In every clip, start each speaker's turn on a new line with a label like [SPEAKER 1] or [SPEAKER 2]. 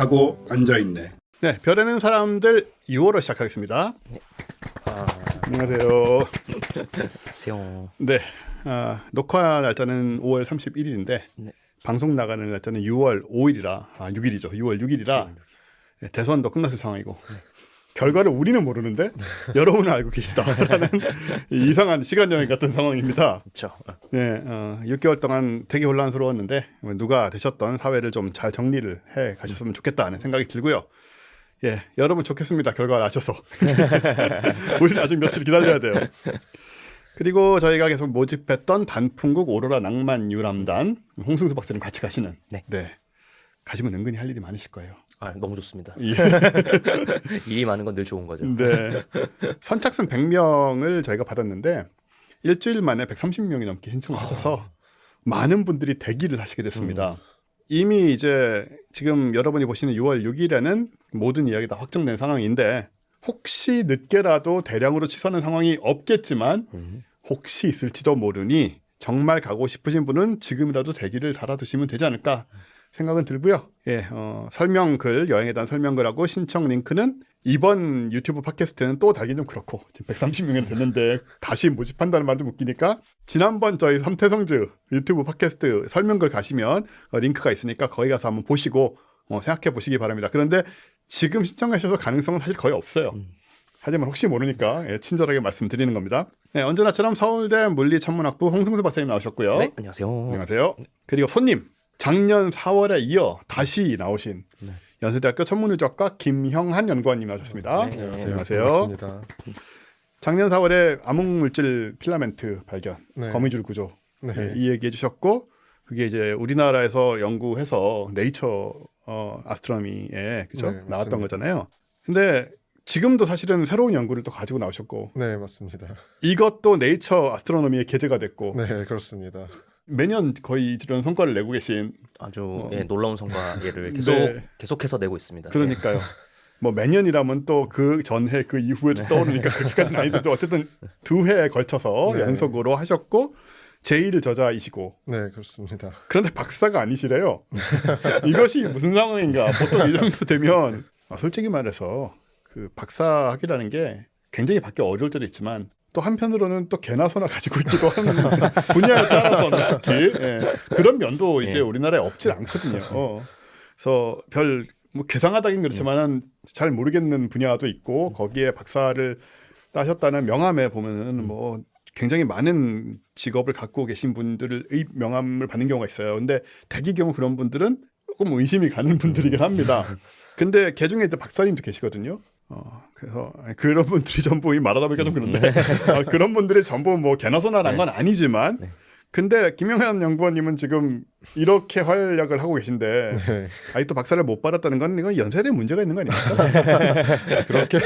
[SPEAKER 1] 가고 앉아있네. 네, 별에는 사람들 6월호 시작하겠습니다.
[SPEAKER 2] 네.
[SPEAKER 1] 안녕하세요.
[SPEAKER 2] 안녕하세요.
[SPEAKER 1] 네, 녹화 날짜는 5월 31일인데
[SPEAKER 2] 네.
[SPEAKER 1] 방송 나가는 날짜는 6월 5일이라 6일이죠. 6월 6일이라 대선도 끝났을 상황이고 결과를 우리는 모르는데 여러분은 알고 계시다라는 이상한 시간 여행 같은 상황입니다.
[SPEAKER 2] 그렇죠.
[SPEAKER 1] 네, 6개월 동안 되게 혼란스러웠는데 누가 되셨던 사회를 좀 잘 정리를 해 가셨으면 좋겠다는 생각이 들고요. 예, 여러분 좋겠습니다. 결과를 아셔서. 우리는 아직 며칠 기다려야 돼요. 그리고 저희가 계속 모집했던 단풍국 오로라 낭만 유람단 홍승수 박사님 같이 가시는.
[SPEAKER 2] 네.
[SPEAKER 1] 가시면 은근히 할 일이 많으실 거예요.
[SPEAKER 2] 너무 좋습니다.
[SPEAKER 1] 예.
[SPEAKER 2] 일이 많은 건 늘 좋은 거죠.
[SPEAKER 1] 네. 선착순 100명을 저희가 받았는데 일주일 만에 130명이 넘게 신청을 하셔서 많은 분들이 대기를 하시게 됐습니다. 이미 이제 지금 여러분이 보시는 6월 6일에는 모든 이야기 다 확정된 상황인데 혹시 늦게라도 대량으로 취소하는 상황이 없겠지만 혹시 있을지도 모르니 정말 가고 싶으신 분은 지금이라도 대기를 달아두시면 되지 않을까 생각은 들고요. 예, 설명글, 여행에 대한 설명글하고 신청 링크는 이번 유튜브 팟캐스트는 또 달긴 좀 그렇고 지금 130명이 됐는데 다시 모집한다는 말도 웃기니까 지난번 저희 삼태성즈 유튜브 팟캐스트 설명글 가시면 링크가 있으니까 거기 가서 한번 보시고 생각해 보시기 바랍니다. 그런데 지금 신청하셔서 가능성은 사실 거의 없어요. 하지만 혹시 모르니까 친절하게 말씀드리는 겁니다. 네, 언제나처럼 서울대 물리천문학부 홍승수 박사님 나오셨고요.
[SPEAKER 2] 네, 안녕하세요.
[SPEAKER 1] 안녕하세요. 그리고 손님 작년 4월에 이어 다시 나오신
[SPEAKER 2] 네.
[SPEAKER 1] 연세대학교 천문유적과 김형한 연구원님 나오셨습니다.
[SPEAKER 2] 네,
[SPEAKER 1] 안녕하세요.
[SPEAKER 3] 반갑습니다.
[SPEAKER 1] 작년 4월에 암흑물질 필라멘트 발견,
[SPEAKER 3] 네.
[SPEAKER 1] 거미줄 구조
[SPEAKER 3] 네.
[SPEAKER 1] 이 얘기해 주셨고 그게 이제 우리나라에서 연구해서 네이처 아스트로노미에 그죠?
[SPEAKER 3] 네,
[SPEAKER 1] 나왔던
[SPEAKER 3] 맞습니다.
[SPEAKER 1] 거잖아요. 근데 지금도 사실은 새로운 연구를 또 가지고 나오셨고
[SPEAKER 3] 네, 맞습니다.
[SPEAKER 1] 이것도 네이처 아스트로노미에 게재가 됐고
[SPEAKER 3] 네, 그렇습니다.
[SPEAKER 1] 매년 거의 이런 성과를 내고 계신
[SPEAKER 2] 아주 놀라운 성과를
[SPEAKER 1] 네.
[SPEAKER 2] 계속해서 내고 있습니다.
[SPEAKER 1] 그러니까요. 뭐 매년이라면 또 그 전해 그 이후에도 떠오르니까 그렇게까지는 아니더라도 어쨌든 2회에 걸쳐서
[SPEAKER 3] 네.
[SPEAKER 1] 연속으로 하셨고 제1 저자이시고
[SPEAKER 3] 네, 그렇습니다.
[SPEAKER 1] 그런데 박사가 아니시래요. 이것이 무슨 상황인가. 보통 이 정도 되면 솔직히 말해서 그 박사학위라는 게 굉장히 받기 어려울 때도 있지만 또 한편으로는 또 개나 소나 가지고 있기도 하는 분야에 따라서는 특히 그런 면도 이제 우리나라에 없지 않거든요. 그래서 별 뭐 괴상하다긴 그렇지만은 잘 모르겠는 분야도 있고 거기에 박사를 따셨다는 명함에 보면은 뭐 굉장히 많은 직업을 갖고 계신 분들의 명함을 받는 경우가 있어요. 근데 대기 경우 그런 분들은 조금 의심이 가는 분들이긴 합니다. 근데 그 중에 이제 박사님도 계시거든요. 그래서 그런 분들이 전부 말하다 보니까 좀 그런데 그런 분들이 전부 뭐 개나 소나란 건 아니지만 근데 김영현 연구원님은 지금 이렇게 활약을 하고 계신데
[SPEAKER 3] 네.
[SPEAKER 1] 아직도 박사를 못 받았다는 건 이건 연세대 문제가 있는 거 아닙니까?
[SPEAKER 3] 그렇게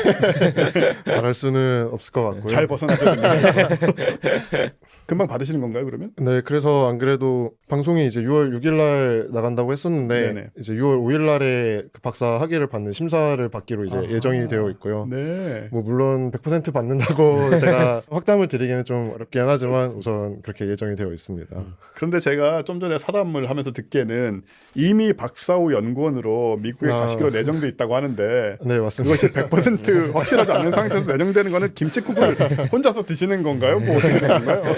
[SPEAKER 3] 말할 수는 없을 것 같고요.
[SPEAKER 1] 잘 벗어나죠. 금방 받으시는 건가요, 그러면?
[SPEAKER 3] 네, 그래서 안 그래도 방송이 이제 6월 6일 날 나간다고 했었는데
[SPEAKER 1] 네네.
[SPEAKER 3] 이제 6월 5일 날에 그 박사 학위를 받는 심사를 받기로 이제 예정이 되어 있고요.
[SPEAKER 1] 네.
[SPEAKER 3] 뭐 물론 100% 받는다고 제가 확답을 드리기는 좀 어렵긴 하지만 우선 그렇게 예정이 되어 있습니다.
[SPEAKER 1] 그런데 제가 좀 전에 사담을 하면서 듣기에는 이미 박사 후 연구원으로 미국에 가시기로 내정돼 있다고 하는데
[SPEAKER 3] 네, 맞습니다.
[SPEAKER 1] 그것이 100% 확실하지 않은 상태에서 내정되는 거는 김치국을 혼자서 드시는 건가요? 뭐 어떻게 되는 건가요?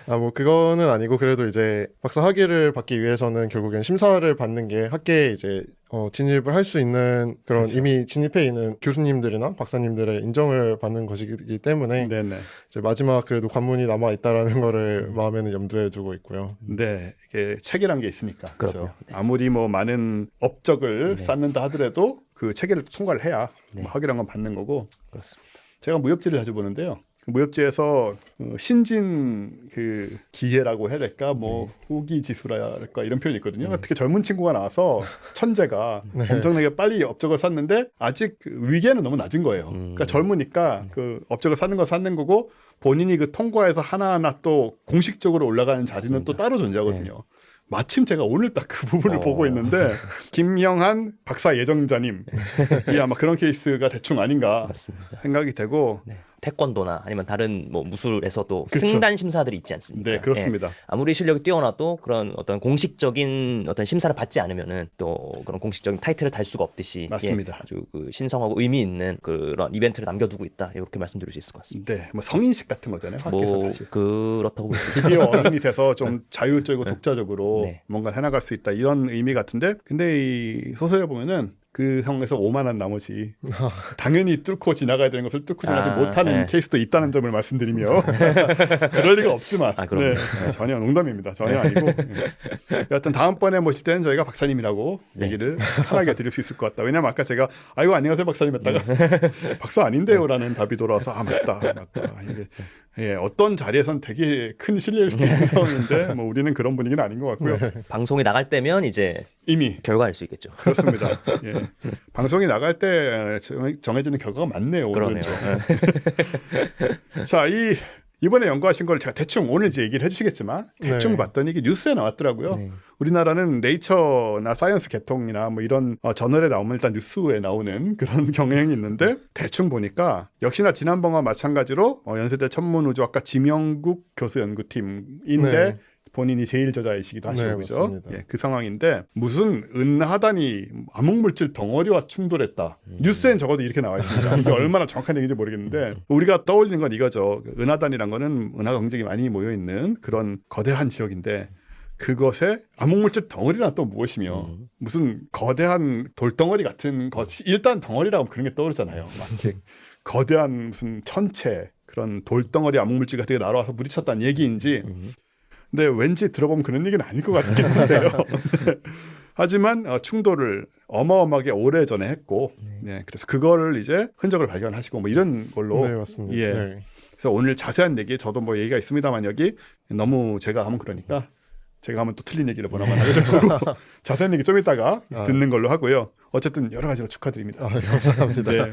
[SPEAKER 3] 뭐 그거는 아니고 그래도 이제 박사 학위를 받기 위해서는 결국엔 심사를 받는 게 학계에 이제 진입을 할 수 있는 그런
[SPEAKER 1] 그렇죠.
[SPEAKER 3] 이미 진입해 있는 교수님들이나 박사님들의 인정을 받는 것이기 때문에
[SPEAKER 1] 네네.
[SPEAKER 3] 이제 마지막 그래도 관문이 남아 있다라는 거를 마음에는 염두에 두고 있고요.
[SPEAKER 1] 네, 이게 책이란 게 있으니까. 그렇죠.
[SPEAKER 2] 그럼요. 네.
[SPEAKER 1] 아무리 뭐 많은 업적을 쌓는다 하더라도 그 체계를 통과를 해야
[SPEAKER 2] 네.
[SPEAKER 1] 뭐 학위란 건 받는 거고.
[SPEAKER 2] 그렇습니다.
[SPEAKER 1] 제가 무협지를 자주 보는데요. 무협지에서 신진 그 기회라고 해야 될까, 뭐 후기 지수랄까 이런 표현이 있거든요. 특히 젊은 친구가 나와서 천재가 엄청나게 빨리 업적을 쌓는데 아직 그 위계는 너무 낮은 거예요. 그러니까 젊으니까 그 업적을 쌓는 거 쌓는 거고 본인이 그 통과해서 하나하나 또 공식적으로 올라가는 자리는 또 따로 존재하거든요. 마침 제가 오늘 딱 그 부분을 보고 있는데 김영한 박사 예정자님 이 아마 그런 케이스가 대충 아닌가
[SPEAKER 2] 맞습니다.
[SPEAKER 1] 생각이 되고
[SPEAKER 2] 태권도나 아니면 다른 뭐 무술에서도
[SPEAKER 1] 그쵸.
[SPEAKER 2] 승단 심사들이 있지 않습니까?
[SPEAKER 1] 네, 그렇습니다.
[SPEAKER 2] 예. 아무리 실력이 뛰어나도 그런 어떤 공식적인 어떤 심사를 받지 않으면은 또 그런 공식적인 타이틀을 달 수가 없듯이
[SPEAKER 1] 맞습니다.
[SPEAKER 2] 예, 아주 그 신성하고 의미 있는 그런 이벤트를 남겨두고 있다 이렇게 말씀드릴 수 있을 것 같습니다.
[SPEAKER 1] 네, 뭐 성인식 같은 거잖아요. 학교에서
[SPEAKER 2] 뭐
[SPEAKER 1] 사실.
[SPEAKER 2] 그렇다고 볼 수 있죠.
[SPEAKER 1] 드디어 어른이 돼서 좀 자율적이고 독자적으로
[SPEAKER 2] 네.
[SPEAKER 1] 뭔가 해나갈 수 있다 이런 의미 같은데, 근데 이 소설에 보면은 그 형에서 오만한 나머지 당연히 뚫고 지나가야 되는 것을 뚫고 지나가지 못하는
[SPEAKER 2] 네.
[SPEAKER 1] 케이스도 있다는 점을 말씀드리며 그럴 리가 없지만
[SPEAKER 2] 그럼요.
[SPEAKER 1] 전혀 농담입니다. 전혀 아니고 여하튼 다음번에 모실 때는 저희가 박사님이라고
[SPEAKER 2] 네.
[SPEAKER 1] 얘기를 편하게 드릴 수 있을 것 같다. 왜냐면 아까 제가 아이고 안녕하세요 박사님 했다가 박사 아닌데요라는 답이 돌아와서 아 맞다 이게 예, 어떤 자리에선 되게 큰 신뢰일 수도 있는 상황인데 뭐 우리는 그런 분위기는 아닌 것 같고요.
[SPEAKER 2] 방송이 나갈 때면 이제
[SPEAKER 1] 이미
[SPEAKER 2] 결과 알 수 있겠죠.
[SPEAKER 1] 그렇습니다. 예. 방송이 나갈 때 정해지는 결과가 많네요.
[SPEAKER 2] 그러네요.
[SPEAKER 1] 오늘은 자, 이번에 연구하신 걸 제가 대충 오늘 이제 얘기를 해주시겠지만 대충
[SPEAKER 3] 네.
[SPEAKER 1] 봤더니 이게 뉴스에 나왔더라고요.
[SPEAKER 2] 네.
[SPEAKER 1] 우리나라는 네이처나 사이언스 계통이나 뭐 이런 저널에 나오면 일단 뉴스에 나오는 그런 경향이 있는데 대충 보니까 역시나 지난번과 마찬가지로 연세대 천문우주학과 지명국 교수 연구팀인데
[SPEAKER 3] 네.
[SPEAKER 1] 본인이 제일 저자이시기도 하시고
[SPEAKER 3] 네,
[SPEAKER 1] 그죠?
[SPEAKER 3] 맞습니다.
[SPEAKER 1] 예, 그 상황인데 무슨 은하단이 암흑물질 덩어리와 충돌했다. 뉴스엔 적어도 이렇게 나와 있습니다. 이게 얼마나 정확한 얘기인지 모르겠는데 우리가 떠올리는 건 이거죠. 은하단이란 거는 은하가 굉장히 많이 모여 있는 그런 거대한 지역인데 그것에 암흑물질 덩어리란 또 무엇이며 무슨 거대한 돌덩어리 같은 것이 일단 덩어리라고 하면 그런 게 떠오르잖아요. 막 이렇게 거대한 무슨 천체 그런 돌덩어리 암흑물질 같은 게 날아와서 부딪혔다는 얘기인지 근데 왠지 들어보면 그런 얘기는 아닐 것 같긴 한데요. 하지만 충돌을 어마어마하게 오래전에 했고 네, 그래서 그거를 이제 흔적을 발견하시고 뭐 이런 걸로
[SPEAKER 3] 네, 맞습니다.
[SPEAKER 1] 예.
[SPEAKER 3] 네.
[SPEAKER 1] 그래서 오늘 자세한 얘기 저도 뭐 얘기가 있습니다만 여기 너무 제가 하면 그러니까 제가 하면 또 틀린 얘기를 보나만 하게 될 거고 자세한 얘기 좀 이따가 듣는 걸로 하고요. 어쨌든 여러 가지로 축하드립니다.
[SPEAKER 3] 감사합니다.
[SPEAKER 1] 네.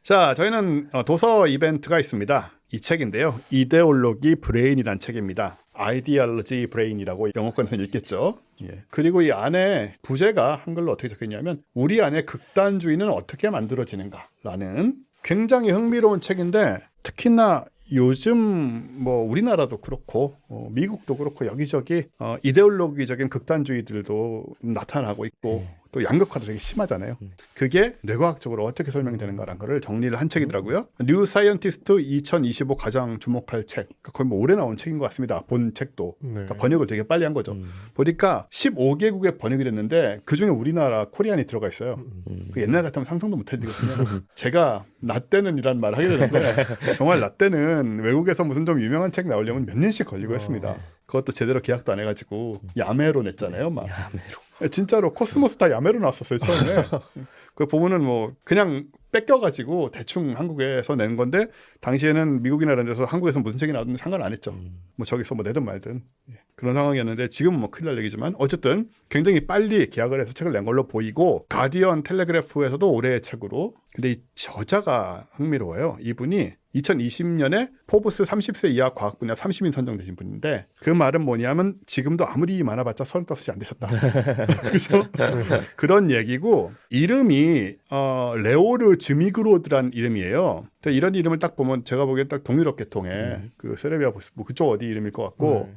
[SPEAKER 1] 자, 저희는 도서 이벤트가 있습니다. 이 책인데요. 이데올로기 브레인이란 책입니다. 아이디얼로지 브레인이라고 영어권에서 읽겠죠. 예. 그리고 이 안에 부제가 한글로 어떻게 적혀있냐면 우리 안에 극단주의는 어떻게 만들어지는가라는 굉장히 흥미로운 책인데 특히나 요즘 뭐 우리나라도 그렇고 미국도 그렇고 여기저기 이데올로기적인 극단주의들도 나타나고 있고 또 양극화도 되게 심하잖아요. 그게 뇌과학적으로 어떻게 설명되는가라는 거를 정리를 한 책이더라고요. 뉴 사이언티스트 2025 가장 주목할 책. 거의 뭐 올해 나온 책인 것 같습니다. 본 책도.
[SPEAKER 3] 네.
[SPEAKER 1] 그러니까 번역을 되게 빨리 한 거죠. 보니까 15개국에 번역이 됐는데 그중에 우리나라 코리안이 들어가 있어요. 그 옛날 같으면 상상도 못 했거든요. 제가 나 때는 이란 말을 하게 되는데 정말 나 때는 외국에서 무슨 좀 유명한 책 나오려면 몇 년씩 걸리고 했습니다. 그것도 제대로 계약도 안 해가지고 야매로 냈잖아요. 막.
[SPEAKER 2] 야매로.
[SPEAKER 1] 진짜로 코스모스 다 야매로 나왔었어요 처음에. 그 보면은 뭐 그냥 뺏겨가지고 대충 한국에서 낸 건데 당시에는 미국이나 이런 데서 한국에서 무슨 책이 나오든 상관 안 했죠. 뭐 저기서 뭐 내든 말든 그런 상황이었는데 지금은 뭐 큰일 날 얘기지만 어쨌든 굉장히 빨리 계약을 해서 책을 낸 걸로 보이고 가디언 텔레그래프에서도 올해의 책으로. 근데 이 저자가 흥미로워요. 이분이 2020년에 포브스 30세 이하 과학 분야 30인 선정되신 분인데 그 말은 뭐냐면 지금도 아무리 많아봤자 35이 안 되셨다. 그죠? 그런 얘기고 이름이 레오르 즈미그로드란 이름이에요. 이런 이름을 딱 보면 제가 보기엔 딱 동유럽 계통의 그 세르비아 뭐 그쪽 어디 이름일 것 같고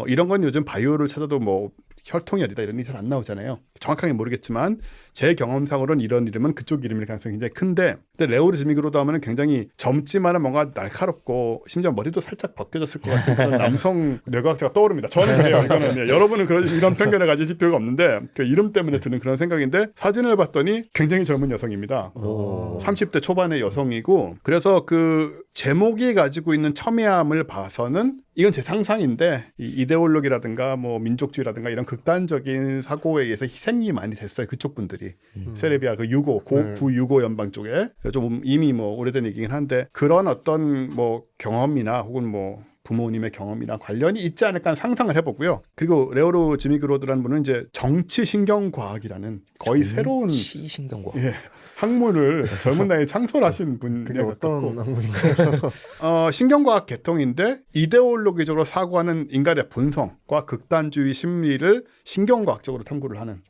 [SPEAKER 1] 이런 건 요즘 바이오를 찾아도 뭐 혈통열이다 이런 게 잘 안 나오잖아요. 정확하게 모르겠지만 제 경험상으로는 이런 이름은 그쪽 이름일 가능성이 굉장히 큰데 근데 레오르 즈미그로드 하면은 굉장히 젊지만은 뭔가 날카롭고 심지어 머리도 살짝 벗겨졌을 것 같은 그런 남성 뇌과학자가 떠오릅니다. 저는 그래요. 이거는 여러분은 이런 편견을 가지실 필요가 없는데 그 이름 때문에 드는 그런 생각인데 사진을 봤더니 굉장히 젊은 여성입니다. 30대 초반의 여성이고 그래서 그 제목이 가지고 있는 첨예함을 봐서는 이건 제 상상인데 이 이데올로기라든가 뭐 민족주의라든가 이런 극단적인 사고에 의해서 희생이 많이 됐어요. 그쪽 분들이. 세르비아 그 유고 구6.5 연방 쪽에 좀 이미 뭐 오래된 얘기긴 한데 그런 어떤 뭐 경험이나 혹은 뭐 부모님의 경험이나 관련이 있지 않을까 상상을 해보고요. 그리고 레오르 즈미그로드라는 분은 이제 정치신경과학이라는 거의 새로운
[SPEAKER 2] 정치신경과학.
[SPEAKER 1] 예, 학문을 젊은 나이에 창설하신 분에
[SPEAKER 3] 그게 어떤
[SPEAKER 1] 가깝고
[SPEAKER 3] 학문인가요?
[SPEAKER 1] 신경과학 계통인데 이데올로기적으로 사고하는 인간의 본성과 극단주의 심리를 신경과학적으로 탐구를 하는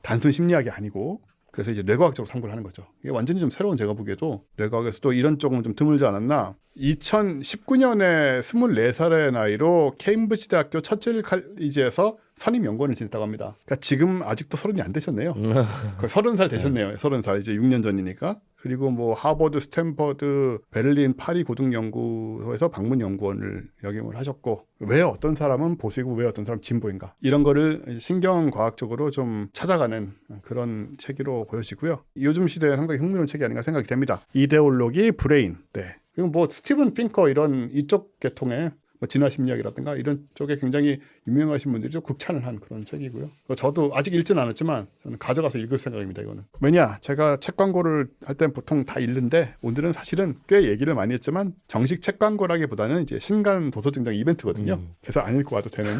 [SPEAKER 1] 단순 심리학이 아니고 그래서 이제 뇌과학적으로 탐구를 하는 거죠. 이게 완전히 좀 새로운 제가 보기에도 뇌과학에서도 이런 쪽은 좀 드물지 않았나. 2019년에 24살의 나이로 케임브리지 대학교 처칠 칼리지에서 선임 연구원을 지냈다고 합니다. 그러니까 지금 아직도 30이 안 되셨네요. 거의 30살 되셨네요. 30살 이제 6년 전이니까. 그리고 뭐 하버드, 스탠퍼드, 베를린, 파리 고등연구소에서 방문 연구원을 역임을 하셨고, 왜 어떤 사람은 보수이고 왜 어떤 사람은 진보인가, 이런 거를 신경과학적으로 좀 찾아가는 그런 책으로 보여지고요. 요즘 시대에 상당히 흥미로운 책이 아닌가 생각이 됩니다. 이데올로기 브레인. 네. 그리고 뭐 스티븐 핑커 이런 이쪽 계통의 뭐 진화심리학이라든가 이런 쪽에 굉장히 유명하신 분들이 좀 극찬을 한 그런 책이고요. 저도 아직 읽지는 않았지만 저는 가져가서 읽을 생각입니다. 이거는. 왜냐, 제가 책 광고를 할 땐 보통 다 읽는데 오늘은 사실은 꽤 얘기를 많이 했지만 정식 책 광고라기보다는 이제 신간 도서증정 이벤트거든요. 그래서 안 읽고 와도 되는.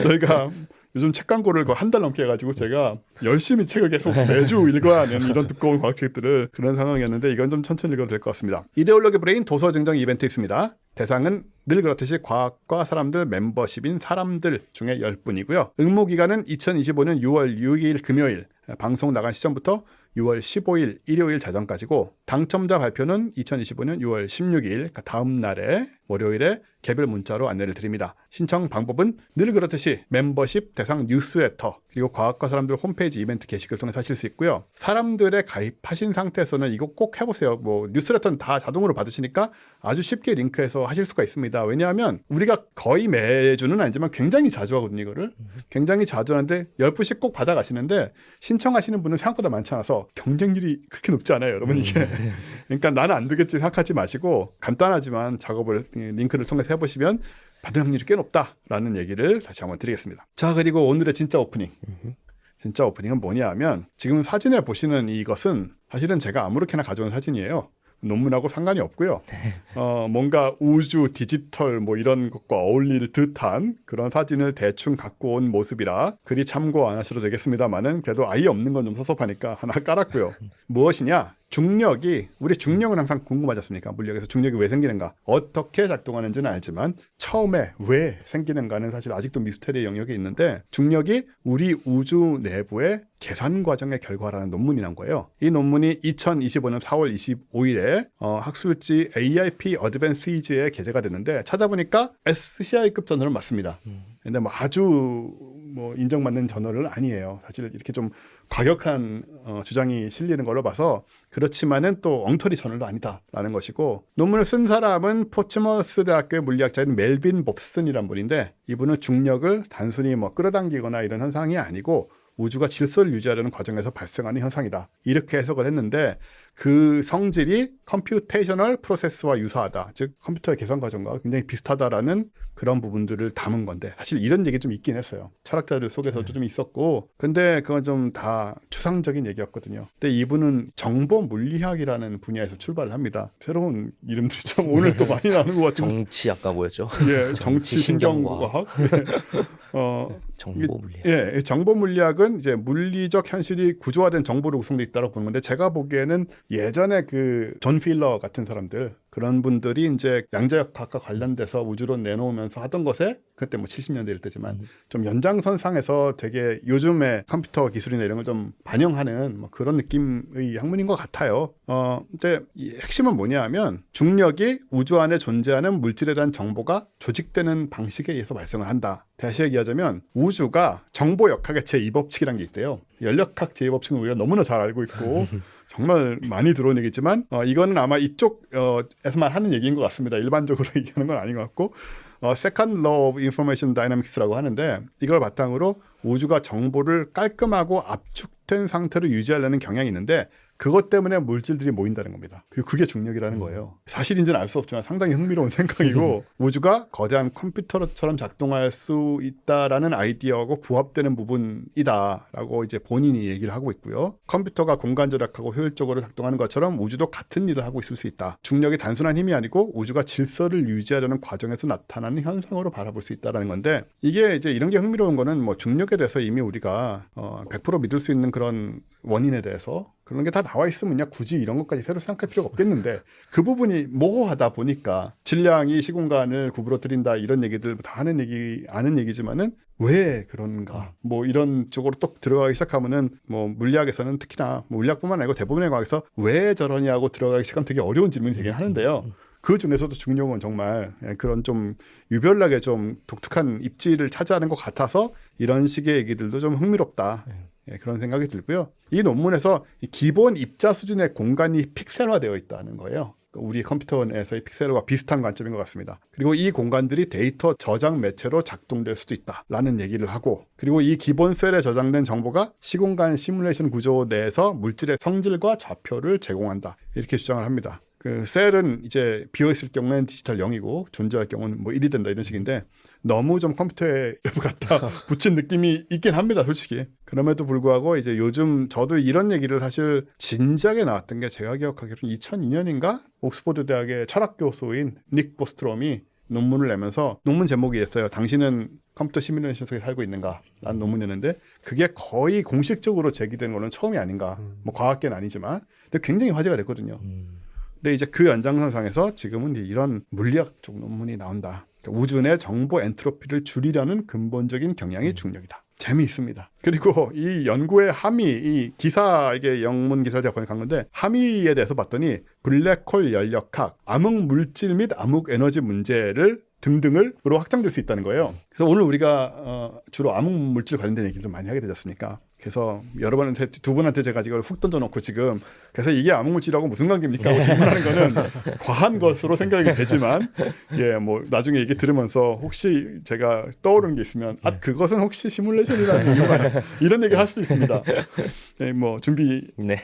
[SPEAKER 1] 저희가 요즘 책 광고를 한 달 넘게 해가지고 제가 열심히 책을 계속 매주 읽어야 하는 이런 두꺼운 과학책들을, 그런 상황이었는데 이건 좀 천천히 읽어도 될 것 같습니다. 이데올로기 브레인 도서 증정 이벤트 있습니다. 대상은 늘 그렇듯이 과학과 사람들 멤버십인 사람들 중에 10분이고요. 응모 기간은 2025년 6월 6일 금요일, 방송 나간 시점부터 6월 15일 일요일 자정까지고, 당첨자 발표는 2025년 6월 16일, 그러니까 다음 날에 월요일에 개별 문자로 안내를 드립니다. 신청 방법은 늘 그렇듯이 멤버십 대상 뉴스레터, 그리고 과학과 사람들 홈페이지 이벤트 게시글 통해서 하실 수 있고요. 사람들에 가입하신 상태에서는 이거 꼭 해보세요. 뭐 뉴스레터는 다 자동으로 받으시니까 아주 쉽게 링크해서 하실 수가 있습니다. 왜냐하면 우리가 거의 매주는 아니지만 굉장히 자주 하거든요. 이거를 굉장히 자주 하는데 10분씩 꼭 받아가시는데, 신청하시는 분은 생각보다 많지 않아서 경쟁률이 그렇게 높지 않아요, 여러분. 이게 그러니까 나는 안 되겠지 생각하지 마시고 간단하지만 작업을 링크를 통해서 해보시면 받을 확률이 꽤 높다라는 얘기를 다시 한번 드리겠습니다. 자, 그리고 오늘의 진짜 오프닝. 진짜 오프닝은 뭐냐 하면, 지금 사진에 보시는 이것은 사실은 제가 아무렇게나 가져온 사진이에요. 논문하고 상관이 없고요. 뭔가 우주, 디지털 뭐 이런 것과 어울릴 듯한 그런 사진을 대충 갖고 온 모습이라 그리 참고 안 하셔도 되겠습니다만은, 그래도 아예 없는 건 좀 섭섭하니까 하나 깔았고요. 무엇이냐? 중력이, 우리 중력은 항상 궁금하지 않습니까? 물리학에서 중력이 왜 생기는가, 어떻게 작동하는지는 알지만 처음에 왜 생기는가는 사실 아직도 미스터리의 영역에 있는데, 중력이 우리 우주 내부의 계산 과정의 결과라는 논문이 난 거예요. 이 논문이 2025년 4월 25일에 학술지 AIP 어드밴시즈에 게재가 됐는데, 찾아보니까 SCI급 저널은 맞습니다. 근데 뭐 아주 뭐 인정받는 저널은 아니에요. 사실 이렇게 좀 과격한 주장이 실리는 걸로 봐서, 그렇지만은 또 엉터리 저널도 아니다라는 것이고, 논문을 쓴 사람은 포츠머스 대학교의 물리학자인 멜빈 봅슨이란 분인데, 이분은 중력을 단순히 뭐 끌어당기거나 이런 현상이 아니고 우주가 질서를 유지하려는 과정에서 발생하는 현상이다, 이렇게 해석을 했는데, 그 성질이 컴퓨테이셔널 프로세스와 유사하다, 즉 컴퓨터의 계산 과정과 굉장히 비슷하다라는 그런 부분들을 담은 건데, 사실 이런 얘기 좀 있긴 했어요. 철학자들 속에서도 좀 있었고, 근데 그건 좀 다 추상적인 얘기였거든요. 근데 이분은 정보 물리학이라는 분야에서 출발을 합니다. 새로운 이름들이죠. 오늘 또 많이 나오는 것 같은데.
[SPEAKER 2] 정치 아까 뭐였죠?
[SPEAKER 1] 예, 정치 신경과학.
[SPEAKER 2] 정보 물리학.
[SPEAKER 1] 예, 정보 물리학은 이제 물리적 현실이 구조화된 정보로 구성되어 있다고 보는 건데, 제가 보기에는 예전에 그 존 필러 같은 사람들, 그런 분들이 이제 양자역학과 관련돼서 우주론 내놓으면서 하던 것에, 그때 뭐 70년대일 때지만 좀 연장선상에서 되게 요즘의 컴퓨터 기술이나 이런 걸 좀 반영하는 뭐 그런 느낌의 학문인 것 같아요. 근데 이 핵심은 뭐냐 하면, 중력이 우주 안에 존재하는 물질에 대한 정보가 조직되는 방식에 의해서 발생을 한다. 다시 얘기하자면 우주가 정보역학의 제2법칙이라는 게 있대요. 연력학 제2법칙은 우리가 너무나 잘 알고 있고 정말 많이 들어온 얘기지만, 이거는 아마 이쪽에서만 하는 얘기인 것 같습니다. 일반적으로 얘기하는 건 아닌 것 같고, Second Law of Information Dynamics라고 하는데, 이걸 바탕으로 우주가 정보를 깔끔하고 압축된 상태로 유지하려는 경향이 있는데, 그것 때문에 물질들이 모인다는 겁니다. 그게 중력이라는 거예요. 사실인지는 알 수 없지만 상당히 흥미로운 생각이고, 우주가 거대한 컴퓨터처럼 작동할 수 있다라는 아이디어하고 부합되는 부분이다라고 이제 본인이 얘기를 하고 있고요. 컴퓨터가 공간 절약하고 효율적으로 작동하는 것처럼 우주도 같은 일을 하고 있을 수 있다. 중력이 단순한 힘이 아니고 우주가 질서를 유지하려는 과정에서 나타나는 현상으로 바라볼 수 있다라는 건데, 이게 이제 이런 게 흥미로운 거는 뭐 중력에 대해서 이미 우리가 100% 믿을 수 있는 그런 원인에 대해서 그런 게 다 나와 있으면요, 굳이 이런 것까지 새로 생각할 필요가 없겠는데, 그 부분이 모호하다 보니까 질량이 시공간을 구부러뜨린다 이런 얘기들 다 아는 얘기지만은 왜 그런가, 뭐 이런 쪽으로 또 들어가기 시작하면은, 뭐 물리학에서는 특히나 뭐 물리학뿐만 아니고 대부분의 과학에서 왜 저러냐고 들어가기 시작하면 되게 어려운 질문이 되긴 하는데요. 그 중에서도 중력은 정말 그런 좀 유별나게 좀 독특한 입지를 차지하는 것 같아서 이런 식의 얘기들도 좀 흥미롭다. 그런 생각이 들고요. 이 논문에서 이 기본 입자 수준의 공간이 픽셀화되어 있다는 거예요. 우리 컴퓨터 내에서의 픽셀과 비슷한 관점인 것 같습니다. 그리고 이 공간들이 데이터 저장 매체로 작동될 수도 있다라는 얘기를 하고, 그리고 이 기본 셀에 저장된 정보가 시공간 시뮬레이션 구조 내에서 물질의 성질과 좌표를 제공한다, 이렇게 주장을 합니다. 그 셀은 이제 비어있을 경우에는 디지털 0이고 존재할 경우는 뭐 1이 된다, 이런 식인데 너무 좀 컴퓨터에 갖다 붙인 느낌이 있긴 합니다, 솔직히. 그럼에도 불구하고 이제 요즘 저도 이런 얘기를 사실 진작에 나왔던 게, 제가 기억하기로는 2002년인가 옥스퍼드 대학의 철학 교수인 닉 보스트롬이 논문을 내면서, 논문 제목이 있어요. 당신은 컴퓨터 시뮬레이션 속에 살고 있는가? 라는 논문이었는데, 그게 거의 공식적으로 제기된 거는 처음이 아닌가. 뭐 과학계는 아니지만, 근데 굉장히 화제가 됐거든요. 근데 이제 그 연장선상에서 지금은 이제 이런 물리학 쪽 논문이 나온다. 그러니까 우주 내 정보 엔트로피를 줄이려는 근본적인 경향이 중력이다. 재미있습니다. 그리고 이 연구의 함의, 이 기사, 이게 영문 기사를 제가 번역한 건데, 함의에 대해서 봤더니 블랙홀 연력학, 암흑 물질 및 암흑 에너지 문제를 등등으로 확장될 수 있다는 거예요. 그래서 오늘 우리가 주로 암흑 물질 관련된 얘기를 좀 많이 하게 되지 않습니까? 그래서 여러 번한테, 두 분한테 제가 이걸 훅 던져놓고 지금, 그래서 이게 암흑물질하고 무슨 관계입니까? 하고 질문하는 거는 과한 것으로 생각이 되지만, 예, 뭐 나중에 얘기 들으면서 혹시 제가 떠오르는 게 있으면, 그것은 혹시 시뮬레이션이라는 이유가 이런 얘기 할 수 있습니다. 예, 뭐 준비,
[SPEAKER 2] 네.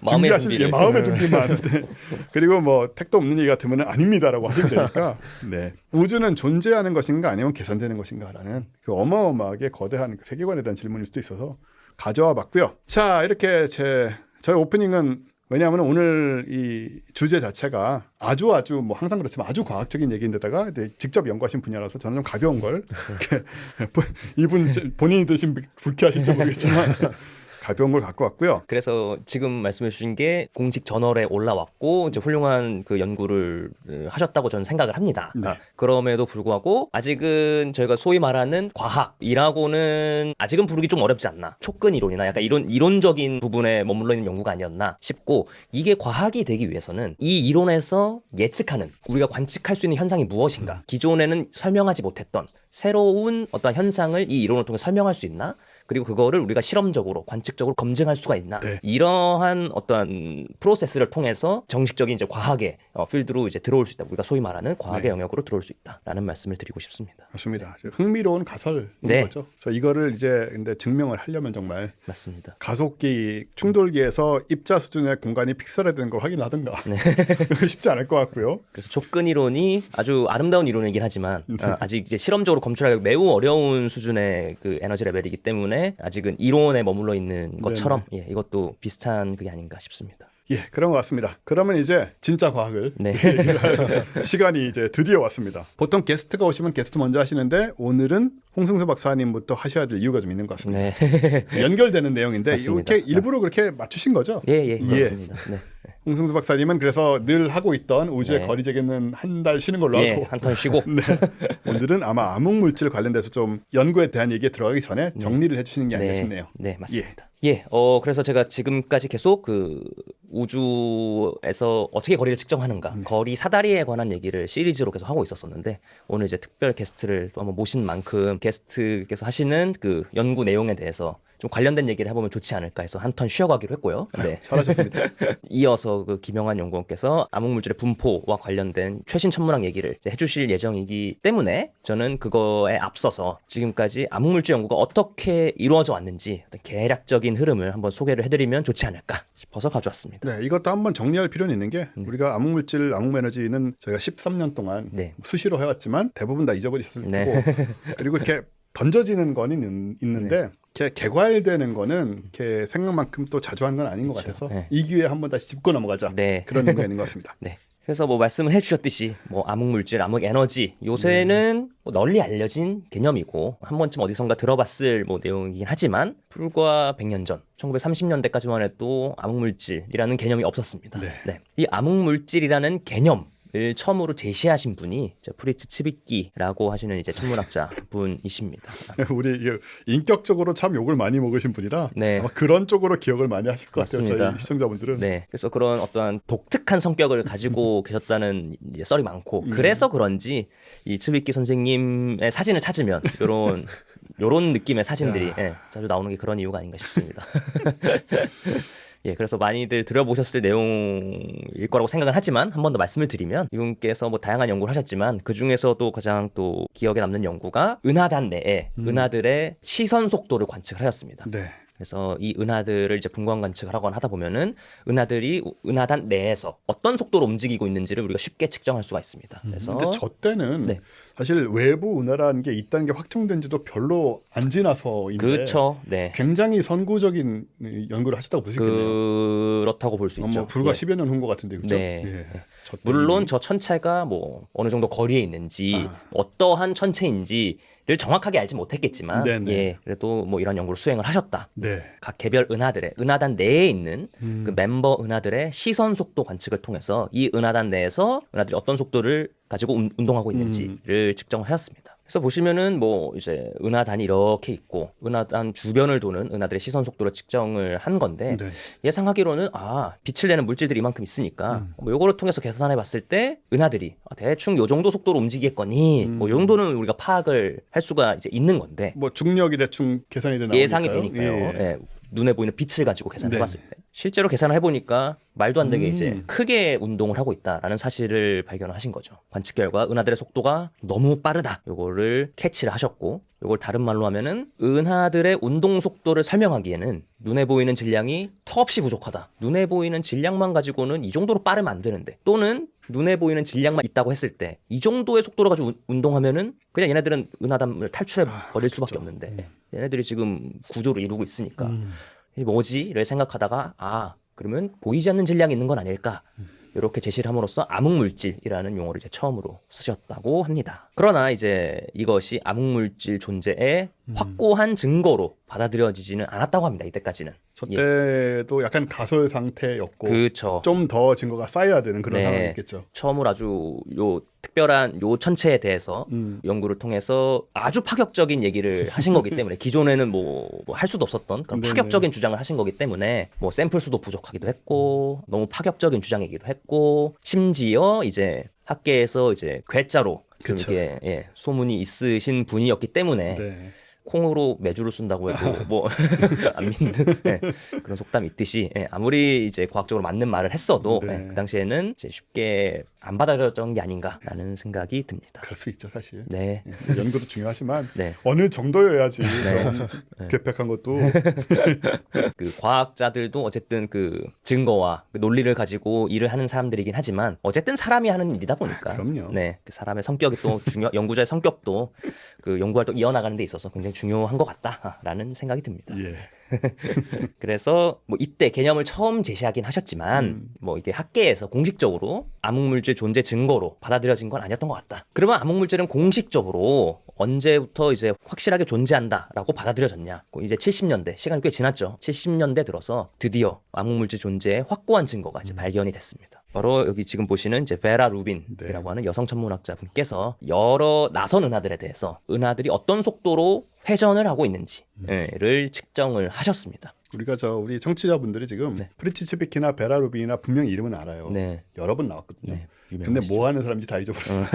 [SPEAKER 1] 준비하실, 예, 마음의 준비만. 네. 그리고 뭐 택도 없는 얘기 같으면 아닙니다라고 하시면 되니까. 네. 우주는 존재하는 것인가 아니면 계산되는 것인가라는 그 어마어마하게 거대한 그 세계관에 대한 질문일 수도 있어서 가져와 봤고요. 자, 이렇게 저희 오프닝은, 왜냐하면 오늘 이 주제 자체가 아주 뭐 항상 그렇지만 아주 과학적인 얘기인데다가 직접 연구하신 분야라서 저는 좀 가벼운 걸 이분 본인이 드신 불쾌하실지 모르겠지만 가벼운 걸 갖고 왔고요.
[SPEAKER 2] 그래서 지금 말씀해 주신 게 공식 저널에 올라왔고 이제 훌륭한 그 연구를 하셨다고 저는 생각을 합니다.
[SPEAKER 1] 네.
[SPEAKER 2] 그럼에도 불구하고 아직은 저희가 소위 말하는 과학이라고는 아직은 부르기 좀 어렵지 않나. 촉근 이론이나 약간 이런 이론적인 부분에 머물러 있는 연구가 아니었나 싶고, 이게 과학이 되기 위해서는 이 이론에서 예측하는, 우리가 관측할 수 있는 현상이 무엇인가, 기존에는 설명하지 못했던 새로운 어떤 현상을 이 이론을 통해 설명할 수 있나, 그리고 그거를 우리가 실험적으로 관측적으로 검증할 수가 있나,
[SPEAKER 1] 네.
[SPEAKER 2] 이러한 어떤 프로세스를 통해서 정식적인 이제 과학의 필드로 이제 들어올 수 있다. 우리가 소위 말하는 과학의
[SPEAKER 1] 네.
[SPEAKER 2] 영역으로 들어올 수 있다라는 말씀을 드리고 싶습니다.
[SPEAKER 1] 맞습니다. 흥미로운 가설인
[SPEAKER 2] 네.
[SPEAKER 1] 거죠. 저 이거를 이제 근데 증명을 하려면 정말
[SPEAKER 2] 맞습니다.
[SPEAKER 1] 가속기 충돌기에서 입자 수준의 공간이 픽셀화되는 걸 확인하든가.
[SPEAKER 2] 네.
[SPEAKER 1] 쉽지 않을 것 같고요.
[SPEAKER 2] 그래서 촉근 이론이 아주 아름다운 이론이긴 하지만 아직 이제 실험적으로 검출하기 매우 어려운 수준의 그 에너지 레벨이기 때문에 아직은 이론에 머물러 있는 것처럼, 예, 이것도 비슷한 그게 아닌가 싶습니다.
[SPEAKER 1] 예, 그런 것 같습니다. 그러면 이제 진짜 과학을
[SPEAKER 2] 네.
[SPEAKER 1] 얘기를 할 시간이 이제 드디어 왔습니다. 보통 게스트가 오시면 게스트 먼저 하시는데 오늘은 홍승수 박사님부터 하셔야 될 이유가 좀 있는 것 같습니다.
[SPEAKER 2] 네.
[SPEAKER 1] 연결되는 내용인데
[SPEAKER 2] 맞습니다.
[SPEAKER 1] 이렇게 일부러 그렇게 맞추신 거죠?
[SPEAKER 2] 예, 그렇습니다. 네.
[SPEAKER 1] 홍승수 박사님은 그래서 늘 하고 있던 우주의
[SPEAKER 2] 네.
[SPEAKER 1] 거리 재기는 한 달 쉬는 걸로
[SPEAKER 2] 예,
[SPEAKER 1] 하고
[SPEAKER 2] 한 턴 쉬고.
[SPEAKER 1] 네. 오늘은 아마 암흑물질 관련돼서 좀 연구에 대한 얘기에 들어가기 전에 정리를 해주시는 게 아닌가 싶네요.
[SPEAKER 2] 네, 맞습니다. 그래서 제가 지금까지 계속 그 우주에서 어떻게 거리를 측정하는가, 거리 사다리에 관한 얘기를 시리즈로 계속 하고 있었었는데, 오늘 이제 특별 게스트를 또 한번 모신 만큼 게스트께서 하시는 그 연구 내용에 대해서 좀 관련된 얘기를 해보면 좋지 않을까 해서 한 턴 쉬어가기로 했고요. 네.
[SPEAKER 1] 잘하셨습니다.
[SPEAKER 2] 이어서 그 김영환 연구원께서 암흑물질의 분포와 관련된 최신 천문학 얘기를 이제 해주실 예정이기 때문에 저는 그거에 앞서서 지금까지 암흑물질 연구가 어떻게 이루어져 왔는지 어떤 개략적인 흐름을 한번 소개를 해드리면 좋지 않을까 싶어서 가져왔습니다.
[SPEAKER 1] 네, 이것도 한번 정리할 필요는 있는 게, 우리가 암흑물질, 암흑에너지는 저희가 13년 동안
[SPEAKER 2] 네.
[SPEAKER 1] 수시로 해왔지만 대부분 다 잊어버리셨을
[SPEAKER 2] 네.
[SPEAKER 1] 테고, 그리고 이렇게 던져지는 거는 있는데 이렇게 개괄되는 거는 이렇게 생각만큼 또 자주 하는 건 아닌 것 같아서
[SPEAKER 2] 네.
[SPEAKER 1] 이 기회에 한번 다시 짚고 넘어가자.
[SPEAKER 2] 네.
[SPEAKER 1] 그런 의미가 있는 것 같습니다.
[SPEAKER 2] 네. 그래서 뭐 말씀을 해주셨듯이 뭐 암흑물질, 암흑에너지 요새는 뭐 널리 알려진 개념이고 한 번쯤 어디선가 들어봤을 뭐 내용이긴 하지만 불과 100년 전 1930년대까지만 해도 암흑물질이라는 개념이 없었습니다.
[SPEAKER 1] 네.
[SPEAKER 2] 이 암흑물질이라는 개념 처음으로 제시하신 분이 프리츠 츠비키라고 하시는 이제 천문학자 분이십니다.
[SPEAKER 1] 우리 이게 인격적으로 참 욕을 많이 먹으신 분이라
[SPEAKER 2] 네.
[SPEAKER 1] 아마 그런 쪽으로 기억을 많이 하실 것 같아요.
[SPEAKER 2] 맞습니다.
[SPEAKER 1] 저희 시청자분들은.
[SPEAKER 2] 네, 그래서 그런 어떠한 독특한 성격을 가지고 계셨다는 이제 썰이 많고 그래서 그런지 이 츠비키 선생님의 사진을 찾으면 요런 느낌의 사진들이 예, 자주 나오는 게 그런 이유가 아닌가 싶습니다. 예, 그래서 많이들 들어보셨을 내용일 거라고 생각은 하지만 한 번 더 말씀을 드리면 이분께서 뭐 다양한 연구를 하셨지만 그 중에서도 가장 또 기억에 남는 연구가 은하단 내에 은하들의 시선 속도를 관측을 하였습니다.
[SPEAKER 1] 네.
[SPEAKER 2] 그래서 이 은하들을 이제 분광 관측을 하다 보면은 은하들이 은하단 내에서 어떤 속도로 움직이고 있는지를 우리가 쉽게 측정할 수가 있습니다. 그래서
[SPEAKER 1] 근데 저 때는
[SPEAKER 2] 네.
[SPEAKER 1] 사실 외부 은하라는 게 있다는 게 확정된 지도 별로 안 지나서인데
[SPEAKER 2] 그렇죠. 네.
[SPEAKER 1] 굉장히 선구적인 연구를 하셨다고 볼 수 있겠네요.
[SPEAKER 2] 그렇다고 볼 수 있죠.
[SPEAKER 1] 뭐 불과
[SPEAKER 2] 예.
[SPEAKER 1] 10여 년 후 것 같은데 그렇죠?
[SPEAKER 2] 네.
[SPEAKER 1] 예. 저 때
[SPEAKER 2] 물론
[SPEAKER 1] 이미-
[SPEAKER 2] 저 천체가 뭐 어느 정도 거리에 있는지
[SPEAKER 1] 아.
[SPEAKER 2] 어떠한 천체인지를 정확하게 알지 못했겠지만
[SPEAKER 1] 네네.
[SPEAKER 2] 예, 그래도 뭐 이런 연구를 수행을 하셨다.
[SPEAKER 1] 네.
[SPEAKER 2] 각 개별 은하들의 은하단 내에 있는
[SPEAKER 1] 음.
[SPEAKER 2] 그 멤버 은하들의 시선 속도 관측을 통해서 이 은하단 내에서 은하들이 어떤 속도를 가지고 운동하고 있는지를 측정을 하였습니다. 그래서 보시면은 뭐 이제 은하단이 이렇게 있고 은하단 주변을 도는 은하들의 시선 속도를 측정을 한 건데
[SPEAKER 1] 네.
[SPEAKER 2] 예상하기로는 빛을 내는 물질들이 이만큼 있으니까 뭐 요거를 통해서 계산해 봤을 때 은하들이 대충 요 정도 속도로 움직이겠거니 뭐 요 정도는 우리가 파악을 할 수가 이제 있는 건데
[SPEAKER 1] 뭐 중력이 대충 계산이 되나요?
[SPEAKER 2] 예상이 되니까요. 예, 눈에 보이는 빛을 가지고 계산해 봤을 때 실제로 계산을 해보니까 말도 안 되게 이제 크게 운동을 하고 있다라는 사실을 발견하신 거죠. 관측 결과 은하들의 속도가 너무 빠르다. 요거를 캐치를 하셨고 요걸 다른 말로 하면은 은하들의 운동 속도를 설명하기에는 눈에 보이는 질량이 턱없이 부족하다. 눈에 보이는 질량만 가지고는 이 정도로 빠르면 안 되는데 또는 눈에 보이는 질량만 있다고 했을 때 이 정도의 속도로 가지고 운동하면은 그냥 얘네들은 은하단을 탈출해 버릴 수밖에 없는데 얘네들이 지금 구조를 이루고 있으니까 이게 뭐지를 생각하다가 그러면 보이지 않는 질량이 있는 건 아닐까 이렇게 제시를 함으로써 암흑물질이라는 용어를 이제 처음으로 쓰셨다고 합니다. 그러나 이제 이것이 암흑물질 존재의 확고한 증거로 받아들여지지는 않았다고 합니다. 이때까지는.
[SPEAKER 1] 저 때도 약간 가설 상태였고
[SPEAKER 2] 그렇죠.
[SPEAKER 1] 좀 더 증거가 쌓여야 되는 그런
[SPEAKER 2] 네.
[SPEAKER 1] 상황이겠죠.
[SPEAKER 2] 처음으로 아주 요 특별한 요 천체에 대해서 연구를 통해서 아주 파격적인 얘기를 하신 거기 때문에 기존에는 뭐 할 수도 없었던 그런
[SPEAKER 1] 네네.
[SPEAKER 2] 파격적인 주장을 하신 거기 때문에 뭐 샘플 수도 부족하기도 했고 너무 파격적인 주장이기도 했고 심지어 이제 학계에서 이제 괴짜로 좀
[SPEAKER 1] 그쵸.
[SPEAKER 2] 이렇게 소문이 있으신 분이었기 때문에
[SPEAKER 1] 네.
[SPEAKER 2] 콩으로 매주를 쓴다고 해도 뭐 안 믿는 그런 속담이 있듯이 아무리 이제 과학적으로 맞는 말을 했어도
[SPEAKER 1] 네.
[SPEAKER 2] 그 당시에는 이제 쉽게 안 받아들였던 게 아닌가라는 생각이 듭니다.
[SPEAKER 1] 그럴 수 있죠 사실.
[SPEAKER 2] 네,
[SPEAKER 1] 예, 연구도 중요하지만
[SPEAKER 2] 네.
[SPEAKER 1] 어느 정도여야지 좀 괴팍한 것도
[SPEAKER 2] 그 과학자들도 어쨌든 그 증거와 그 논리를 가지고 일을 하는 사람들이긴 하지만 어쨌든 사람이 하는 일이다 보니까
[SPEAKER 1] 그럼요.
[SPEAKER 2] 네, 그 사람의 성격이 또 연구자의 성격도 그 연구 활동 이어나가는 데 있어서 굉장히 중요한 것 같다라는 생각이 듭니다.
[SPEAKER 1] 예.
[SPEAKER 2] 그래서 뭐 이때 개념을 처음 제시하긴 하셨지만 뭐 이게 학계에서 공식적으로 암흑물질 존재 증거로 받아들여진 건 아니었던 것 같다. 그러면 암흑물질은 공식적으로 언제부터 이제 확실하게 존재한다라고 받아들여졌냐? 이제 70년대 시간이 꽤 지났죠. 70년대 들어서 드디어 암흑물질 존재의 확고한 증거가 이제 발견이 됐습니다. 바로 여기 지금 보시는 이제 베라 루빈이라고 하는 여성 천문학자 분께서 여러 나선 은하들에 대해서 은하들이 어떤 속도로 회전을 하고 있는지를 측정을 하셨습니다.
[SPEAKER 1] 우리가 우리 청취자분들이 지금
[SPEAKER 2] 네.
[SPEAKER 1] 프리츠 츠비키나 베라 루빈이나 분명히 이름은 알아요.
[SPEAKER 2] 네.
[SPEAKER 1] 여러 번 나왔거든요.
[SPEAKER 2] 네,
[SPEAKER 1] 근데
[SPEAKER 2] 유명하시죠.
[SPEAKER 1] 뭐 하는 사람인지 다 잊어버렸어요.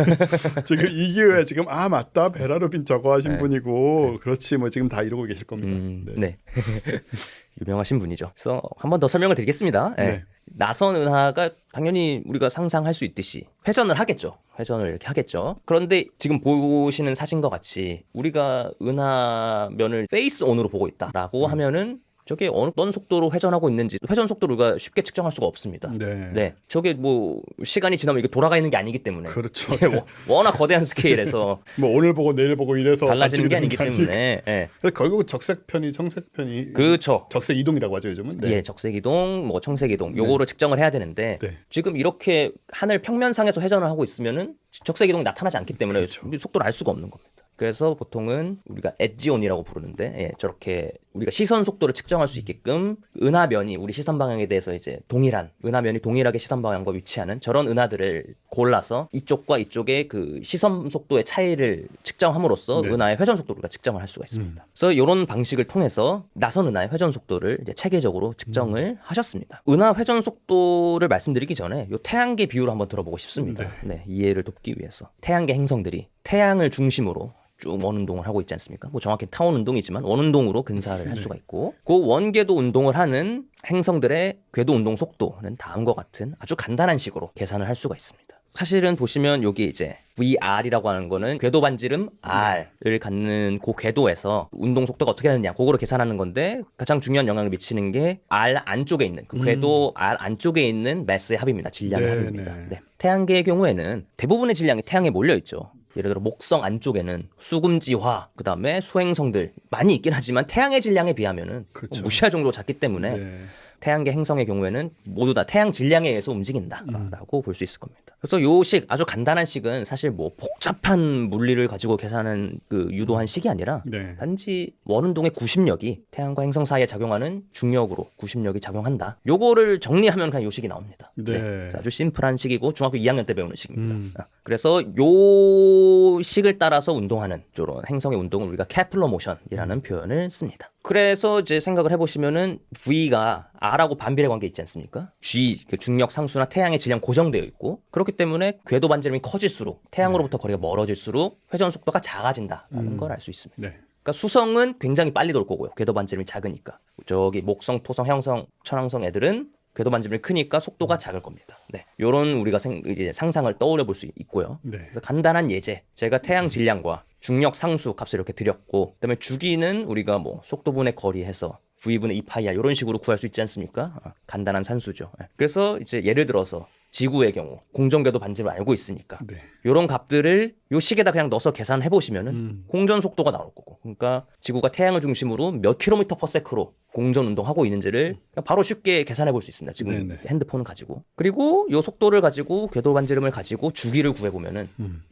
[SPEAKER 1] 지금 이 기회에 지금 맞다 베라 루빈 저거 하신 분이고 그렇지 뭐 지금 다 이러고 계실 겁니다.
[SPEAKER 2] 네. 유명하신 분이죠. 그래서 한 번 더 설명을 드리겠습니다.
[SPEAKER 1] 네.
[SPEAKER 2] 나선 은하가 당연히 우리가 상상할 수 있듯이 회전을 하겠죠. 회전을 이렇게 하겠죠. 그런데 지금 보시는 사진과 같이 우리가 은하면을 페이스 온으로 보고 있다라고 하면은 저게 어떤 속도로 회전하고 있는지 회전 속도를 우리가 쉽게 측정할 수가 없습니다.
[SPEAKER 1] 네.
[SPEAKER 2] 네, 저게 뭐 시간이 지나면 이게 돌아가 있는 게 아니기 때문에
[SPEAKER 1] 그렇죠.
[SPEAKER 2] 예, 워낙 거대한 스케일에서
[SPEAKER 1] 뭐 오늘 보고 내일 보고 이래서
[SPEAKER 2] 달라지는 게
[SPEAKER 1] 반쪽이
[SPEAKER 2] 아니기
[SPEAKER 1] 되는 게
[SPEAKER 2] 때문에 예.
[SPEAKER 1] 그래서 결국은 적색편이 청색편이
[SPEAKER 2] 그렇죠.
[SPEAKER 1] 적색 이동이라고 하죠 요즘은. 네.
[SPEAKER 2] 예, 적색이동, 뭐 청색이동 요거를 측정을 해야 되는데
[SPEAKER 1] 네.
[SPEAKER 2] 지금 이렇게 하늘 평면상에서 회전을 하고 있으면은 적색이동이 나타나지 않기 때문에
[SPEAKER 1] 그렇죠.
[SPEAKER 2] 속도를 알 수가 없는 겁니다. 그래서 보통은 우리가 엣지온이라고 부르는데 저렇게 우리가 시선 속도를 측정할 수 있게끔 은하면이 우리 시선 방향에 대해서 이제 동일한 은하면이 동일하게 시선 방향과 위치하는 저런 은하들을 골라서 이쪽과 이쪽의 그 시선 속도의 차이를 측정함으로써
[SPEAKER 1] 네.
[SPEAKER 2] 은하의 회전 속도를 우리가 측정을 할 수가 있습니다. 그래서 이런 방식을 통해서 나선 은하의 회전 속도를 이제 체계적으로 측정을 하셨습니다. 은하 회전 속도를 말씀드리기 전에 이 태양계 비율을 한번 들어보고 싶습니다. 네, 이해를 돕기 위해서 태양계 행성들이 태양을 중심으로 쭉 원운동을 하고 있지 않습니까? 뭐 정확히 타원 운동이지만 원운동으로 근사를 할 수가 있고 그 원궤도 운동을 하는 행성들의 궤도 운동 속도는 다음과 같은 아주 간단한 식으로 계산을 할 수가 있습니다. 사실은 보시면 여기 이제 VR이라고 하는 거는 궤도 반지름 R을 갖는 그 궤도에서 운동 속도가 어떻게 되느냐 그거를 계산하는 건데 가장 중요한 영향을 미치는 게 R 안쪽에 있는 그 궤도 R 안쪽에 있는 매스의 합입니다. 질량의
[SPEAKER 1] 네,
[SPEAKER 2] 합입니다.
[SPEAKER 1] 네.
[SPEAKER 2] 네. 태양계의 경우에는 대부분의 질량이 태양에 몰려 있죠. 예를 들어 목성 안쪽에는 수금지화 그다음에 소행성들 많이 있긴 하지만 태양의 질량에 비하면은
[SPEAKER 1] 그렇죠.
[SPEAKER 2] 무시할 정도로 작기 때문에
[SPEAKER 1] 네.
[SPEAKER 2] 태양계 행성의 경우에는 모두 다 태양 질량에 의해서 움직인다라고 볼 수 있을 겁니다. 그래서 요 식 아주 간단한 식은 사실 뭐 복잡한 물리를 가지고 계산하는 그 유도한 식이 아니라
[SPEAKER 1] 네.
[SPEAKER 2] 단지 원운동의 구심력이 태양과 행성 사이에 작용하는 중력으로 구심력이 작용한다. 요거를 정리하면 그냥 요 식이 나옵니다.
[SPEAKER 1] 네.
[SPEAKER 2] 그래서 아주 심플한 식이고 중학교 2학년 때 배우는 식입니다.
[SPEAKER 1] 음.
[SPEAKER 2] 그래서 요 식을 따라서 운동하는 저런 행성의 운동을 우리가 케플러 모션이라는 표현을 씁니다. 그래서 이제 생각을 해보시면은 V가 R하고 반비례 관계 있지 않습니까? G 그 중력 상수나 태양의 질량 고정되어 있고 그렇기 때문에 궤도 반지름이 커질수록 태양으로부터 거리가 멀어질수록 회전 속도가 작아진다라는 걸 알 수 있습니다.
[SPEAKER 1] 네.
[SPEAKER 2] 그러니까 수성은 굉장히 빨리 돌 거고요. 궤도 반지름이 작으니까. 저기 목성, 토성, 형성, 천왕성 애들은 궤도 반지름이 크니까 속도가 작을 겁니다. 네, 요런 우리가 이제 상상을 떠올려 볼 수 있고요.
[SPEAKER 1] 네.
[SPEAKER 2] 그래서 간단한 예제, 제가 태양 질량과 중력 상수 값을 이렇게 드렸고, 그다음에 주기는 우리가 뭐 속도분의 거리 해서 V분의 2파이야 이런 식으로 구할 수 있지 않습니까? 간단한 산수죠. 그래서 이제 예를 들어서 지구의 경우 공전궤도 반지름을 알고 있으니까
[SPEAKER 1] 네.
[SPEAKER 2] 요런 값들을 요 식에다 그냥 넣어서 계산해 보시면은 공전 속도가 나올 거고, 그러니까 지구가 태양을 중심으로 몇 킬로미터 퍼 세크로 공전 운동하고 있는지를 그냥 바로 쉽게 계산해 볼 수 있습니다. 지금
[SPEAKER 1] 네네.
[SPEAKER 2] 핸드폰을 가지고. 그리고 요 속도를 가지고 궤도 반지름을 가지고 주기를 구해 보면은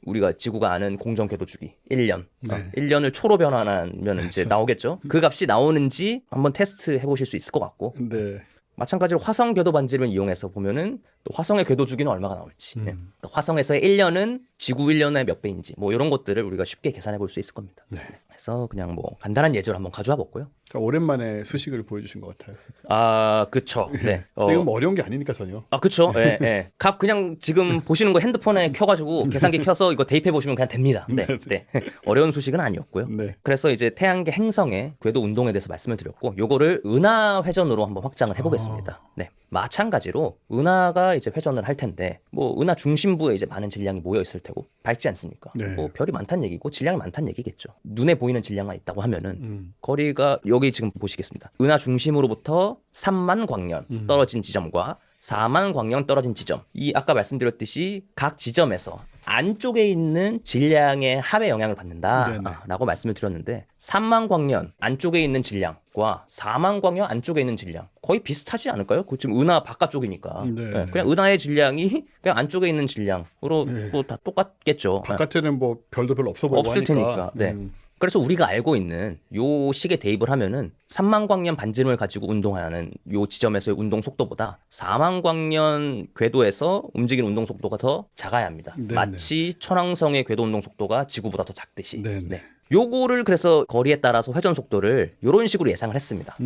[SPEAKER 2] 우리가 지구가 아는 공전 궤도 주기 1년.
[SPEAKER 1] 네.
[SPEAKER 2] 1년을 초로 변환하면 이제 나오겠죠. 그 값이 나오는지 한번 테스트 해 보실 수 있을 것 같고.
[SPEAKER 1] 네.
[SPEAKER 2] 마찬가지로 화성 궤도 반지름을 이용해서 보면은 또 화성의 궤도 주기는 얼마가 나올지, 그러니까 화성에서의 1년은 지구 1년의 몇 배인지 뭐 이런 것들을 우리가 쉽게 계산해 볼 수 있을 겁니다.
[SPEAKER 1] 네.
[SPEAKER 2] 그래서 그냥 뭐 간단한 예제를 한번 가져와 볼고요.
[SPEAKER 1] 오랜만에 수식을 보여주신 것 같아요.
[SPEAKER 2] 아, 그쵸. 네.
[SPEAKER 1] 근데 이건 뭐 어려운 게 아니니까 전혀.
[SPEAKER 2] 아, 그쵸. 예, 예. 값 그냥 지금 보시는 거 핸드폰에 켜가지고 계산기 켜서 이거 대입해 보시면 그냥 됩니다. 네, 네. 어려운 수식은 아니었고요.
[SPEAKER 1] 네.
[SPEAKER 2] 그래서 이제 태양계 행성의 궤도 운동에 대해서 말씀을 드렸고, 요거를 은하 회전으로 한번 확장을 해보겠습니다. 네. 마찬가지로 은하가 이제 회전을 할 텐데, 뭐 은하 중심부에 이제 많은 질량이 모여 있을 테고 밝지 않습니까?
[SPEAKER 1] 네.
[SPEAKER 2] 뭐 별이 많다는 얘기고 질량이 많다는 얘기겠죠. 눈에 보이는 질량만 있다고 하면은 거리가 여기 지금 보시겠습니다. 은하 중심으로부터 3만 광년 떨어진 지점과 4만 광년 떨어진 지점. 이 아까 말씀드렸듯이 각 지점에서 안쪽에 있는 질량의 합에 영향을 받는다라고 말씀을 드렸는데 3만 광년 안쪽에 있는 질량과 4만 광년 안쪽에 있는 질량 거의 비슷하지 않을까요? 그 지금 은하 바깥쪽이니까.
[SPEAKER 1] 네.
[SPEAKER 2] 네, 그냥 은하의 질량이 그냥 안쪽에 있는 질량으로 뭐 다 똑같겠죠.
[SPEAKER 1] 바깥에는 뭐 별도 별로 없어 보이고
[SPEAKER 2] 없을
[SPEAKER 1] 하니까.
[SPEAKER 2] 테니까. 네. 그래서 우리가 알고 있는 요 식에 대입을 하면은 3만 광년 반지름을 가지고 운동하는 요 지점에서의 운동 속도보다 4만 광년 궤도에서 움직이는 운동 속도가 더 작아야 합니다.
[SPEAKER 1] 네네.
[SPEAKER 2] 마치 천왕성의 궤도 운동 속도가 지구보다 더 작듯이.
[SPEAKER 1] 네네.
[SPEAKER 2] 네. 요거를 그래서 거리에 따라서 회전 속도를 요런 식으로 예상을 했습니다.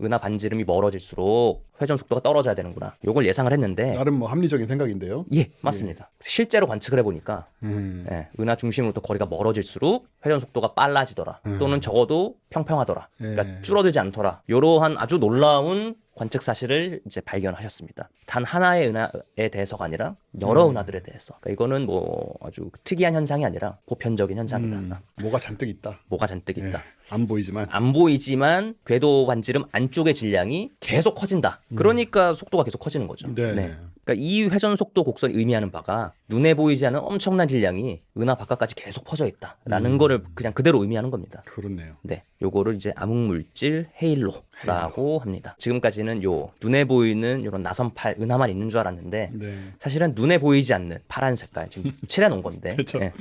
[SPEAKER 2] 은하 반지름이 멀어질수록 회전 속도가 떨어져야 되는구나. 요걸 예상을 했는데
[SPEAKER 1] 나름 뭐 합리적인 생각인데요.
[SPEAKER 2] 예, 맞습니다. 실제로 관측을 해보니까 예, 은하 중심으로부터 거리가 멀어질수록 회전 속도가 빨라지더라. 또는 적어도 평평하더라. 그러니까 줄어들지 않더라. 이러한 아주 놀라운 관측 사실을 이제 발견하셨습니다. 단 하나의 은하에 대해서가 아니라 여러 은하들에 대해서. 그러니까 이거는 뭐 아주 특이한 현상이 아니라 보편적인 현상이다.
[SPEAKER 1] 뭐가 잔뜩 있다.
[SPEAKER 2] 뭐가 잔뜩 있다.
[SPEAKER 1] 예. 안 보이지만.
[SPEAKER 2] 안 보이지만 궤도 반지름 안쪽의 질량이 계속 커진다. 그러니까 속도가 계속 커지는 거죠.
[SPEAKER 1] 네.
[SPEAKER 2] 그러니까 이 회전 속도 곡선이 의미하는 바가 눈에 보이지 않는 엄청난 질량이 은하 바깥까지 계속 퍼져 있다라는 거를 그냥 그대로 의미하는 겁니다.
[SPEAKER 1] 그렇네요.
[SPEAKER 2] 네, 요거를 이제 암흑물질 헤일로 라고 합니다. 지금까지는 요 눈에 보이는 요런 나선팔 은하만 있는 줄 알았는데
[SPEAKER 1] 네.
[SPEAKER 2] 사실은 눈에 보이지 않는 파란 색깔 지금 칠해 놓은 건데
[SPEAKER 1] 그렇죠.
[SPEAKER 2] 예,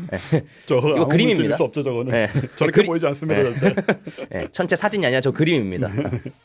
[SPEAKER 1] 저
[SPEAKER 2] 이거
[SPEAKER 1] 아무
[SPEAKER 2] 그림입니다.
[SPEAKER 1] 문제일 수 없죠 저거는.
[SPEAKER 2] 예.
[SPEAKER 1] 저렇게
[SPEAKER 2] 그리-
[SPEAKER 1] 보이지 않습니다. 절대.
[SPEAKER 2] 예, 전체 사진이 아니라 저 그림입니다.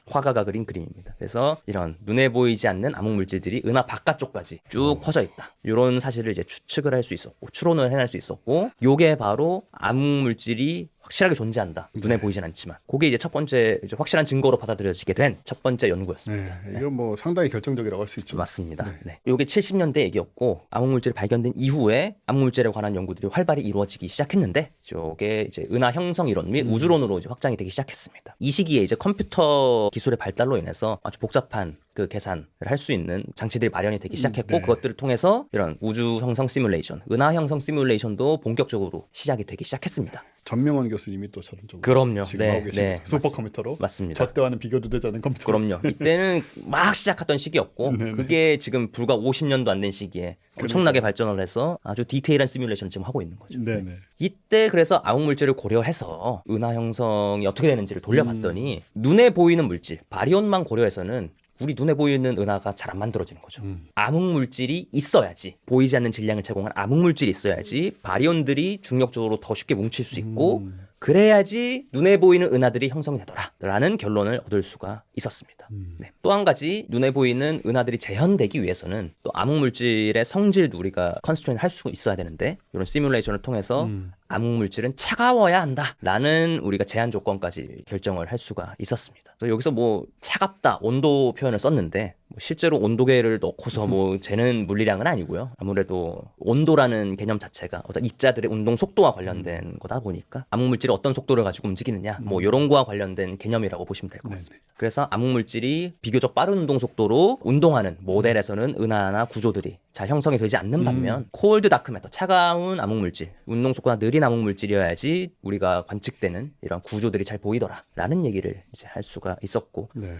[SPEAKER 2] 화가가 그린 그림입니다. 그래서 이런 눈에 보이지 않는 암흑 물질들이 은하 바깥쪽까지 쭉 퍼져 있다. 이런 사실을 이제 추측을 할 수 있었고 추론을 해낼 수 있었고 요게 바로 암흑 물질이 확실하게 존재한다. 눈에 보이진 않지만 그게 이제 첫 번째 이제 확실한 증거로 받아들여지게 된 첫 번째 연구였습니다.
[SPEAKER 1] 네, 이거 뭐 상당히 결정적이라고 할 수 있죠.
[SPEAKER 2] 맞습니다. 네. 이게 70년대 얘기였고 암흑물질이 발견된 이후에 암흑물질에 관한 연구들이 활발히 이루어지기 시작했는데 이게 이제 은하 형성 이론 및 우주론으로 이제 확장이 되기 시작했습니다. 이 시기에 이제 컴퓨터 기술의 발달로 인해서 아주 복잡한 그 계산을 할 수 있는 장치들이 마련이 되기 시작했고
[SPEAKER 1] 네.
[SPEAKER 2] 그것들을 통해서 이런 우주 형성 시뮬레이션, 은하 형성 시뮬레이션도 본격적으로 시작이 되기 시작했습니다.
[SPEAKER 1] 전명원 교수님이 또 저런 쪽으로
[SPEAKER 2] 그럼요.
[SPEAKER 1] 지금
[SPEAKER 2] 네,
[SPEAKER 1] 하고 계십니다.
[SPEAKER 2] 네,
[SPEAKER 1] 슈퍼컴퓨터로
[SPEAKER 2] 맞습니다.
[SPEAKER 1] 저 때와는 비교도 되지 않는 컴퓨터.
[SPEAKER 2] 그럼요. 이때는 막 시작했던 시기였고
[SPEAKER 1] 네네.
[SPEAKER 2] 그게 지금 불과 50년도 안 된 시기에 엄청나게 발전을 해서 아주 디테일한 시뮬레이션을 지금 하고 있는 거죠.
[SPEAKER 1] 네네.
[SPEAKER 2] 이때 그래서 암흑 물질을 고려해서 은하 형성이 어떻게 되는지를 돌려봤더니 눈에 보이는 물질 바리온만 고려해서는 우리 눈에 보이는 은하가 잘 안 만들어지는 거죠. 암흑 물질이 있어야지 보이지 않는 질량을 제공한 암흑 물질이 있어야지 바리온들이 중력적으로 더 쉽게 뭉칠 수 있고 그래야지 눈에 보이는 은하들이 형성이 되더라라는 결론을 얻을 수가 있었습니다. 네. 또 한 가지 눈에 보이는 은하들이 재현되기 위해서는 또 암흑 물질의 성질도 우리가 컨스트레인 할 수 있어야 되는데 이런 시뮬레이션을 통해서 암흑 물질은 차가워야 한다라는 우리가 제한 조건까지 결정을 할 수가 있었습니다. 그래서 여기서 뭐 차갑다 온도 표현을 썼는데 뭐 실제로 온도계를 넣고서 뭐 재는 물리량은 아니고요. 아무래도 온도라는 개념 자체가 어떤 입자들의 운동 속도와 관련된 거다 보니까 암흑 물질이 어떤 속도를 가지고 움직이느냐 뭐 이런 거와 관련된 개념이라고 보시면 될 것 같습니다. 그래서 암흑 물질이 비교적 빠른 운동 속도로 운동하는 모델에서는 은하나 구조들이 잘 형성이 되지 않는 반면 콜드 다크 매터 차가운 암흑 물질 운동 속도가 느린 암흑 물질이어야지 우리가 관측되는 이런 구조들이 잘 보이더라라는 얘기를 이제 할 수가 있었고
[SPEAKER 1] 네.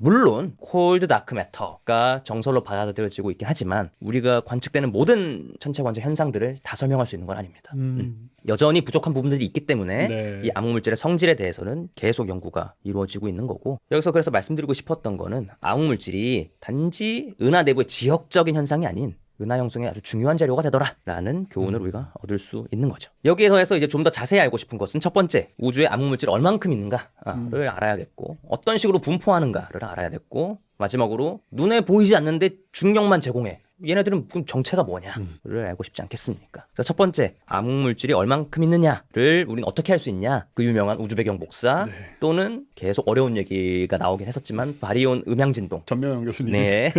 [SPEAKER 2] 물론 콜드 다크 매터가 정설로 받아들여지고 있긴 하지만 우리가 관측되는 모든 천체 관측 현상들을 다 설명할 수 있는 건 아닙니다. 여전히 부족한 부분들이 있기 때문에
[SPEAKER 1] 네.
[SPEAKER 2] 이 암흑 물질의 성질에 대해서는 계속 연구가 이루어지고 있는 거고 여기서 그래서 말씀드리고 싶었던 거는 암흑 물질이 단지 은하 내부의 지역적인 현상이 아닌 은하 형성에 아주 중요한 재료가 되더라라는 교훈을 우리가 얻을 수 있는 거죠. 여기에 더해서 이제 좀 더 자세히 알고 싶은 것은 첫 번째, 우주에 암흑 물질이 얼만큼 있는가를 알아야겠고 어떤 식으로 분포하는가를 알아야겠고 마지막으로 눈에 보이지 않는데 중력만 제공해. 얘네들은 그럼 정체가 뭐냐를 알고 싶지 않겠습니까? 그래서 첫 번째, 암흑 물질이 얼만큼 있느냐를 우리는 어떻게 할 수 있냐? 그 유명한 우주 배경 복사 또는 계속 어려운 얘기가 나오긴 했었지만 바리온 음향 진동.
[SPEAKER 1] 전명원 교수님.
[SPEAKER 2] 네.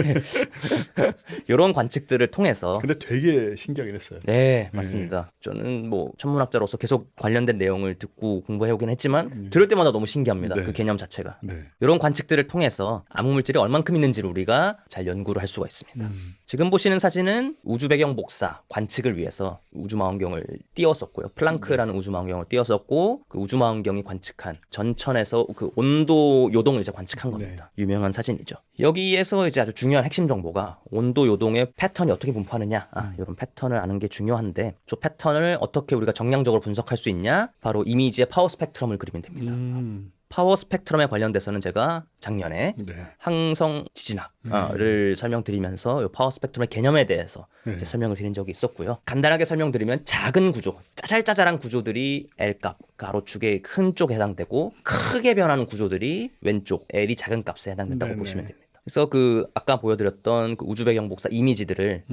[SPEAKER 2] 이런 관측들을 통해서
[SPEAKER 1] 근데 되게 신기하긴 했어요.
[SPEAKER 2] 네, 맞습니다. 저는 뭐 천문학자로서 계속 관련된 내용을 듣고 공부해 오긴 했지만 들을 때마다 너무 신기합니다.
[SPEAKER 1] 네.
[SPEAKER 2] 그 개념 자체가.
[SPEAKER 1] 네.
[SPEAKER 2] 이런 관측들을 통해서 암흑 물질이 얼만큼 있는지를 우리가 잘 연구를 할 수가 있습니다. 지금 보시는 사진은 우주 배경 복사 관측을 위해서 우주망원경을 띄웠었고요. 플랑크라는 우주망원경을 띄웠었고 그 우주망원경이 관측한 전천에서 그 온도 요동을 이제 관측한 겁니다. 유명한 사진이죠. 여기에서 이제 아주 중요한 핵심 정보가 온도 요동의 패턴이 어떻게 분포하느냐 이런 패턴을 아는 게 중요한데 저 패턴을 어떻게 우리가 정량적으로 분석할 수 있냐? 바로 이미지의 파워 스펙트럼을 그리면 됩니다. 파워 스펙트럼에 관련돼서는 제가 작년에
[SPEAKER 1] 네.
[SPEAKER 2] 항성 지진학을 설명드리면서 이 파워 스펙트럼의 개념에 대해서 이제 설명을 드린 적이 있었고요. 간단하게 설명드리면 작은 구조, 짜잘짜잘한 구조들이 L값, 가로축의 큰 쪽에 해당되고 크게 변하는 구조들이 왼쪽, L이 작은 값에 해당된다고
[SPEAKER 1] 네네.
[SPEAKER 2] 보시면 됩니다. 그래서 그 아까 보여드렸던 그 우주 배경 복사 이미지들을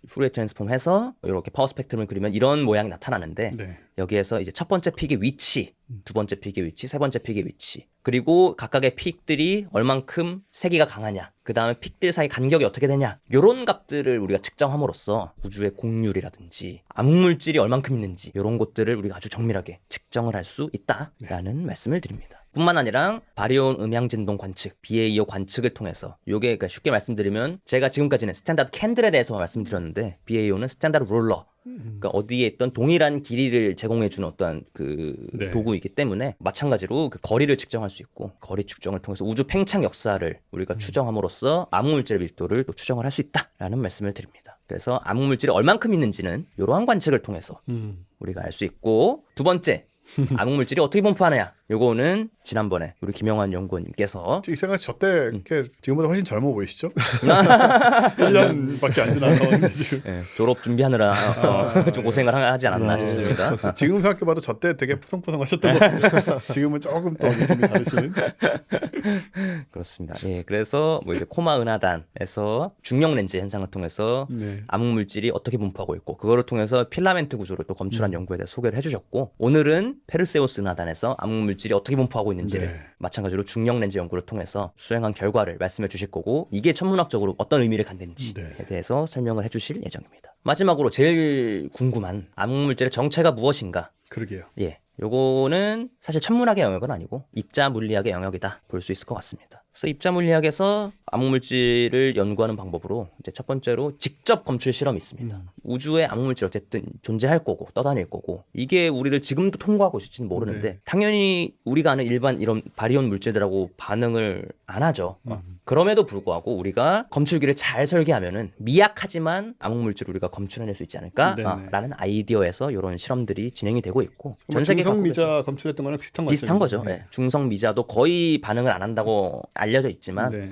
[SPEAKER 2] 푸리에 트랜스폼해서 이렇게 파워 스펙트럼을 그리면 이런 모양이 나타나는데
[SPEAKER 1] 네.
[SPEAKER 2] 여기에서 이제 첫 번째 픽의 위치, 두 번째 픽의 위치, 세 번째 픽의 위치, 그리고 각각의 픽들이 얼만큼 세기가 강하냐, 그 다음에 픽들 사이 간격이 어떻게 되냐, 이런 값들을 우리가 측정함으로써 우주의 곡률이라든지 암흑물질이 얼만큼 있는지 이런 것들을 우리가 아주 정밀하게 측정을 할 수 있다라는 말씀을 드립니다. 뿐만 아니라 바리온 음향 진동 관측, BAO 관측을 통해서 요게 그러니까 쉽게 말씀드리면 제가 지금까지는 스탠다드 캔들에 대해서 말씀드렸는데 BAO는 스탠다드 롤러 그러니까 어디에 있던 동일한 길이를 제공해주는 어떤 그
[SPEAKER 1] 네.
[SPEAKER 2] 도구이기 때문에 마찬가지로 그 거리를 측정할 수 있고 거리 측정을 통해서 우주 팽창 역사를 우리가 추정함으로써 암흑물질의 밀도를 또 추정을 할 수 있다라는 말씀을 드립니다. 그래서 암흑물질이 얼만큼 있는지는 이러한 관측을 통해서 우리가 알 수 있고 두 번째 암흑물질이 어떻게 분포하느냐 요거는 지난번에 우리 김영환 연구원님께서
[SPEAKER 1] 이 생각 저때 이렇게 지금보다 훨씬 젊어 보이시죠? 1년밖에 안 지나서 지금.
[SPEAKER 2] 예, 졸업 준비하느라 좀 고생을 하지 않았나 싶습니다.
[SPEAKER 1] 지금 생각해봐도 저때 되게 푸성푸성하셨던 것 같아요. 지금은 조금 더 느낌이 다르신.
[SPEAKER 2] 그렇습니다. 예, 그래서 뭐 이제 코마 은하단에서 중력 렌즈 현상을 통해서
[SPEAKER 1] 네.
[SPEAKER 2] 암흑 물질이 어떻게 분포하고 있고 그거를 통해서 필라멘트 구조를 또 검출한 연구에 대해 소개를 해주셨고 오늘은 페르세우스 은하단에서 암흑 물질이 어떻게 분포하고 있는지를
[SPEAKER 1] 네.
[SPEAKER 2] 마찬가지로 중력 렌즈 연구를 통해서 수행한 결과를 말씀해 주실 거고 이게 천문학적으로 어떤 의미를 갖는지에
[SPEAKER 1] 네.
[SPEAKER 2] 대해서 설명을 해주실 예정입니다. 마지막으로 제일 궁금한 암흑 물질의 정체가 무엇인가?
[SPEAKER 1] 그러게요.
[SPEAKER 2] 예, 요거는 사실 천문학의 영역은 아니고 입자 물리학의 영역이다 볼 수 있을 것 같습니다. 그래서 입자 물리학에서 암흑 물질을 연구하는 방법으로 이제 첫 번째로 직접 검출 실험이 있습니다. 우주에 암흑 물질 어쨌든 존재할 거고 떠다닐 거고 이게 우리를 지금도 통과하고 있을지는 모르는데
[SPEAKER 1] 네.
[SPEAKER 2] 당연히 우리가 아는 일반 이런 바리온 물질들하고 반응을 안 하죠. 그럼에도 불구하고 우리가 검출기를 잘 설계하면은 미약하지만 암흑 물질을 우리가 검출해낼 수 있지
[SPEAKER 1] 네네.
[SPEAKER 2] 않을까라는 아이디어에서 이런 실험들이 진행이 되고 있고
[SPEAKER 1] 뭐
[SPEAKER 2] 전 세계
[SPEAKER 1] 중성
[SPEAKER 2] 각국에서
[SPEAKER 1] 미자 검출했던 거랑 비슷한
[SPEAKER 2] 비슷한 거죠.
[SPEAKER 1] 네.
[SPEAKER 2] 네. 중성 미자도 거의 반응을 안 한다고 알려져 있지만
[SPEAKER 1] 네.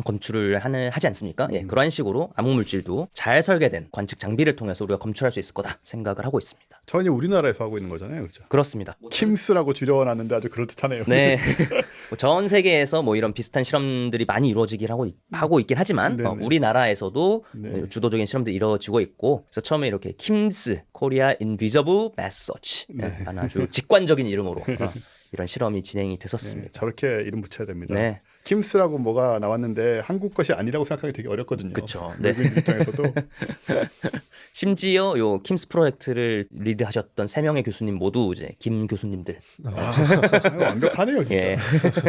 [SPEAKER 2] 검출을 하지 않습니까? 예, 그런 식으로 암흑 물질도 잘 설계된 관측 장비를 통해서 우리가 검출할 수 있을 거다 생각을 하고 있습니다.
[SPEAKER 1] 전혀 우리나라에서 하고 있는 거잖아요, 그렇죠?
[SPEAKER 2] 그렇습니다.
[SPEAKER 1] 킴스라고 줄여놨는데 아주 그럴듯하네요.
[SPEAKER 2] 네. 뭐전 세계에서 뭐 이런 비슷한 실험들이 많이 이루어지긴 하고 있긴 하지만
[SPEAKER 1] 네네.
[SPEAKER 2] 우리나라에서도
[SPEAKER 1] 네.
[SPEAKER 2] 주도적인 실험들이 이루어지고 있고 그래서 처음에 이렇게 킴스 코리아 인비저블 매스 서치 라는 아주 직관적인 이름으로 이런 실험이 진행이 됐었습니다.
[SPEAKER 1] 네, 저렇게 이름 붙여야 됩니다.
[SPEAKER 2] 네.
[SPEAKER 1] 킴스라고 뭐가 나왔는데 한국 것이 아니라고 생각하기 되게 어렵거든요.
[SPEAKER 2] 그쵸. 네.
[SPEAKER 1] 외국인 입장에서도
[SPEAKER 2] 심지어 요 킴스 프로젝트를 리드하셨던 3명의 교수님 모두 이제 김 교수님들.
[SPEAKER 1] 완벽하네요, 진짜.
[SPEAKER 2] 예.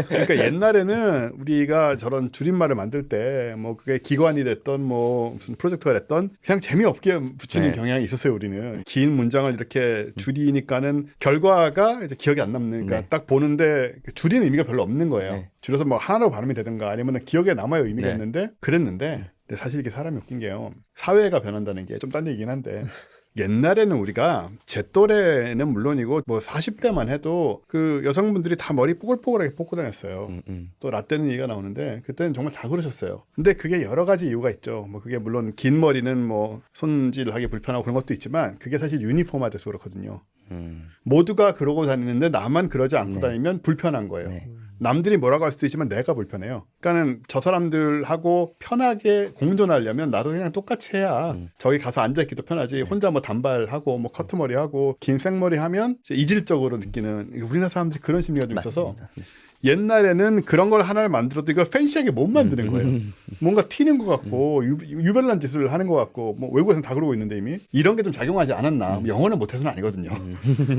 [SPEAKER 1] 그러니까 옛날에는 우리가 저런 줄임말을 만들 때 뭐 그게 기관이 됐던 뭐 무슨 프로젝트가 됐던 그냥 재미없게 붙이는
[SPEAKER 2] 네. 경향이
[SPEAKER 1] 경향이 있었어요. 우리는 긴 문장을 이렇게 줄이니까는 결과가 이제 기억이 안 남는. 그러니까
[SPEAKER 2] 네.
[SPEAKER 1] 딱 보는데 줄이는 의미가 별로 없는 거예요.
[SPEAKER 2] 네.
[SPEAKER 1] 줄여서 뭐 하나로 발음이 되든가 아니면 기억에 남아야 의미가
[SPEAKER 2] 네.
[SPEAKER 1] 있는데 그랬는데 근데 사실 이게 사람이 웃긴 게요. 사회가 변한다는 게 좀 딴 얘기긴 한데 옛날에는 우리가 제 또래는 물론이고 뭐 40대만 해도 그 여성분들이 다 머리 뽀글뽀글하게 뽑고 다녔어요. 또 라떼는 얘기가 나오는데 그때는 정말 다 그러셨어요. 근데 그게 여러 가지 이유가 있죠. 뭐 그게 물론 긴 머리는 뭐 손질하기 불편하고 그런 것도 있지만 그게 사실 유니폼화돼서 그렇거든요. 모두가 그러고 다니는데 나만 그러지 않고
[SPEAKER 2] 네.
[SPEAKER 1] 다니면 불편한 거예요.
[SPEAKER 2] 네.
[SPEAKER 1] 남들이 뭐라고 할 수도 있지만 내가 불편해요. 그러니까는 저 사람들하고 편하게 공존하려면 나도 그냥 똑같이 해야 저기 가서 앉아있기도 편하지. 혼자 뭐 단발하고 뭐 커트머리하고 긴 생머리 하면 이제 이질적으로 느끼는 우리나라 사람들이 그런 심리가 좀 있어서
[SPEAKER 2] 맞습니다. 네.
[SPEAKER 1] 옛날에는 그런 걸 하나를 만들어도 이걸 팬시하게 못 만드는 거예요. 뭔가 튀는 것 같고 유별난 짓을 하는 것 같고 뭐 외국에서는 다 그러고 있는데 이미 이런 게 좀 작용하지 않았나. 영어는 못해서는 아니거든요.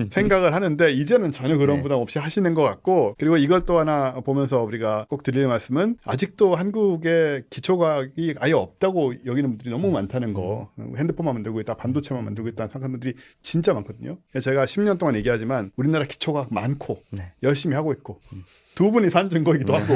[SPEAKER 1] 생각을 하는데 이제는 전혀 그런
[SPEAKER 2] 네.
[SPEAKER 1] 부담 없이 하시는 것 같고 그리고 이걸 또 하나 보면서 우리가 꼭 드릴 말씀은 아직도 한국에 기초과학이 아예 없다고 여기는 분들이 너무 많다는 거. 핸드폰만 만들고 있다, 반도체만 만들고 있다 생각하는 분들이 진짜 많거든요. 제가 10년 동안 얘기하지만 우리나라 기초과학 많고
[SPEAKER 2] 네.
[SPEAKER 1] 열심히 하고 있고 두 분이 산 증거이기도 하고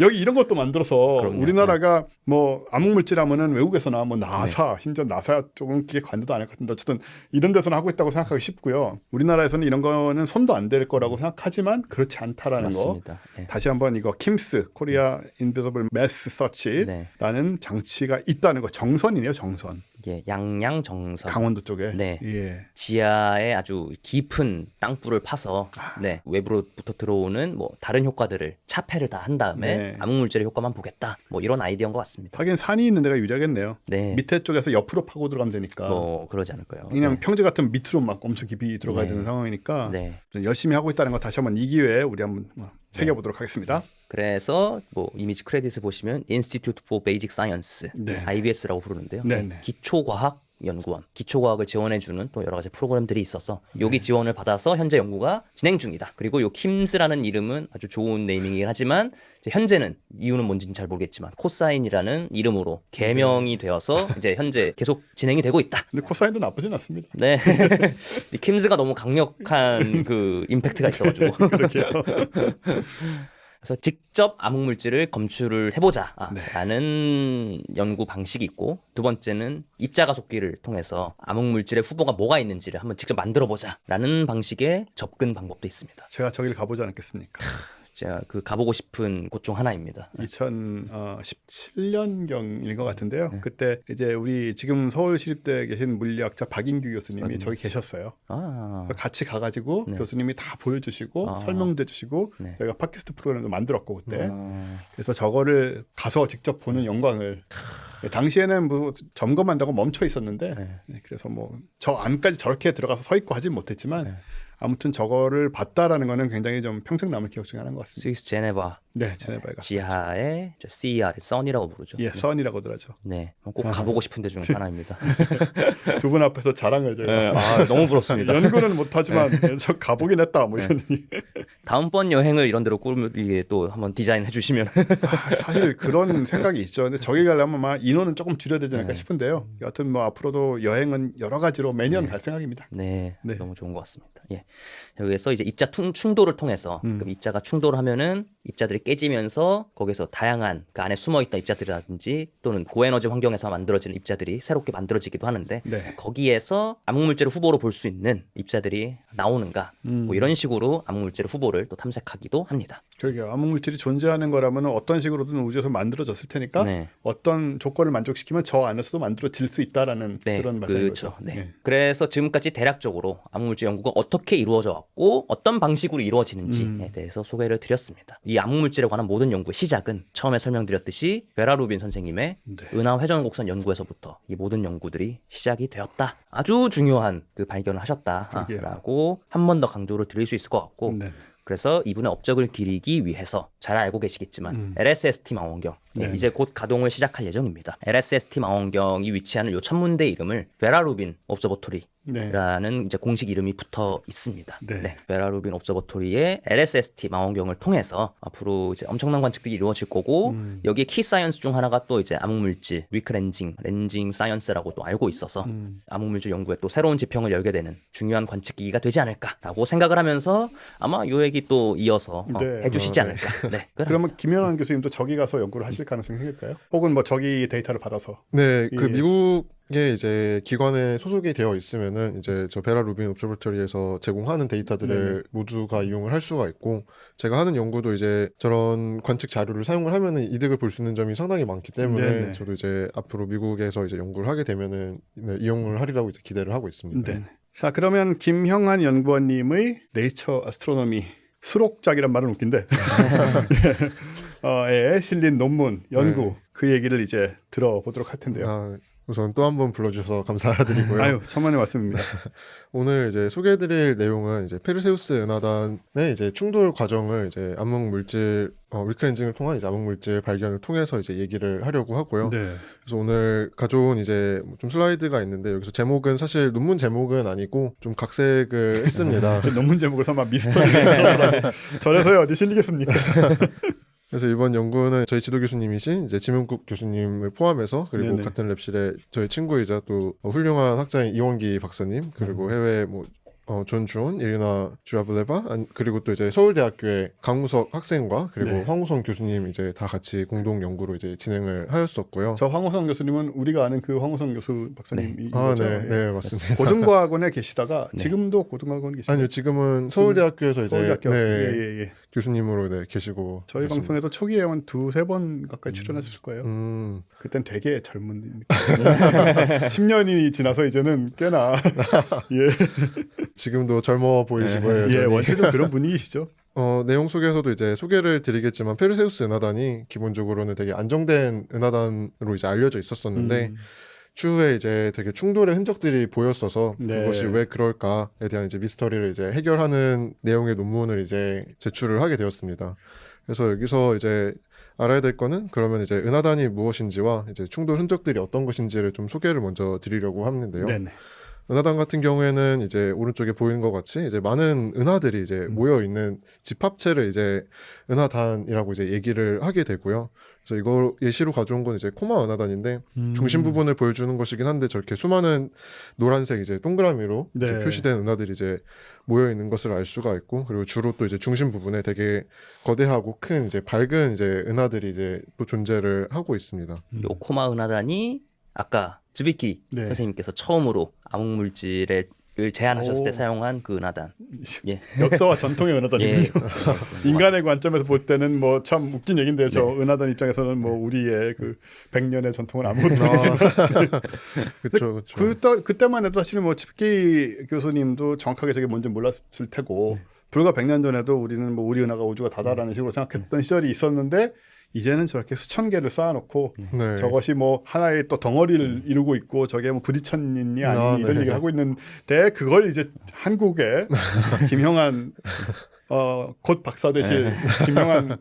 [SPEAKER 1] 여기 이런 것도 만들어서
[SPEAKER 2] 그럼요.
[SPEAKER 1] 우리나라가 뭐 암흑물질 하면은 외국에서나 뭐 나사 심지어 나사 쪽은 그게 관여도 안 할 것 같은데 어쨌든 이런 데서는 하고 있다고 생각하기 쉽고요. 우리나라에서는 이런 거는 손도 안 댈 거라고 생각하지만 그렇지 않다라는
[SPEAKER 2] 그렇습니다.
[SPEAKER 1] 거.
[SPEAKER 2] 예.
[SPEAKER 1] 다시 한번 이거 킴스 코리아 인비저블 매스 서치라는
[SPEAKER 2] 네.
[SPEAKER 1] 장치가 있다는 거. 정선이네요, 정선.
[SPEAKER 2] 이게 양양정선
[SPEAKER 1] 강원도 쪽에.
[SPEAKER 2] 네.
[SPEAKER 1] 예.
[SPEAKER 2] 지하에 아주 깊은 땅굴을 파서 네, 외부로부터 들어오는 뭐 다른 효과들을 차폐를 다 한 다음에
[SPEAKER 1] 네.
[SPEAKER 2] 암흑물질의 효과만 보겠다. 뭐 이런 아이디어인 것 같습니다.
[SPEAKER 1] 하긴 산이 있는 데가 유리하겠네요.
[SPEAKER 2] 네.
[SPEAKER 1] 밑에 쪽에서 옆으로 파고 들어가면 되니까.
[SPEAKER 2] 뭐 그러지 않을까요?
[SPEAKER 1] 그냥
[SPEAKER 2] 네.
[SPEAKER 1] 평지 같은 밑으로 막 엄청 깊이 들어가야
[SPEAKER 2] 네.
[SPEAKER 1] 되는 상황이니까
[SPEAKER 2] 네.
[SPEAKER 1] 좀 열심히 하고 있다는 거 다시 한번 이 기회에 우리 한번 새겨보도록 하겠습니다.
[SPEAKER 2] 그래서 뭐 이미지 크레딧을 보시면 Institute for Basic Science,
[SPEAKER 1] 네.
[SPEAKER 2] IBS라고 부르는데요.
[SPEAKER 1] 네, 네.
[SPEAKER 2] 기초과학 연구원, 기초과학을 지원해주는 또 여러 가지 프로그램들이 있어서 여기 지원을 받아서 현재 연구가 진행 중이다. 그리고 요 킴스라는 이름은 아주 좋은 네이밍이긴 하지만 이제 현재는 이유는 뭔지는 잘 모르겠지만 코사인이라는 이름으로 개명이 되어서 이제 현재 계속 진행이 되고 있다.
[SPEAKER 1] 근데 코사인도 나쁘진 않습니다.
[SPEAKER 2] 네, 이 킴스가 너무 강력한 그 임팩트가 있어가지고.
[SPEAKER 1] 그렇게요.
[SPEAKER 2] 그래서 직접 암흑물질을 검출을 해보자
[SPEAKER 1] 네.
[SPEAKER 2] 라는 연구 방식이 있고, 두 번째는 입자가속기를 통해서 암흑물질의 후보가 뭐가 있는지를 한번 직접 만들어보자 라는 방식의 접근 방법도 있습니다.
[SPEAKER 1] 제가 저기를 가보지 않았겠습니까?
[SPEAKER 2] 제가 그 가보고 싶은 곳 중 하나입니다.
[SPEAKER 1] 2017년경인 것 같은데요.
[SPEAKER 2] 네.
[SPEAKER 1] 그때 이제 우리 지금 서울시립대에 계신 물리학자 박인규 교수님이 저기 계셨어요.
[SPEAKER 2] 아,
[SPEAKER 1] 그래서 같이 가가지고
[SPEAKER 2] 네.
[SPEAKER 1] 교수님이 다 보여주시고
[SPEAKER 2] 아.
[SPEAKER 1] 설명도 해주시고
[SPEAKER 2] 네.
[SPEAKER 1] 저희가 팟캐스트 프로그램도 만들었고 그때
[SPEAKER 2] 아,
[SPEAKER 1] 그래서 저거를 가서 직접 보는 영광을 당시에는 뭐 점검한다고 멈춰 있었는데
[SPEAKER 2] 네.
[SPEAKER 1] 그래서 뭐 저 안까지 저렇게 들어가서 서 있고 하진 못했지만
[SPEAKER 2] 네.
[SPEAKER 1] 아무튼 저거를 봤다라는 거는 굉장히 좀 평생 남을 기억 중에 하나인 것 같습니다.
[SPEAKER 2] 스위스 제네바
[SPEAKER 1] 네, 제네바에 가서
[SPEAKER 2] 지하에 CER, 선이라고 부르죠.
[SPEAKER 1] 예, 선이라고들 하죠.
[SPEAKER 2] 네, 꼭 가보고 싶은 데 중에 하나입니다.
[SPEAKER 1] 두 분 앞에서 자랑을 제가
[SPEAKER 2] 네, 아, 너무 부럽습니다.
[SPEAKER 1] 연구는 못하지만 저 가보긴 했다 뭐 이런.
[SPEAKER 2] 다음번 여행을 이런 데로 꾸미게 또 한번 디자인해 주시면.
[SPEAKER 1] 사실 그런 생각이 있죠. 근데 저기 가려면 아마 인원은 조금 줄여야 되지 않을까
[SPEAKER 2] 네.
[SPEAKER 1] 싶은데요. 여하튼 뭐 앞으로도 여행은 여러 가지로 매년 갈 생각입니다.
[SPEAKER 2] 네,
[SPEAKER 1] 네.
[SPEAKER 2] 너무 좋은 것 같습니다. 예, 여기에서 이제 입자 충돌을 통해서 그럼 입자가 충돌하면은 입자들이 깨지면서 거기서 다양한 그 안에 숨어 있던 입자들이라든지 또는 고에너지 환경에서 만들어지는 입자들이 새롭게 만들어지기도 하는데
[SPEAKER 1] 네.
[SPEAKER 2] 거기에서 암흑물질을 후보로 볼 수 있는 입자들이 나오는가 뭐 이런 식으로 암흑물질의 후보를 또 탐색하기도 합니다.
[SPEAKER 1] 그러게요. 암흑물질이 존재하는 거라면 어떤 식으로든 우주에서 만들어졌을 테니까
[SPEAKER 2] 네.
[SPEAKER 1] 어떤 조건을 만족시키면 저 안에서도 만들어질 수 있다라는
[SPEAKER 2] 네,
[SPEAKER 1] 그런 말씀인
[SPEAKER 2] 그렇죠.
[SPEAKER 1] 거죠.
[SPEAKER 2] 네.
[SPEAKER 1] 네.
[SPEAKER 2] 그래서 지금까지 대략적으로 암흑물질 연구가 어떻게 이루어져 왔고 어떤 방식으로 이루어지는지에 대해서 소개를 드렸습니다. 이 암흑물질에 관한 모든 연구의 시작은 처음에 설명드렸듯이 베라 루빈 선생님의
[SPEAKER 1] 네.
[SPEAKER 2] 은하 회전곡선 연구에서부터 이 모든 연구들이 시작이 되었다. 아주 중요한 그 발견을 하셨다라고 한 번 더 강조를 드릴 수 있을 것 같고
[SPEAKER 1] 네.
[SPEAKER 2] 그래서 이분의 업적을 기리기 위해서 잘 알고 계시겠지만 LSST 망원경
[SPEAKER 1] 네.
[SPEAKER 2] 이제 곧 가동을 시작할 예정입니다. LSST 망원경이 위치하는 요 천문대 이름을 베라 루빈 옵저버토리
[SPEAKER 1] 네.
[SPEAKER 2] 라는 이제 공식 이름이 붙어 있습니다.
[SPEAKER 1] 네.
[SPEAKER 2] 베라 루빈 옵저버토리의 LSST 망원경을 통해서 앞으로 이제 엄청난 관측들이 이루어질 거고 여기에 키 사이언스 중 하나가 또 이제 암흑물질 위크 렌징 사이언스라고 또 알고 있어서 암흑물질 연구에 또 새로운 지평을 열게 되는 중요한 관측기기가 되지 않을까라고 생각을 하면서 아마 요 얘기 또 이어서
[SPEAKER 1] 네.
[SPEAKER 2] 해주시지 않을까. 네.
[SPEAKER 1] 그러면 김영환 교수님도 저기 가서 연구를 하실 가능성이 생길까요? 혹은 뭐 저기 데이터를 받아서
[SPEAKER 3] 네, 그
[SPEAKER 1] 예.
[SPEAKER 3] 미국의 이제 기관에 소속이 되어 있으면은 이제 저 베라 루빈 옵저버터리에서 제공하는 데이터들을 모두가 이용을 할 수가 있고 제가 하는 연구도 이제 저런 관측 자료를 사용을 하면은 이득을 볼 수 있는 점이 상당히 많기 때문에
[SPEAKER 1] 네네.
[SPEAKER 3] 저도 이제 앞으로 미국에서 이제 연구를 하게 되면은 네, 이용을 하리라고 이제 기대를 하고 있습니다.
[SPEAKER 1] 네. 자, 그러면 김형환 연구원님의 네이처 아스트로노미 수록작이란 말은 웃긴데 에 실린 논문 연구
[SPEAKER 3] 네.
[SPEAKER 1] 그 얘기를 이제 들어보도록 할 텐데요.
[SPEAKER 3] 아, 우선 또 한 번 불러주셔서 감사드리고요.
[SPEAKER 1] 아유, 천만의 말씀입니다.
[SPEAKER 3] 오늘 이제 소개해드릴 내용은 이제 페르세우스 은하단의 이제 충돌 과정을 이제 암흑 물질 위크렌징을 통한 이제 암흑 물질 발견을 통해서 이제 얘기를 하려고 하고요.
[SPEAKER 1] 네.
[SPEAKER 3] 그래서 오늘 가져온 이제 좀 슬라이드가 있는데 여기서 제목은 사실 논문 제목은 아니고 좀 각색을 했습니다.
[SPEAKER 1] 그 논문 제목을 설마 미스터리를 찾아서라고 저래서야 어디 실리겠습니까?
[SPEAKER 3] 그래서 이번 연구는 저희 지도 교수님이신 이제 지명국 교수님을 포함해서 그리고
[SPEAKER 1] 네네.
[SPEAKER 3] 같은 랩실에 저희 친구이자 또 훌륭한 학자인 이원기 박사님 그리고 해외 뭐 존 이리나 주아블레바 그리고 또 이제 서울대학교의 강우석 학생과 그리고
[SPEAKER 1] 네.
[SPEAKER 3] 황우성 교수님 이제 다 같이 공동 연구로 이제 진행을 하였었고요.
[SPEAKER 1] 저 황우성 교수님은 우리가 아는 그 황우성 교수 박사님이 거죠?
[SPEAKER 3] 네,
[SPEAKER 1] 예.
[SPEAKER 3] 네 맞습니다.
[SPEAKER 1] 고등과학원에 계시다가
[SPEAKER 2] 네.
[SPEAKER 1] 지금도 고등과학원에 계시죠?
[SPEAKER 3] 아니요 지금은 서울대학교에서 이제
[SPEAKER 1] 서울대학교.
[SPEAKER 3] 네,
[SPEAKER 1] 예.
[SPEAKER 3] 교수님으로 네, 계시고
[SPEAKER 1] 저희
[SPEAKER 3] 계십니다.
[SPEAKER 1] 방송에도 초기에 한 2-3번 가까이 출연하셨을 거예요. 그땐 되게 젊은 10년이 지나서 이제는 꽤나 예,
[SPEAKER 3] 지금도 젊어 보이시고요.
[SPEAKER 1] 예,
[SPEAKER 3] 여전히.
[SPEAKER 1] 원체적으로 그런 분위기시죠.
[SPEAKER 3] 내용 속에서도 이제 소개를 드리겠지만 페르세우스 은하단이 기본적으로는 되게 안정된 은하단으로 이제 알려져 있었었는데 추후에 이제 되게 충돌의 흔적들이 보였어서
[SPEAKER 1] 네.
[SPEAKER 3] 그것이 왜 그럴까에 대한 이제 미스터리를 이제 해결하는 내용의 논문을 이제 제출을 하게 되었습니다. 그래서 여기서 이제 알아야 될 거는 그러면 이제 은하단이 무엇인지와 이제 충돌 흔적들이 어떤 것인지를 좀 소개를 먼저 드리려고 하는데요.
[SPEAKER 1] 네네.
[SPEAKER 3] 은하단 같은 경우에는 이제 오른쪽에 보이는 것 같이 이제 많은 은하들이 이제 모여 있는 집합체를 이제 은하단이라고 이제 얘기를 하게 되고요. 그래서 이걸 예시로 가져온 건 이제 코마 은하단인데 중심 부분을 보여주는 것이긴 한데 저렇게 수많은 노란색 이제 동그라미로 이제
[SPEAKER 1] 네.
[SPEAKER 3] 표시된 은하들이 이제 모여 있는 것을 알 수가 있고, 그리고 주로 또 이제 중심 부분에 되게 거대하고 큰 이제 밝은 이제 은하들이 이제 또 존재를 하고 있습니다.
[SPEAKER 2] 요 코마 은하단이 아까 즈비키
[SPEAKER 1] 네.
[SPEAKER 2] 선생님께서 처음으로 암흑물질을 제안하셨을 때
[SPEAKER 1] 오.
[SPEAKER 2] 사용한 그 은하단. 예.
[SPEAKER 1] 역사와 전통의 은하단이군요.
[SPEAKER 2] 예.
[SPEAKER 1] 인간의 관점에서 볼 때는 뭐 참 웃긴 얘기인데요. 저
[SPEAKER 2] 네.
[SPEAKER 1] 은하단 입장에서는 뭐 우리의 그 100년의 전통은 아무것도
[SPEAKER 3] 아,
[SPEAKER 1] 아니지만
[SPEAKER 3] 그렇죠, 그렇죠.
[SPEAKER 1] 그때만 해도 사실은 뭐 칩기 교수님도 정확하게 저게 뭔지 몰랐을 테고 불과 100년 전에도 우리는 뭐 우리 은하가 우주가 다다라는 식으로 생각했던 시절이 있었는데 이제는 저렇게 수천 개를 쌓아놓고
[SPEAKER 3] 네.
[SPEAKER 1] 저것이 뭐 하나의 또 덩어리를 이루고 있고 저게 뭐 부딪혔니 아니니
[SPEAKER 3] 아,
[SPEAKER 1] 이런
[SPEAKER 3] 네.
[SPEAKER 1] 얘기를 하고 있는데 그걸 이제 한국의 김형한 곧 박사 되실 김형한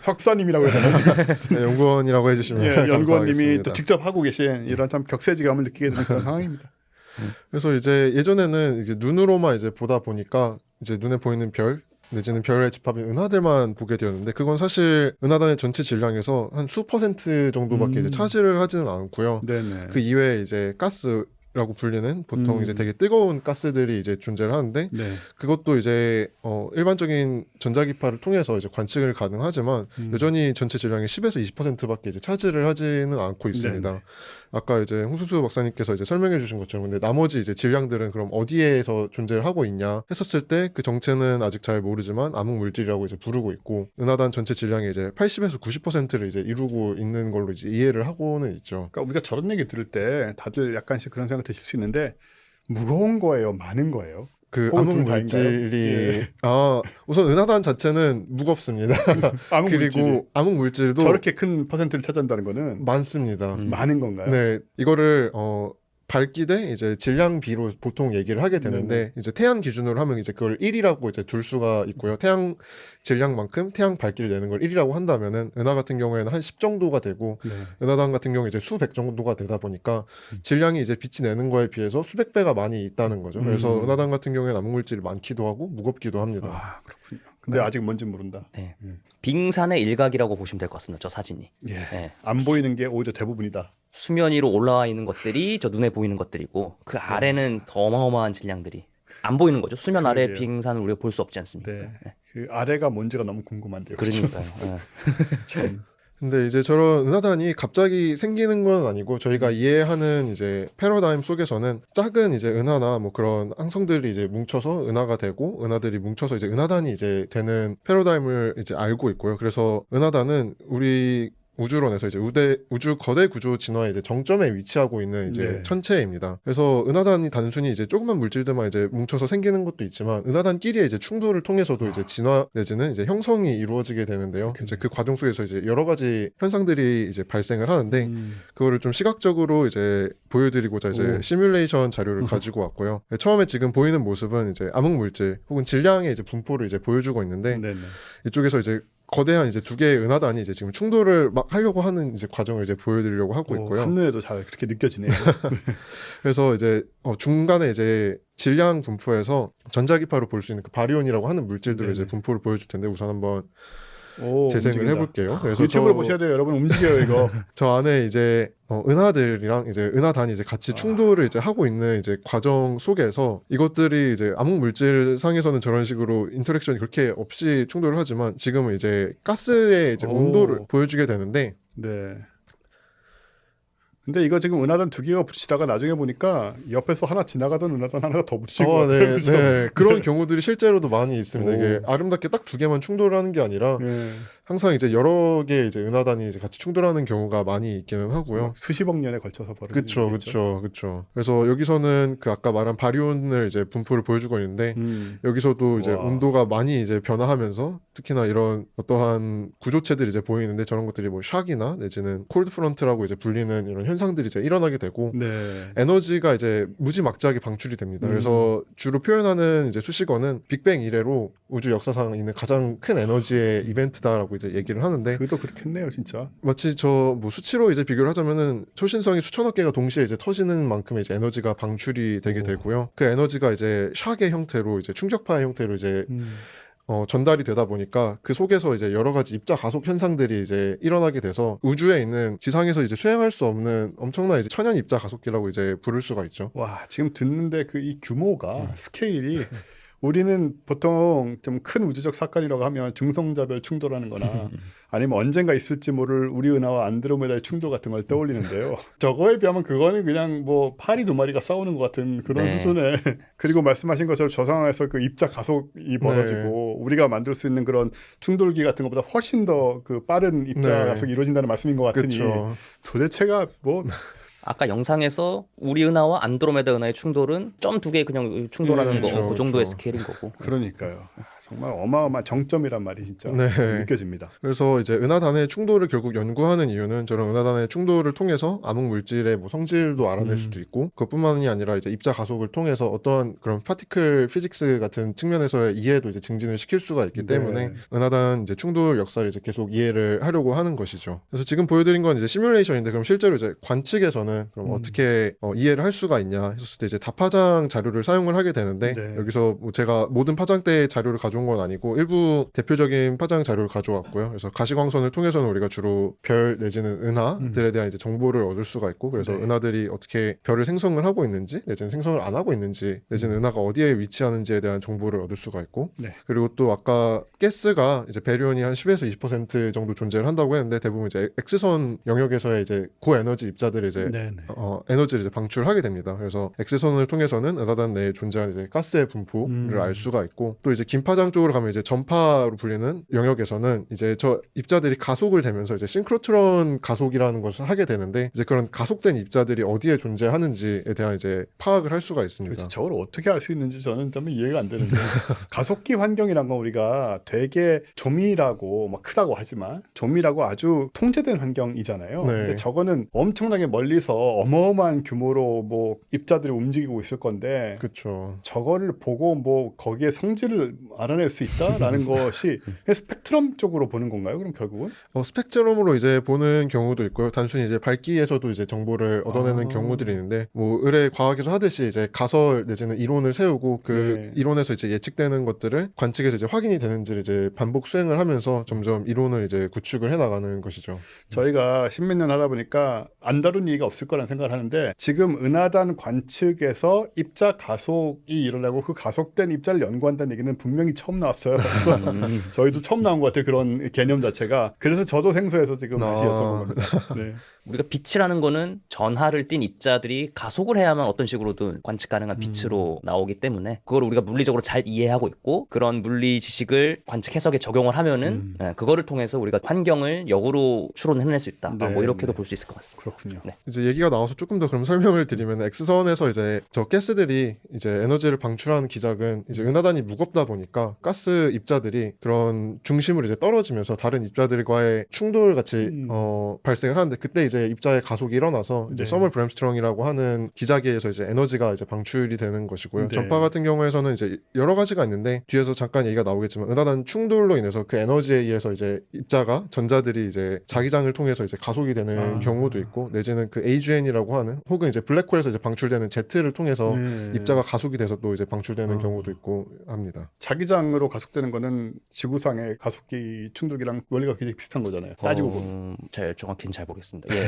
[SPEAKER 1] 석사님이라고 해야 되나 지금
[SPEAKER 3] 네, 연구원이라고 해주시면
[SPEAKER 1] 예, 연구원님이
[SPEAKER 3] 감사하겠습니다.
[SPEAKER 1] 또 직접 하고 계신 이런 참 격세지감을 느끼게 되는 그런 상황입니다.
[SPEAKER 3] 그래서 이제 예전에는 이제 눈으로만 이제 보다 보니까 이제 눈에 보이는 별 내지는 별의 집합인 은하들만 보게 되었는데, 그건 사실 은하단의 전체 질량에서 한 수 퍼센트 정도밖에 이제 차지를 하지는 않고요.
[SPEAKER 1] 네네.
[SPEAKER 3] 그 이외에 이제 가스라고 불리는 보통 이제 되게 뜨거운 가스들이 이제 존재를 하는데,
[SPEAKER 1] 네.
[SPEAKER 3] 그것도 이제 일반적인 전자기파를 통해서 이제 관측을 가능하지만 여전히 전체 질량의 10에서 20%밖에 이제 차지를 하지는 않고 있습니다.
[SPEAKER 1] 네네.
[SPEAKER 3] 아까 이제 홍수수 박사님께서 이제 설명해 주신 것처럼 근데 나머지 이제 질량들은 그럼 어디에서 존재를 하고 있냐 했었을 때 그 정체는 아직 잘 모르지만 암흑 물질이라고 이제 부르고 있고, 은하단 전체 질량의 이제 80에서 90%를 이제 이루고 있는 걸로 이제 이해를 하고는 있죠.
[SPEAKER 1] 그러니까 우리가 저런 얘기 들을 때 다들 약간씩 그런 생각 드실 수 있는데 무거운 거예요, 많은 거예요.
[SPEAKER 3] 그
[SPEAKER 1] 혹은
[SPEAKER 3] 암흑
[SPEAKER 1] 둘 다인가요?
[SPEAKER 3] 물질이
[SPEAKER 1] 예.
[SPEAKER 3] 우선 은하단 자체는 무겁습니다.
[SPEAKER 1] 암흑
[SPEAKER 3] 그리고
[SPEAKER 1] 물질이
[SPEAKER 3] 암흑 물질도
[SPEAKER 1] 저렇게 큰 퍼센트를 차지한다는 거는
[SPEAKER 3] 많습니다.
[SPEAKER 1] 많은 건가요?
[SPEAKER 3] 네, 이거를 밝기 대 이제 질량비로 보통 얘기를 하게 되는데, 이제 태양 기준으로 하면 이제 그걸 1이라고 이제 둘 수가 있고요. 태양 질량만큼 태양 밝기를 내는 걸 1이라고 한다면은 은하 같은 경우에는 한 10 정도가 되고,
[SPEAKER 1] 네.
[SPEAKER 3] 은하단 같은 경우 이제 수백 정도가 되다 보니까 질량이 이제 빛이 내는 거에 비해서 수백 배가 많이 있다는 거죠. 그래서 은하단 같은 경우에는 암흑물질이 많기도 하고 무겁기도 합니다.
[SPEAKER 1] 아, 그렇군요. 근데 아직 뭔지 모른다.
[SPEAKER 2] 네. 빙산의 일각이라고 보시면 될 것 같습니다. 저 사진이.
[SPEAKER 1] 예.
[SPEAKER 2] 네.
[SPEAKER 1] 안 보이는 게 오히려 대부분이다.
[SPEAKER 2] 수면 위로 올라와 있는 것들이 저 눈에 보이는 것들이고 그 아래는 더 어마어마한 질량들이 안 보이는 거죠. 수면 아래
[SPEAKER 1] 그러게요.
[SPEAKER 2] 빙산을 우리가 볼 수 없지 않습니까?
[SPEAKER 1] 네. 그 아래가 뭔지가 너무 궁금한데요. 그렇죠?
[SPEAKER 2] 그러니까요. 예.
[SPEAKER 1] 참.
[SPEAKER 3] 근데 이제 저런 은하단이 갑자기 생기는 건 아니고, 저희가 이해하는 이제 패러다임 속에서는 작은 이제 은하나 뭐 그런 항성들이 이제 뭉쳐서 은하가 되고, 은하들이 뭉쳐서 이제 은하단이 이제 되는 패러다임을 이제 알고 있고요. 그래서 은하단은 우리 우주론에서 이제 우주 거대 구조 진화의 이제 정점에 위치하고 있는 이제
[SPEAKER 1] 네.
[SPEAKER 3] 천체입니다. 그래서 은하단이 단순히 이제 조그만 물질들만 이제 뭉쳐서 생기는 것도 있지만, 은하단끼리의 이제 충돌을 통해서도 이제 진화 내지는 이제 형성이 이루어지게 되는데요. 이제 그 과정 속에서 이제 여러 가지 현상들이 이제 발생을 하는데, 그거를 좀 시각적으로 이제 보여드리고자 이제
[SPEAKER 1] 오.
[SPEAKER 3] 시뮬레이션 자료를 가지고 왔고요. 처음에 지금 보이는 모습은 이제 암흑 물질 혹은 질량의 이제 분포를 이제 보여주고 있는데,
[SPEAKER 1] 네네.
[SPEAKER 3] 이쪽에서 이제 거대한 이제 두 개의 은하단이 이제 지금 충돌을 막 하려고 하는 이제 과정을 이제 보여드리려고 하고 있고요.
[SPEAKER 1] 한눈에도 잘 그렇게 느껴지네요.
[SPEAKER 3] 그래서 이제 중간에 이제 질량 분포에서 전자기파로 볼 수 있는 그 바리온이라고 하는 물질들을 이제
[SPEAKER 1] 네네.
[SPEAKER 3] 분포를 보여줄 텐데, 우선 한번
[SPEAKER 1] 오,
[SPEAKER 3] 재생을
[SPEAKER 1] 움직인다.
[SPEAKER 3] 해볼게요. 그래서
[SPEAKER 1] 유튜브로 보셔야 돼요, 여러분. 움직여요 이거.
[SPEAKER 3] 저 안에 이제 은하들이랑 이제 은하단이 이제 같이 충돌을 이제 하고 있는 이제 과정 속에서, 이것들이 이제 암흑 물질 상에서는 저런 식으로 인터랙션이 그렇게 없이 충돌을 하지만, 지금은 이제 가스의 이제
[SPEAKER 1] 오.
[SPEAKER 3] 온도를 보여주게 되는데,
[SPEAKER 1] 네. 근데 이거 지금 은하단 두 개가 부딪히다가 나중에 보니까 옆에서 하나 지나가던 은하단 하나가 더 부딪힌 것 같아요.
[SPEAKER 3] 네,
[SPEAKER 1] 그렇죠?
[SPEAKER 3] 네. 그런 경우들이 실제로도 많이 있습니다.
[SPEAKER 1] 오.
[SPEAKER 3] 이게 아름답게 딱 두 개만 충돌을 하는 게 아니라
[SPEAKER 1] 네.
[SPEAKER 3] 항상 이제 여러 개 이제 은하단이 이제 같이 충돌하는 경우가 많이 있기는 하고요.
[SPEAKER 1] 수십억 년에 걸쳐서 벌어지는
[SPEAKER 3] 그쵸,
[SPEAKER 1] 일이겠죠.
[SPEAKER 3] 그쵸. 그래서 여기서는 그 아까 말한 바리온을 이제 분포를 보여주고 있는데, 여기서도 이제
[SPEAKER 1] 와.
[SPEAKER 3] 온도가 많이 이제 변화하면서 특히나 이런 어떠한 구조체들이 이제 보이는데 저런 것들이 뭐 샥이나 내지는 콜드 프런트라고 이제 불리는 이런 현상들이 이제 일어나게 되고
[SPEAKER 1] 네.
[SPEAKER 3] 에너지가 이제 무지막지하게 방출이 됩니다. 그래서 주로 표현하는 이제 수식어는 빅뱅 이래로 우주 역사상 있는 가장 큰 에너지의 이벤트다라고 이제 얘기를 하는데
[SPEAKER 1] 그것도 그렇겠네요, 진짜.
[SPEAKER 3] 마치 저 뭐 수치로 이제 비교를 하자면은 초신성이 수천억 개가 동시에 이제 터지는 만큼의 이제 에너지가 방출이 되게 되고요. 그 에너지가 이제 샥의 형태로 이제 충격파의 형태로 이제 전달이 되다 보니까 그 속에서 이제 여러 가지 입자 가속 현상들이 이제 일어나게 돼서 우주에 있는 지상에서 이제 수행할 수 없는 엄청난 이제 천연 입자 가속기라고 이제 부를 수가 있죠.
[SPEAKER 1] 와, 지금 듣는데 그 이 규모가 스케일이 우리는 보통 좀 큰 우주적 사건이라고 하면 중성자별 충돌하는 거나 아니면 언젠가 있을지 모를 우리 은하와 안드로메다의 충돌 같은 걸 떠올리는데요. 저거에 비하면 그거는 그냥 뭐 파리 두 마리가 싸우는 것 같은 그런
[SPEAKER 3] 네.
[SPEAKER 1] 수준의 그리고 말씀하신 것처럼 저 상황에서 그 입자 가속이 벌어지고 우리가 만들 수 있는 그런 충돌기 같은 것보다 훨씬 더 그 빠른 입자
[SPEAKER 3] 네.
[SPEAKER 1] 가속이 이루어진다는 말씀인 것 같으니
[SPEAKER 3] 그렇죠.
[SPEAKER 1] 도대체가 뭐
[SPEAKER 2] 아까 영상에서 우리 은하와 안드로메다 은하의 충돌은 점 두 개 그냥 충돌하는 거,
[SPEAKER 3] 그렇죠,
[SPEAKER 2] 그 정도의
[SPEAKER 3] 그렇죠.
[SPEAKER 2] 스케일인 거고.
[SPEAKER 1] 그러니까요. 정말 어마어마한 정점이란 말이 진짜
[SPEAKER 3] 네.
[SPEAKER 1] 느껴집니다.
[SPEAKER 3] 그래서 이제 은하단의 충돌을 결국 연구하는 이유는 저런 은하단의 충돌을 통해서 암흑 물질의 뭐 성질도 알아낼 수도 있고 그것뿐만이 아니라 이제 입자 가속을 통해서 어떠한 그런 파티클 피직스 같은 측면에서의 이해도 이제 증진을 시킬 수가 있기 때문에
[SPEAKER 1] 네.
[SPEAKER 3] 은하단 이제 충돌 역사를 이제 계속 이해를 하려고 하는 것이죠. 그래서 지금 보여드린 건 이제 시뮬레이션인데 그럼 실제로 이제 관측에서는 그럼 어떻게 이해를 할 수가 있냐 했었을 때 이제 다파장 자료를 사용을 하게 되는데
[SPEAKER 1] 네.
[SPEAKER 3] 여기서 뭐 제가 모든 파장대 자료를 가져온 건 아니고 일부 대표적인 파장 자료를 가져왔고요. 그래서 가시광선을 통해서는 우리가 주로 별 내지는 은하들에 대한 이제 정보를 얻을 수가 있고 그래서
[SPEAKER 1] 네.
[SPEAKER 3] 은하들이 어떻게 별을 생성을 하고 있는지 내지는 생성을 안 하고 있는지 내지는 은하가 어디에 위치하는지에 대한 정보를 얻을 수가 있고
[SPEAKER 1] 네.
[SPEAKER 3] 그리고 또 아까 가스가 이제 베리온이 한 10에서 20% 정도 존재를 한다고 했는데 대부분 이제 X선 영역에서의 이제 고에너지 입자들이 이제
[SPEAKER 1] 네네.
[SPEAKER 3] 에너지를 이제 방출하게 됩니다. 그래서 X선을 통해서는 은하단 내에 존재하는 이제 가스의 분포를 알 수가 있고 또 이제 긴파장 쪽으로 가면 이제 전파로 불리는 영역에서는 이제 저 입자들이 가속을 되면서 이제 싱크로트론 가속이라는 것을 하게 되는데 이제 그런 가속된 입자들이 어디에 존재하는지에 대한 이제 파악을 할 수가 있습니다.
[SPEAKER 1] 도대체 저걸 어떻게 알 수 있는지 저는 좀 이해가 안 되는데 가속기 환경이란 건 우리가 되게 조밀하고 막 크다고 하지만 조밀하고 아주 통제된 환경이잖아요.
[SPEAKER 3] 네.
[SPEAKER 1] 근데 저거는 엄청나게 멀리서 어마어마한 규모로 뭐 입자들이 움직이고 있을 건데
[SPEAKER 3] 그렇죠.
[SPEAKER 1] 저거를 보고 뭐 거기에 성질을 알아낼 수 있다라는 것이 스펙트럼 쪽으로 보는 건가요? 그럼 결국은?
[SPEAKER 3] 스펙트럼으로 이제 보는 경우도 있고요. 단순히 이제 밝기에서도 이제 정보를 얻어내는
[SPEAKER 1] 아.
[SPEAKER 3] 경우들이 있는데 뭐 의뢰 과학에서 하듯이 이제 가설 내지는 이론을 세우고 그
[SPEAKER 1] 네.
[SPEAKER 3] 이론에서 이제 예측되는 것들을 관측에서 이제 확인이 되는지를 이제 반복 수행을 하면서 점점 이론을 이제 구축을 해 나가는 것이죠.
[SPEAKER 1] 저희가 십몇 년 하다 보니까 안 다룬 얘기가 없을 거라는 생각을 하는데 지금 은하단 관측에서 입자 가속이 일어나고 그 가속된 입자를 연구한다는 얘기는 분명히 처음 나왔어요. 그래서 저희도 처음 나온 것 같아요. 그런 개념 자체가. 그래서 저도 생소해서 지금 다시 여쭤본 겁니다. 네.
[SPEAKER 2] 우리가 빛이라는 거는 전하를 띈 입자들이 가속을 해야만 어떤 식으로든 관측 가능한 빛으로 나오기 때문에 그걸 우리가 물리적으로 잘 이해하고 있고 그런 물리 지식을 관측 해석에 적용을 하면은 그거를 통해서 우리가 환경을 역으로 추론해낼 수 있다.
[SPEAKER 1] 네,
[SPEAKER 2] 뭐 이렇게도
[SPEAKER 1] 네.
[SPEAKER 2] 볼 수 있을 것 같습니다.
[SPEAKER 1] 그렇군요.
[SPEAKER 2] 네.
[SPEAKER 3] 이제 얘기가 나와서 조금 더 그럼 설명을 드리면 X선에서 이제 저 가스들이 이제 에너지를 방출하는 기작은 이제 은하단이 무겁다 보니까 가스 입자들이 그런 중심으로 이제 떨어지면서 다른 입자들과의 충돌 같이 발생을 하는데 그때 이제 입자의 가속이 일어나서 이제
[SPEAKER 1] 네.
[SPEAKER 3] 서멀 브램스트롱이라고 하는 기자기에서 이제 에너지가 이제 방출이 되는 것이고요.
[SPEAKER 1] 네.
[SPEAKER 3] 전파 같은 경우에서는 이제 여러 가지가 있는데 뒤에서 잠깐 얘기가 나오겠지만 은하단 충돌로 인해서 그 에너지에 의해서 이제 입자가 전자들이 이제 자기장을 통해서 이제 가속이 되는 경우도 있고 내지는 그 AGN이라고 하는 혹은 이제 블랙홀에서 이제 방출되는 Z를 통해서 입자가 가속이 돼서 또 이제 방출되는 경우도 있고 합니다.
[SPEAKER 1] 자기장으로 가속되는 거는 지구상의 가속기 충돌기랑 원리가 굉장히 비슷한 거잖아요. 따지고 보면.
[SPEAKER 2] 잘 정확히는 잘 보겠습니다. 예.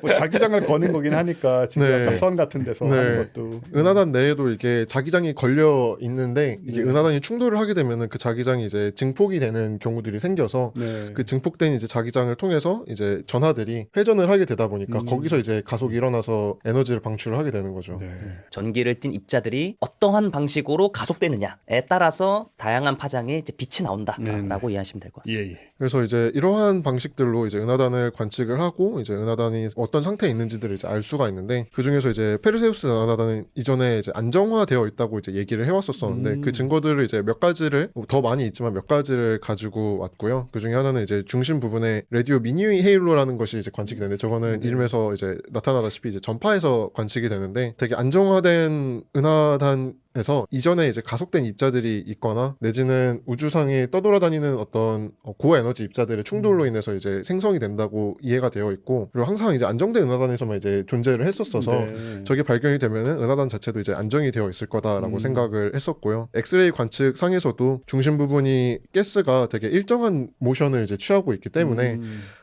[SPEAKER 1] 뭐 자기장을 거는 거긴 하니까 지금
[SPEAKER 3] 네.
[SPEAKER 1] 약간 선 같은 데서
[SPEAKER 3] 네.
[SPEAKER 1] 하는 것도
[SPEAKER 3] 은하단 내에도 이게 자기장이 걸려 있는데 이게
[SPEAKER 1] 네.
[SPEAKER 3] 은하단이 충돌을 하게 되면은 그 자기장이 이제 증폭이 되는 경우들이 생겨서
[SPEAKER 1] 네.
[SPEAKER 3] 그 증폭된 이제 자기장을 통해서 이제 전하들이 회전을 하게 되다 보니까 거기서 이제 가속이 일어나서 에너지를 방출을 하게 되는 거죠.
[SPEAKER 1] 네.
[SPEAKER 2] 전기를 띤 입자들이 어떠한 방식으로 가속되느냐에 따라 따라서 다양한 파장에 이제 빛이 나온다라고
[SPEAKER 1] 네네.
[SPEAKER 2] 이해하시면 될 것 같습니다.
[SPEAKER 1] 예, 예.
[SPEAKER 3] 그래서 이제 이러한 방식들로 이제 은하단을 관측을 하고 이제 은하단이 어떤 상태에 있는지들을 이제 알 수가 있는데 그 중에서 이제 페르세우스 은하단은 이전에 이제 안정화되어 있다고 이제 얘기를 해왔었었는데 그 증거들을 이제 몇 가지를 더 많이 있지만 몇 가지를 가지고 왔고요. 그 중에 하나는 이제 중심 부분에 라디오 미니 헤일로라는 것이 이제 관측이 되는데 저거는 이름에서 이제 나타나다시피 이제 전파에서 관측이 되는데 되게 안정화된 은하단에서 이전에 이제 가속된 입자들이 있거나 내지는 우주상에 떠돌아다니는 어떤 고에너지 입자들의 충돌로 인해서 이제 생성이 된다고 이해가 되어 있고 그리고 항상 이제 안정된 은하단에서만 이제 존재를 했었어서
[SPEAKER 1] 네.
[SPEAKER 3] 저게 발견이 되면은 은하단 자체도 이제 안정이 되어 있을 거다라고 생각을 했었고요. 엑스레이 관측 상에서도 중심 부분이 가스가 되게 일정한 모션을 이제 취하고 있기 때문에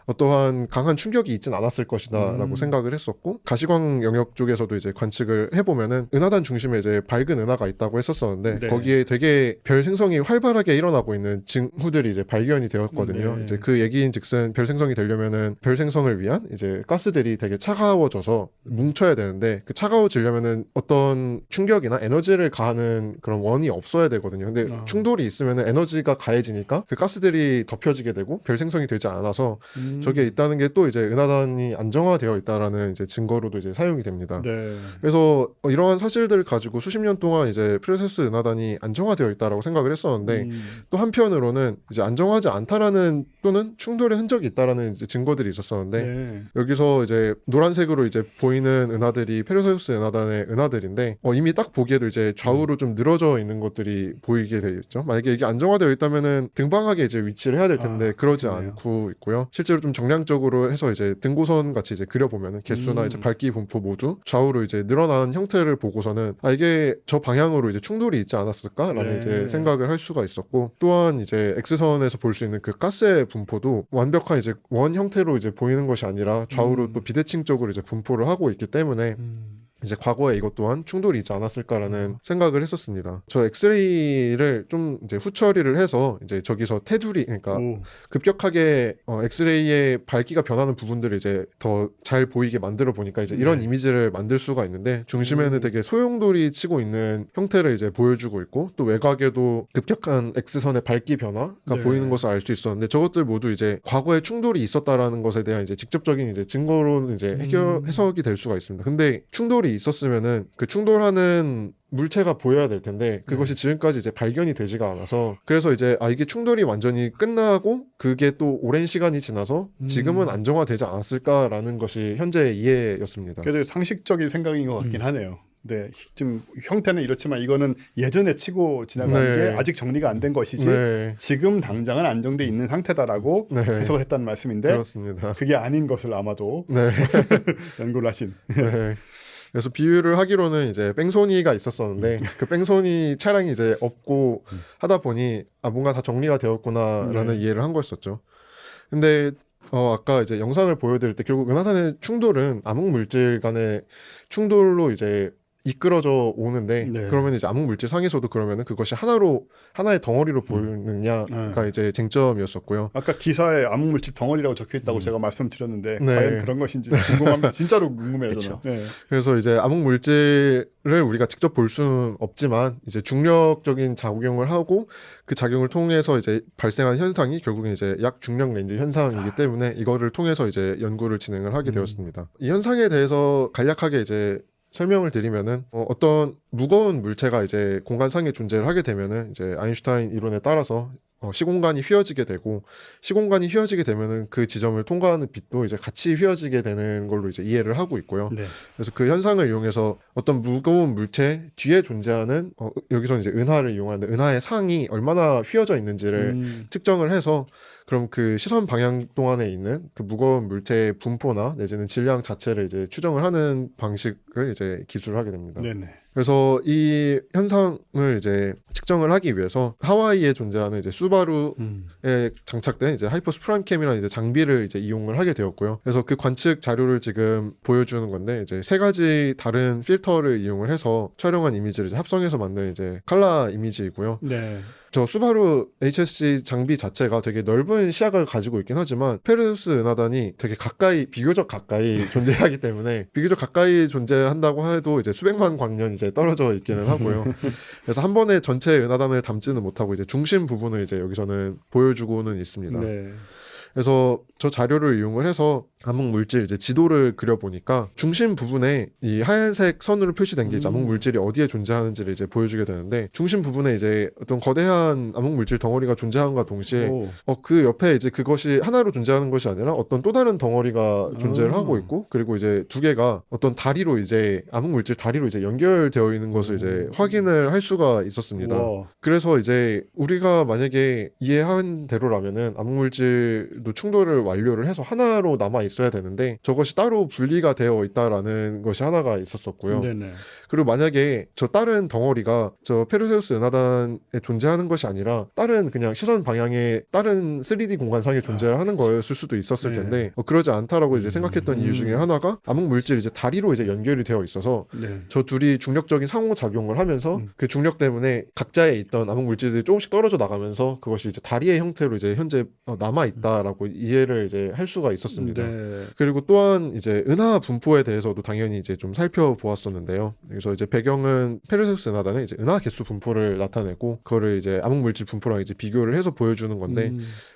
[SPEAKER 3] 어떠한 강한 충격이 있진 않았을 것이다라고 생각을 했었고 가시광 영역 쪽에서도 이제 관측을 해보면은 은하단 중심에 이제 밝은 은하가 있다고 했었었는데
[SPEAKER 1] 네.
[SPEAKER 3] 거기에 되게 별 생성이 활발하게 일어나고 있는 징후들이 이제 발견이 되었거든요.
[SPEAKER 1] 네.
[SPEAKER 3] 이제 그 얘기인즉슨 별 생성이 되려면은 별 생성을 위한 이제 가스들이 되게 차가워져서 뭉쳐야 되는데 그 차가워지려면은 어떤 충격이나 에너지를 가하는 그런 원이 없어야 되거든요. 근데 충돌이 있으면은 에너지가 가해지니까 그 가스들이 덮여지게 되고 별 생성이 되지 않아서 저게 있다는 게 또 이제 은하단이 안정화되어 있다라는 이제 증거로도 이제 사용이 됩니다.
[SPEAKER 1] 네.
[SPEAKER 3] 그래서 이러한 사실들을 가지고 수십 년 동안 이제 페르세우스 은하단이 안정화되어 있다라고 생각을 했었는데 또 한편으로는 이제 안정하지 않다라는 또는 충돌의 흔적이 있다라는 이제 증거들이 있었었는데
[SPEAKER 1] 네.
[SPEAKER 3] 여기서 이제 노란색으로 이제 보이는 은하들이 페르세우스 은하단의 은하들인데 이미 딱 보기에도 이제 좌우로 좀 늘어져 있는 것들이 보이게 되어 있죠. 만약에 이게 안정화되어 있다면은 등방하게 이제 위치를 해야 될 텐데 그러지
[SPEAKER 1] 그러네요.
[SPEAKER 3] 않고 있고요. 실제로 좀 정량적으로 해서 이제 등고선 같이 이제 그려보면은 개수나 이제 밝기 분포 모두 좌우로 이제 늘어난 형태를 보고서는 이게 저 방향으로 이제 충돌이 있지 않았을까라는
[SPEAKER 1] 네.
[SPEAKER 3] 이제 생각을 할 수가 있었고 또한 이제 X선에서 볼 수 있는 그 가스의 분포도 완벽한 이제 원 형태로 이제 보이는 것이 아니라 좌우로 또 비대칭적으로 이제 분포를 하고 있기 때문에 이제 과거에 이것 또한 충돌이 있지 않았을까라는 생각을 했었습니다. 저 엑스레이를 좀 이제 후처리를 해서 이제 저기서 테두리 그러니까 급격하게 엑스레이의 밝기가 변하는 부분들을 이제 더 잘 보이게 만들어 보니까 이제 이런 이미지를 만들 수가 있는데 중심에는 되게 소용돌이 치고 있는 형태를 이제 보여주고 있고 또 외곽에도 급격한 X선의 밝기 변화가
[SPEAKER 1] 네.
[SPEAKER 3] 보이는 것을 알 수 있었는데 저것들 모두 이제 과거에 충돌이 있었다라는 것에 대한 이제 직접적인 이제 증거로는 이제 해석이 될 수가 있습니다. 근데 충돌이 있었으면은 그 충돌하는 물체가 보여야 될 텐데 그것이 지금까지 이제 발견이 되지가 않아서 그래서 이제 이게 충돌이 완전히 끝나고 그게 또 오랜 시간이 지나서 지금은 안정화되지 않았을까라는 것이 현재의 이해였습니다.
[SPEAKER 1] 그래도 상식적인 생각인 것 같긴 하네요. 네, 지금 형태는 이렇지만 이거는 예전에 치고 지나간
[SPEAKER 3] 네.
[SPEAKER 1] 게 아직 정리가 안 된 것이지
[SPEAKER 3] 네.
[SPEAKER 1] 지금 당장은 안정돼 있는 상태다라고
[SPEAKER 3] 네.
[SPEAKER 1] 해석을 했다는 말씀인데
[SPEAKER 3] 그렇습니다.
[SPEAKER 1] 그게 아닌 것을 아마도
[SPEAKER 3] 네.
[SPEAKER 1] 연구를 하신.
[SPEAKER 3] 네. 그래서 비유를 하기로는 이제 뺑소니가 있었었는데 그 뺑소니 차량이 이제 없고 하다 보니 뭔가 다 정리가 되었구나라는 이해를 한 거였었죠. 근데 아까 이제 영상을 보여드릴 때 결국 은하산의 충돌은 암흑 물질 간의 충돌로 이제 이끌어져 오는데
[SPEAKER 1] 네.
[SPEAKER 3] 그러면 이제 암흑 물질 상에서도 그러면은 그것이 하나의 덩어리로 보이느냐가 이제 쟁점이었었고요.
[SPEAKER 1] 아까 기사에 암흑물질 덩어리라고 적혀 있다고 제가 말씀드렸는데
[SPEAKER 3] 네.
[SPEAKER 1] 과연 그런 것인지 궁금합니다. 진짜로 궁금해요. 저는. 네.
[SPEAKER 3] 그래서 이제 암흑 물질을 우리가 직접 볼 수는 없지만 이제 중력적인 작용을 하고 그 작용을 통해서 이제 발생한 현상이 결국은 이제 약중력 렌즈 현상이기 때문에 이거를 통해서 이제 연구를 진행을 하게 되었습니다. 이 현상에 대해서 간략하게 이제 설명을 드리면은 어떤 무거운 물체가 이제 공간상에 존재를 하게 되면은 이제 아인슈타인 이론에 따라서 시공간이 휘어지게 되고 시공간이 휘어지게 되면은 그 지점을 통과하는 빛도 이제 같이 휘어지게 되는 걸로 이제 이해를 하고 있고요.
[SPEAKER 1] 네.
[SPEAKER 3] 그래서 그 현상을 이용해서 어떤 무거운 물체 뒤에 존재하는 여기서 이제 은하를 이용하는데 은하의 상이 얼마나 휘어져 있는지를 측정을 해서 그럼 그 시선 방향 동안에 있는 그 무거운 물체의 분포나 내지는 질량 자체를 이제 추정을 하는 방식을 이제 기술을 하게 됩니다.
[SPEAKER 1] 네네.
[SPEAKER 3] 그래서 이 현상을 이제 측정을 하기 위해서 하와이에 존재하는 이제 수바루에 장착된 이제 하이퍼스 프라임캠이라는 이제 장비를 이제 이용을 하게 되었고요. 그래서 그 관측 자료를 지금 보여주는 건데 이제 세 가지 다른 필터를 이용을 해서 촬영한 이미지를 이제 합성해서 만든 이제 칼라 이미지이고요.
[SPEAKER 1] 네.
[SPEAKER 3] 저 수바루 HSC 장비 자체가 되게 넓은 시야각을 가지고 있긴 하지만 페르세우스 은하단이 되게 비교적 가까이 존재하기 때문에 비교적 가까이 존재한다고 해도 이제 수백만 광년 이제 이제 떨어져 있기는 하고요. 그래서 한 번에 전체 은하단을 담지는 못하고 이제 중심 부분을 이제 여기서는 보여주고는 있습니다.
[SPEAKER 1] 네.
[SPEAKER 3] 그래서 저 자료를 이용을 해서 암흑 물질 이제 지도를 그려보니까 중심 부분에 이 하얀색 선으로 표시된 게 이제 암흑 물질이 어디에 존재하는지를 이제 보여주게 되는데 중심 부분에 이제 어떤 거대한 암흑 물질 덩어리가 존재함과 동시에
[SPEAKER 1] 오.
[SPEAKER 3] 그 옆에 이제 그것이 하나로 존재하는 것이 아니라 어떤 또 다른 덩어리가 존재를 하고 있고 그리고 이제 두 개가 어떤 다리로 이제 암흑 물질 다리로 이제 연결되어 있는 것을 이제 확인을 할 수가 있었습니다.
[SPEAKER 1] 우와.
[SPEAKER 3] 그래서 이제 우리가 만약에 이해한 대로라면은 암흑 물질도 충돌을 완료를 해서 하나로 남아 있어야 되는데 저것이 따로 분리가 되어 있다라는 것이 하나가 있었었고요.
[SPEAKER 1] 네네.
[SPEAKER 3] 그리고 만약에 저 다른 덩어리가 저 페르세우스 은하단에 존재하는 것이 아니라 다른 그냥 시선 방향의 다른 3D 공간상에 존재를 하는 거였을 수도 있었을
[SPEAKER 1] 네.
[SPEAKER 3] 텐데 그러지 않다라고 이제 생각했던 이유 중에 하나가 암흑 물질이 이제 다리로 이제 연결이 되어 있어서
[SPEAKER 1] 네.
[SPEAKER 3] 저 둘이 중력적인 상호작용을 하면서 그 중력 때문에 각자에 있던 암흑 물질들이 조금씩 떨어져 나가면서 그것이 이제 다리의 형태로 이제 현재 남아 있다라고 이해를 이제 할 수가 있었습니다.
[SPEAKER 1] 네.
[SPEAKER 3] 그리고 또한 이제 은하 분포에 대해서도 당연히 이제 좀 살펴보았었는데요. 그래서 이제 배경은 페르세우스 은하단의 이제 은하 개수 분포를 나타내고 그거를 이제 암흑 물질 분포랑 이제 비교를 해서 보여주는 건데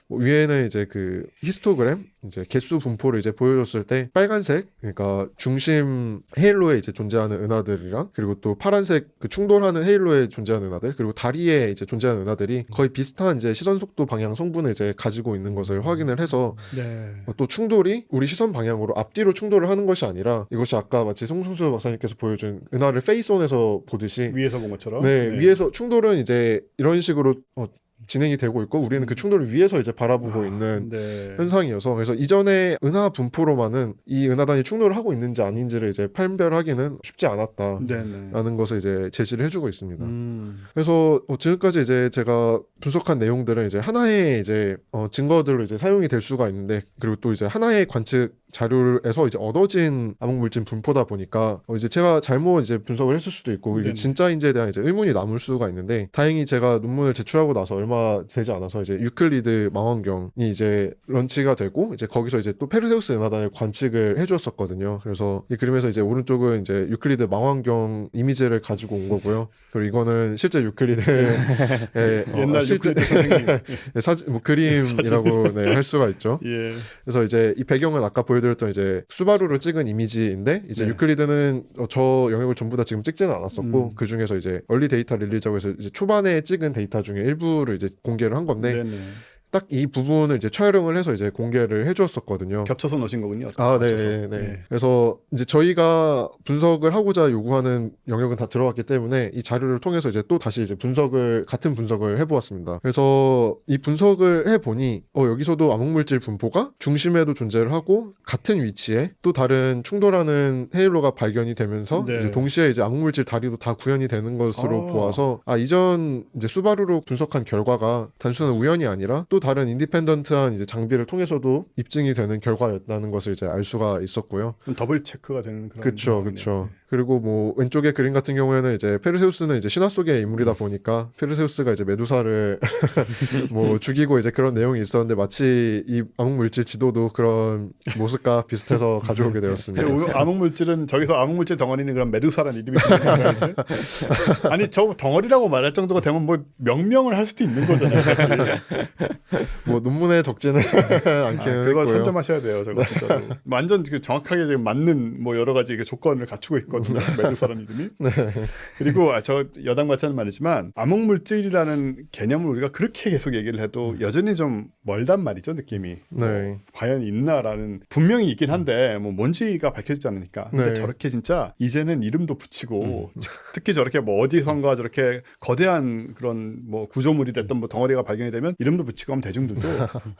[SPEAKER 3] 뭐 위에는 이제 그 히스토그램 이제 개수 분포를 이제 보여줬을 때 빨간색 그러니까 중심 헤일로에 이제 존재하는 은하들이랑 그리고 또 파란색 그 충돌하는 헤일로에 존재하는 은하들 그리고 다리에 이제 존재하는 은하들이 거의 비슷한 이제 시선 속도 방향 성분을 이제 가지고 있는 것을 확인을 해서
[SPEAKER 1] 네.
[SPEAKER 3] 또 충돌이 우리 시선 방향으로 앞뒤로 충돌을 하는 것이 아니라 이것이 아까 마치 송승수 박사님께서 보여준 은하를 페이스온에서 보듯이
[SPEAKER 1] 위에서 본 것처럼.
[SPEAKER 3] 네, 위에서 충돌은 이제 이런 식으로 진행이 되고 있고 우리는 그 충돌을 위에서 이제 바라보고 있는
[SPEAKER 1] 네.
[SPEAKER 3] 현상이어서 그래서 이전에 은하 분포로만은 이 은하단이 충돌을 하고 있는지 아닌지를 이제 판별하기는 쉽지 않았다라는
[SPEAKER 1] 네네.
[SPEAKER 3] 것을 이제 제시를 해주고 있습니다. 그래서 지금까지 이제 제가 분석한 내용들은 이제 하나의 이제 증거들로 이제 사용이 될 수가 있는데 그리고 또 이제 하나의 관측 자료에서 이제 얻어진 암흑 물질 분포다 보니까 이제 제가 잘못 이제 분석을 했을 수도 있고 이게
[SPEAKER 1] 네네.
[SPEAKER 3] 진짜인지에 대한 이제 의문이 남을 수가 있는데 다행히 제가 논문을 제출하고 나서 얼마 되지 않아서 이제 유클리드 망원경이 이제 런치가 되고 이제 거기서 이제 또 페르세우스 은하단을 관측을 해주었었거든요. 그래서 이 그림에서 이제 오른쪽은 이제 유클리드 망원경 이미지를 가지고 온 거고요. 그리고 이거는 실제 유클리드의
[SPEAKER 1] 옛날
[SPEAKER 3] 실제
[SPEAKER 1] 유클리드 선생님.
[SPEAKER 3] 네, 사진 뭐 그림이라고 네, 할 수가 있죠.
[SPEAKER 1] 예.
[SPEAKER 3] 그래서 이제 이 배경은 아까 보여드렸던 이제 수바루로 찍은 이미지인데 이제
[SPEAKER 1] 네.
[SPEAKER 3] 유클리드는 저 영역을 전부 다 지금 찍지는 않았었고 그 중에서 이제 얼리 데이터 릴리즈하고 해서 이제 초반에 찍은 데이터 중에 일부를 이제 공개를 한 건데
[SPEAKER 1] 네네.
[SPEAKER 3] 딱 이 부분을 이제 촬영을 해서 이제 공개를 해주었었거든요.
[SPEAKER 1] 겹쳐서 넣으신 거군요.
[SPEAKER 3] 아, 네,
[SPEAKER 1] 맞춰서.
[SPEAKER 3] 네, 네.
[SPEAKER 1] 예.
[SPEAKER 3] 그래서 이제 저희가 분석을 하고자 요구하는 영역은 다 들어갔기 때문에 이 자료를 통해서 이제 또 다시 이제 같은 분석을 해보았습니다. 그래서 이 분석을 해보니 여기서도 암흑물질 분포가 중심에도 존재를 하고 같은 위치에 또 다른 충돌하는 헤일로가 발견이 되면서
[SPEAKER 1] 네.
[SPEAKER 3] 이제 동시에 이제 암흑물질 다리도 다 구현이 되는 것으로 보아서 이전 이제 수바루로 분석한 결과가 단순한 우연이 아니라 또 다른 인디펜던트한 이제 장비를 통해서도 입증이 되는 결과였다는 것을 이제 알 수가 있었고요.
[SPEAKER 1] 좀 더블 체크가 되는 그런.
[SPEAKER 3] 그쵸,
[SPEAKER 1] 상황이네요.
[SPEAKER 3] 그쵸. 그리고 뭐 왼쪽의 그림 같은 경우에는 이제 페르세우스는 이제 신화 속의 인물이다 보니까 페르세우스가 이제 메두사를 뭐 죽이고 이제 그런 내용이 있었는데 마치 이 암흑물질 지도도 그런 모습과 비슷해서 가져오게 되었습니다.
[SPEAKER 1] 암흑물질은 저기서 암흑물질 덩어리는 그런 메두사라는 이름이 있는 거지. 아니 저 덩어리라고 말할 정도가 되면 뭐 명명을 할 수도 있는 거잖아요. 사실.
[SPEAKER 3] 뭐 논문에 적지는 않기는
[SPEAKER 1] 그걸
[SPEAKER 3] 했고요.
[SPEAKER 1] 선점하셔야 돼요. 저거 진짜로. 완전 정확하게 지금 맞는 뭐 여러 가지 조건을 갖추고 있거든요. 메두사라는 이름이.
[SPEAKER 3] 네.
[SPEAKER 1] 그리고 저 여당 같지는 말이지만 암흑물질이라는 개념을 우리가 그렇게 계속 얘기를 해도 여전히 좀 멀단 말이죠. 느낌이.
[SPEAKER 3] 네.
[SPEAKER 1] 과연 있나라는 분명히 있긴 한데 뭐 뭔지가 밝혀지지 않으니까. 근데
[SPEAKER 3] 네.
[SPEAKER 1] 저렇게 진짜 이제는 이름도 붙이고 특히 저렇게 뭐 어디선가 저렇게 거대한 그런 뭐 구조물이 됐던 뭐 덩어리가 발견이 되면 이름도 붙이고 하면 대중들도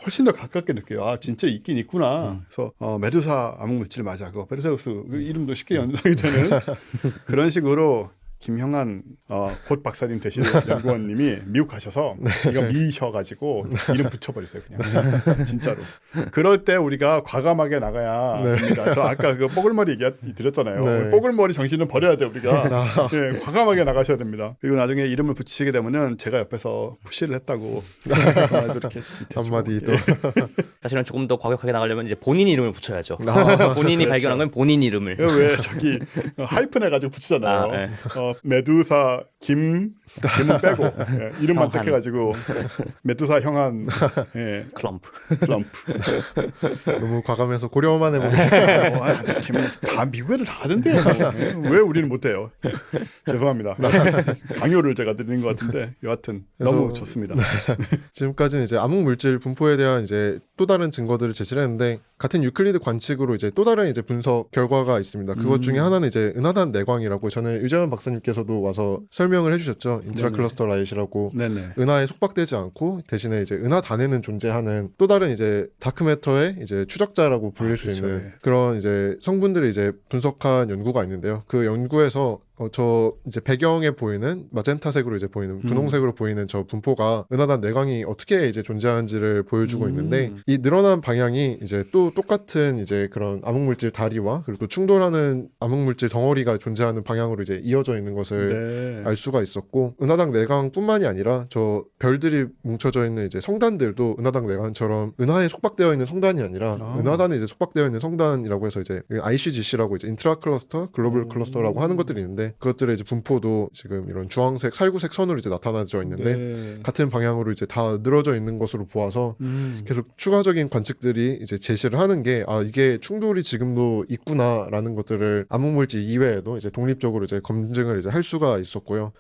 [SPEAKER 1] 훨씬 더 가깝게 느껴요. 아 진짜 있긴 있구나. 그래서 메두사 암흑물질 맞아. 그거 페르세우스 그 이름도 쉽게 연상이 되는 그런 식으로 김형한 곧 박사님 되실 연구원님이 미국 가셔서 이거 미셔가지고 이름 붙여버리세요 그냥 진짜로. 그럴 때 우리가 과감하게 나가야 됩니다. 저 아까 그 뽀글머리 얘기 드렸잖아요.
[SPEAKER 3] 네.
[SPEAKER 1] 뽀글머리 정신은 버려야 돼 우리가. 네, 과감하게 나가셔야 됩니다. 그리고 나중에 이름을 붙이시게 되면은 제가 옆에서 푸시를 했다고 이렇게
[SPEAKER 3] 한마디 또
[SPEAKER 2] 사실은 조금 더 과격하게 나가려면 이제 본인 이름을 붙여야죠. 본인이
[SPEAKER 1] 그렇죠.
[SPEAKER 2] 발견한 건 본인 이름을.
[SPEAKER 1] 왜 저기 하이픈 해가지고 붙이잖아요.
[SPEAKER 2] 네.
[SPEAKER 1] 메두사 김은 빼고 이름만
[SPEAKER 2] 형한.
[SPEAKER 1] 택해가지고 메두사 형한
[SPEAKER 2] 클럼프.
[SPEAKER 1] 클럼프.
[SPEAKER 3] 너무 과감해서 고려만 해보겠습니다.
[SPEAKER 1] 다 미국 애들 다 하던데요. 왜 우리는 못해요? 죄송합니다. 강요를 제가 드리는 것 같은데 여하튼 너무
[SPEAKER 3] 그래서-
[SPEAKER 1] 좋습니다.
[SPEAKER 3] 지금까지는 이제 암흑 물질 분포에 대한 이제 또 다른 증거들을 제시를 했는데 같은 유클리드 관측으로 이제 또 다른 이제 분석 결과가 있습니다. 그것 중에 하나는 이제 은하단 내광이라고 전에 유재현 박사님께서도 와서 설명을 해주셨죠. 인트라
[SPEAKER 1] 네네.
[SPEAKER 3] 클러스터 라이트라고
[SPEAKER 1] 네네.
[SPEAKER 3] 은하에 속박되지 않고 대신에 이제 은하단에는 존재하는 또 다른 이제 다크매터의 이제 추적자라고 불릴 수
[SPEAKER 1] 그렇죠.
[SPEAKER 3] 있는
[SPEAKER 1] 예.
[SPEAKER 3] 그런 이제 성분들을 이제 분석한 연구가 있는데요. 그 연구에서 저 이제 배경에 보이는 마젠타색으로 이제 보이는 분홍색으로 보이는 저 분포가 은하단 내광이 어떻게 이제 존재하는지를 보여주고 있는데 이 늘어난 방향이 이제 또 똑같은 이제 그런 암흑물질 다리와 그리고 또 충돌하는 암흑물질 덩어리가 존재하는 방향으로 이제 이어져 있는 것을
[SPEAKER 1] 네.
[SPEAKER 3] 알 수가 있었고 은하당 내광뿐만이 아니라 저 별들이 뭉쳐져 있는 이제 성단들도 은하당 내광처럼 은하에 속박되어 있는 성단이 아니라 은하단에 이제 속박되어 있는 성단이라고 해서 이제 ICGC라고 이제 인트라 클러스터, 글로벌 클러스터라고 하는 것들이 있는데 그것들의 이제 분포도 지금 이런 주황색, 살구색 선으로 이제 나타나져 있는데
[SPEAKER 1] 네.
[SPEAKER 3] 같은 방향으로 이제 다 늘어져 있는 것으로 보아서 계속 추가적인 관측들이 이제 제시를 하는 게 이게 충돌이 지금도 있구나라는 것들을 암흑물질 이외에도 이제 독립적으로 이제 검증을 이제 할 수가 있었고요.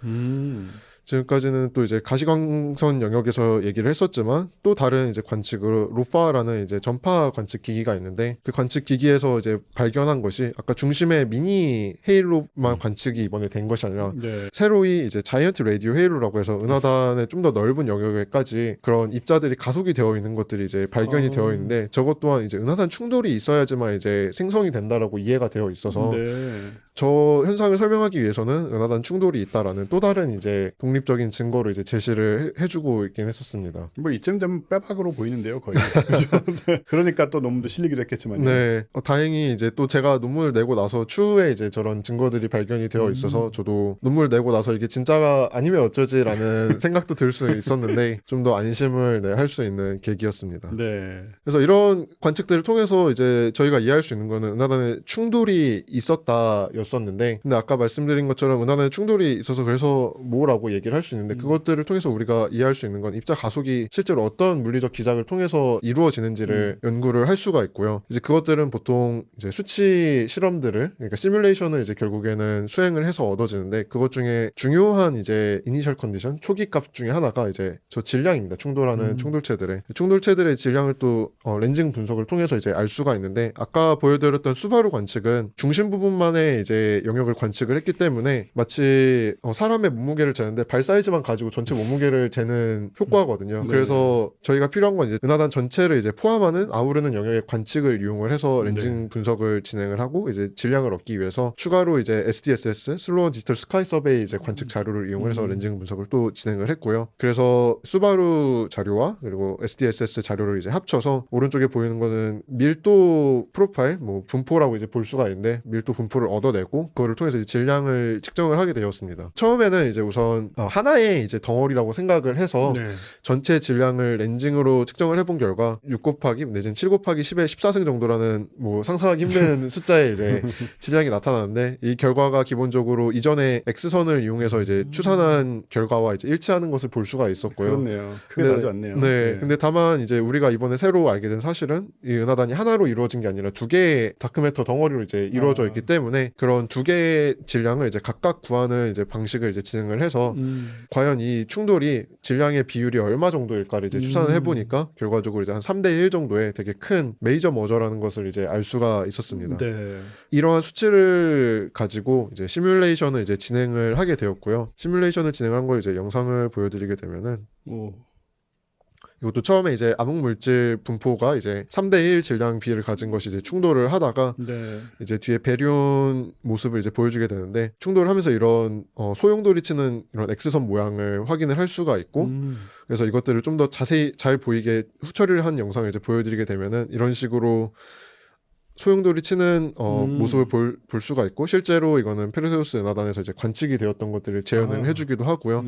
[SPEAKER 3] 지금까지는 또 이제 가시광선 영역에서 얘기를 했었지만 또 다른 이제 관측으로 로파라는 이제 전파 관측 기기가 있는데 그 관측 기기에서 이제 발견한 것이 아까 중심의 미니 헤일로만 관측이 이번에 된 것이 아니라
[SPEAKER 1] 네.
[SPEAKER 3] 새로이 이제 자이언트 레디오 헤일로라고 해서 은하단의 좀 더 넓은 영역에까지 그런 입자들이 가속이 되어 있는 것들이 이제 발견이 되어 있는데 저것 또한 이제 은하단 충돌이 있어야지만 이제 생성이 된다라고 이해가 되어 있어서
[SPEAKER 1] 네.
[SPEAKER 3] 저 현상을 설명하기 위해서는 은하단 충돌이 있다라는 또 다른 이제 독립적인 증거를 이제 제시를 해주고 있긴 했었습니다.
[SPEAKER 1] 뭐 이쯤 되면 빼박으로 보이는데요, 거의. 그죠? 네. 그러니까 또 논문도 실리기도 했겠지만요.
[SPEAKER 3] 네, 다행히 이제 또 제가 논문을 내고 나서 추후에 이제 저런 증거들이 발견이 되어 있어서 저도 논문을 내고 나서 이게 진짜가 아니면 어쩌지라는 생각도 들 수 있었는데 좀 더 안심을 할 수 있는 계기였습니다.
[SPEAKER 1] 네.
[SPEAKER 3] 그래서 이런 관측들을 통해서 이제 저희가 이해할 수 있는 거는 은하단에 충돌이 있었다였었는데 근데 아까 말씀드린 것처럼 은하단에 충돌이 있어서 그래서 뭐라고 얘기를 할 수 있는데 그것들을 통해서 우리가 이해할 수 있는 건 입자 가속이 실제로 어떤 물리적 기작을 통해서 이루어지는지를 연구를 할 수가 있고요. 이제 그것들은 보통 이제 수치 실험들을 그러니까 시뮬레이션을 이제 결국에는 수행을 해서 얻어지는데 그것 중에 중요한 이제 이니셜 컨디션 초기 값 중에 하나가 이제 저 질량입니다. 충돌하는 충돌체들의 질량을 또 렌징 분석을 통해서 이제 알 수가 있는데 아까 보여드렸던 수바루 관측은 중심 부분만의 이제 영역을 관측을 했기 때문에 마치 사람의 몸무게를 재는데 발 사이즈만 가지고 전체 몸무게를 재는 효과거든요.
[SPEAKER 1] 네.
[SPEAKER 3] 그래서 저희가 필요한 건 이제 은하단 전체를 이제 포함하는 아우르는 영역의 관측을 이용을 해서 렌징 분석을 진행을 하고 이제 질량을 얻기 위해서 추가로 이제 SDSS 슬로우 디지털 스카이 서베이 이제 관측 자료를 이용을 해서 렌징 분석을 또 진행을 했고요. 그래서 수바루 자료와 그리고 SDSS 자료를 이제 합쳐서 오른쪽에 보이는 거는 밀도 프로파일 뭐 분포라고 이제 볼 수가 있는데 밀도 분포를 얻어내고 그거를 통해서 이제 질량을 측정을 하게 되었습니다. 처음에는 이제 우선 하나의 이제 덩어리라고 생각을 해서
[SPEAKER 1] 네.
[SPEAKER 3] 전체 질량을 렌징으로 측정을 해본 결과 6 곱하기 내지는 7 곱하기 10의 14승 정도라는 뭐 상상하기 힘든 숫자의 이제 질량이 나타나는데 이 결과가 기본적으로 이전에 X선을 이용해서 이제 추산한 결과와 이제 일치하는 것을 볼 수가 있었고요.
[SPEAKER 1] 그렇네요. 크게 다르지 않네요.
[SPEAKER 3] 네. 근데 다만 이제 우리가 이번에 새로 알게 된 사실은 이 은하단이 하나로 이루어진 게 아니라 두 개의 다크매터 덩어리로 이제 이루어져 있기 때문에 그런 두 개의 질량을 이제 각각 구하는 이제 방식을 이제 진행을 해서 과연 이 충돌이 질량의 비율이 얼마 정도일까를 이제 추산을 해보니까 결과적으로 이제 한 3대1 정도의 되게 큰 메이저 머저라는 것을 이제 알 수가 있었습니다.
[SPEAKER 1] 네.
[SPEAKER 3] 이러한 수치를 가지고 이제 시뮬레이션을 이제 진행을 하게 되었고요. 시뮬레이션을 진행한 걸 이제 영상을 보여드리게 되면은
[SPEAKER 1] 오.
[SPEAKER 3] 이것도 처음에 이제 암흑물질 분포가 이제 3대1 질량 비를 가진 것이 이제 충돌을 하다가
[SPEAKER 1] 네.
[SPEAKER 3] 이제 뒤에 배륜 모습을 이제 보여주게 되는데 충돌을 하면서 이런 소용돌이 치는 이런 X선 모양을 확인을 할 수가 있고 그래서 이것들을 좀 더 자세히 잘 보이게 후처리를 한 영상을 이제 보여드리게 되면은 이런 식으로 소용돌이 치는 모습을 볼 수가 있고 실제로 이거는 페르세우스 은하단에서 이제 관측이 되었던 것들을 재현을 해주기도 하고요.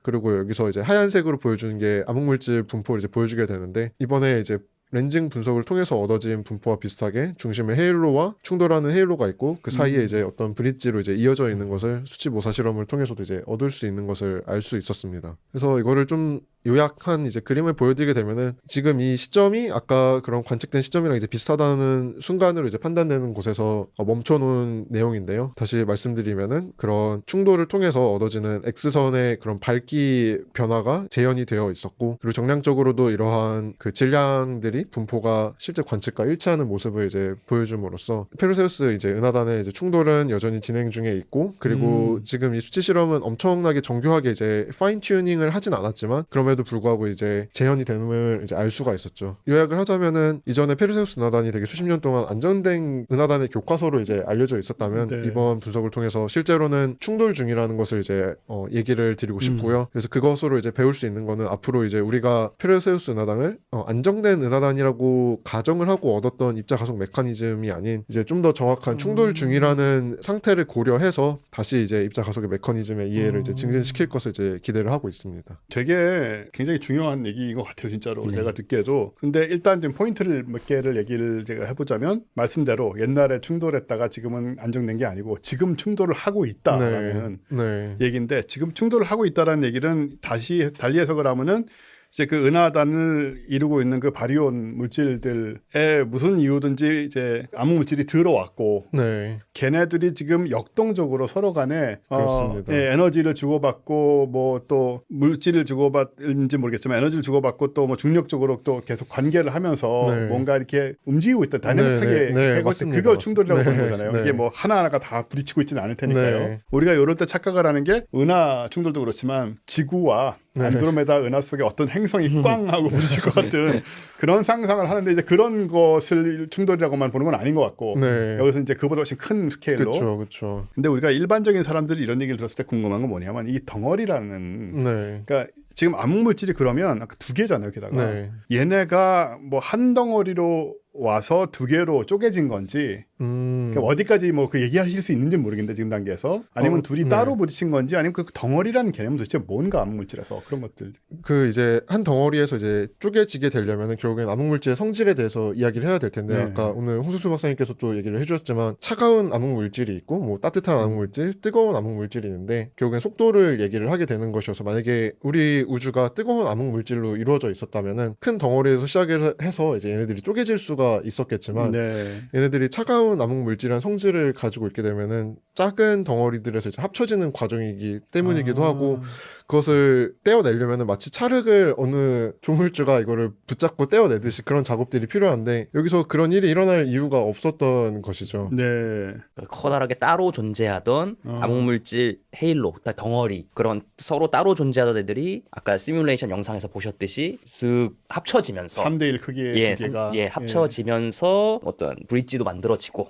[SPEAKER 3] 그리고 여기서 이제 하얀색으로 보여주는 게 암흑물질 분포를 이제 보여주게 되는데 이번에 이제 렌징 분석을 통해서 얻어진 분포와 비슷하게 중심에 헤일로와 충돌하는 헤일로가 있고 그 사이에 이제 어떤 브릿지로 이제 이어져 있는 것을 수치 모사 실험을 통해서도 이제 얻을 수 있는 것을 알 수 있었습니다. 그래서 이거를 좀 요약한 이제 그림을 보여드리게 되면은 지금 이 시점이 아까 그런 관측된 시점이랑 이제 비슷하다는 순간으로 이제 판단되는 곳에서 멈춰놓은 내용인데요. 다시 말씀드리면은 그런 충돌을 통해서 얻어지는 X선의 그런 밝기 변화가 재현이 되어 있었고 그리고 정량적으로도 이러한 그 질량들이 분포가 실제 관측과 일치하는 모습을 이제 보여줌으로써 페르세우스 이제 은하단의 이제 충돌은 여전히 진행 중에 있고 그리고 지금 이 수치 실험은 엄청나게 정교하게 이제 파인 튜닝을 하진 않았지만 그럼에도 불구하고 이제 재현이 됨을 이제 알 수가 있었죠. 요약을 하자면은 이전에 페르세우스 은하단이 되게 수십 년 동안 안정된 은하단의 교과서로 이제 알려져 있었다면
[SPEAKER 1] 네.
[SPEAKER 3] 이번 분석을 통해서 실제로는 충돌 중이라는 것을 이제 얘기를 드리고 싶고요. 그래서 그것으로 이제 배울 수 있는 거는 앞으로 이제 우리가 페르세우스 은하단을 안정된 은하단이라고 가정을 하고 얻었던 입자 가속 메커니즘이 아닌 이제 좀 더 정확한 충돌 중이라는 상태를 고려해서 다시 이제 입자 가속의 메커니즘의 이해를 이제 증진시킬 것을 이제 기대를 하고 있습니다.
[SPEAKER 1] 되게 굉장히 중요한 얘기인 것 같아요, 진짜로. 제가 듣기에도. 근데 일단 좀 포인트를 몇 개를 얘기를 제가 해보자면 말씀대로 옛날에 충돌했다가 지금은 안정된 게 아니고 지금 충돌을 하고 있다라는 얘기인데 지금 충돌을 하고 있다라는 얘기는 다시 달리 해석을 하면은 이제 그 은하단을 이루고 있는 그 바리온 물질들에 무슨 이유든지 이제 암흑 물질이 들어왔고 걔네들이 지금 역동적으로 서로 간에
[SPEAKER 3] 그렇습니다.
[SPEAKER 1] 에너지를 주고받고 뭐 또 물질을 주고받는지 모르겠지만 에너지를 주고받고 또 뭐 중력적으로 또 계속 관계를 하면서 뭔가 이렇게 움직이고 있다 다이내믹하게 그걸 충돌이라고 보는 거잖아요. 이게 뭐 하나하나가 다 부딪히고 있지는 않을 테니까요. 우리가 이럴 때 착각을 하는 게 은하 충돌도 그렇지만 지구와 안드로메다 은하 속에 어떤 행성이 꽝 하고 부딪힐 것 같은 그런 상상을 하는데 이제 그런 것을 충돌이라고만 보는 건 아닌 것 같고 여기서 이제 그보다 훨씬 큰 스케일로.
[SPEAKER 3] 그렇죠.
[SPEAKER 1] 근데 우리가 일반적인 사람들이 이런 얘기를 들었을 때 궁금한 건 뭐냐면 이 덩어리라는 그러니까 지금 암흑 물질이 그러면 아까 두 개잖아요. 게다가 얘네가 뭐 한 덩어리로 와서 두 개로 쪼개진 건지 그러니까 어디까지 뭐 그 얘기하실 수 있는지 모르겠는데 지금 단계에서 아니면 둘이 따로 부딪힌 건지 아니면 그 덩어리라는 개념은 도대체 뭔가 암흑물질에서 그런 것들
[SPEAKER 3] 그 이제 한 덩어리에서 이제 쪼개지게 되려면 결국엔 암흑물질의 성질에 대해서 이야기를 해야 될 텐데 아까 오늘 홍수수 박사님께서 또 얘기를 해주셨지만 차가운 암흑물질이 있고 뭐 따뜻한 암흑물질, 뜨거운 암흑물질이 있는데 결국엔 속도를 얘기를 하게 되는 것이어서 만약에 우리 우주가 뜨거운 암흑물질로 이루어져 있었다면은 큰 덩어리에서 시작을 해서 이제 얘네들이 쪼개질 수가 있었겠지만 얘네들이 차가운 암흑 물질이란 성질을 가지고 있게 되면은 작은 덩어리들에서 이제 합쳐지는 과정이기 때문이기도 하고 그것을 떼어내려면 마치 찰흙을 어느 조물주가 이거를 붙잡고 떼어내듯이 그런 작업들이 필요한데 여기서 그런 일이 일어날 이유가 없었던 것이죠.
[SPEAKER 2] 커다랗게 따로 존재하던 암흑물질 헤일로, 덩어리 그런 서로 따로 존재하던 애들이 아까 시뮬레이션 영상에서 보셨듯이 쓱 합쳐지면서
[SPEAKER 1] 3대1 크기의 두 개가
[SPEAKER 2] 합쳐지면서 어떤 브릿지도 만들어지고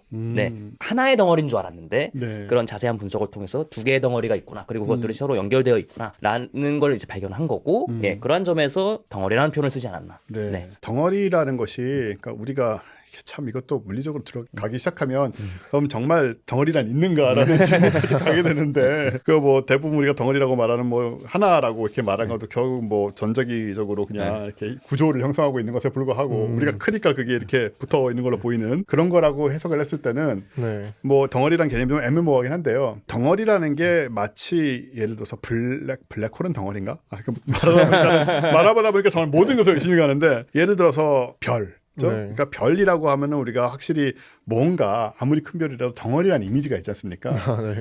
[SPEAKER 2] 하나의 덩어리인 줄 알았는데 그런 자세한 분석을 통해서 두 개의 덩어리가 있구나 그리고 그것들이 서로 연결되어 있구나 라는 걸 이제 발견한 거고 그러한 점에서 덩어리라는 표현을 쓰지 않았나.
[SPEAKER 1] 덩어리라는 것이 그러니까 우리가 참 이것도 물리적으로 들어가기 시작하면 그럼 정말 덩어리란 있는가라는 질문까지 가게 되는데 그 뭐 대부분 우리가 덩어리라고 말하는 뭐 하나라고 이렇게 말한 것도 결국 뭐 전자기적으로 그냥 이렇게 구조를 형성하고 있는 것에 불과하고 우리가 크니까 그게 이렇게 붙어 있는 걸로 보이는 그런 거라고 해석을 했을 때는 뭐 덩어리란 개념이 좀 애매모호하긴 한데요. 덩어리라는 게 마치 예를 들어서 블랙홀은 덩어리인가? 말하다 보니까 정말 모든 것을 의심이 가는데 예를 들어서 별 그러니까 별이라고 하면은 우리가 확실히 뭔가 아무리 큰 별이라도 덩어리라는 이미지가 있지 않습니까?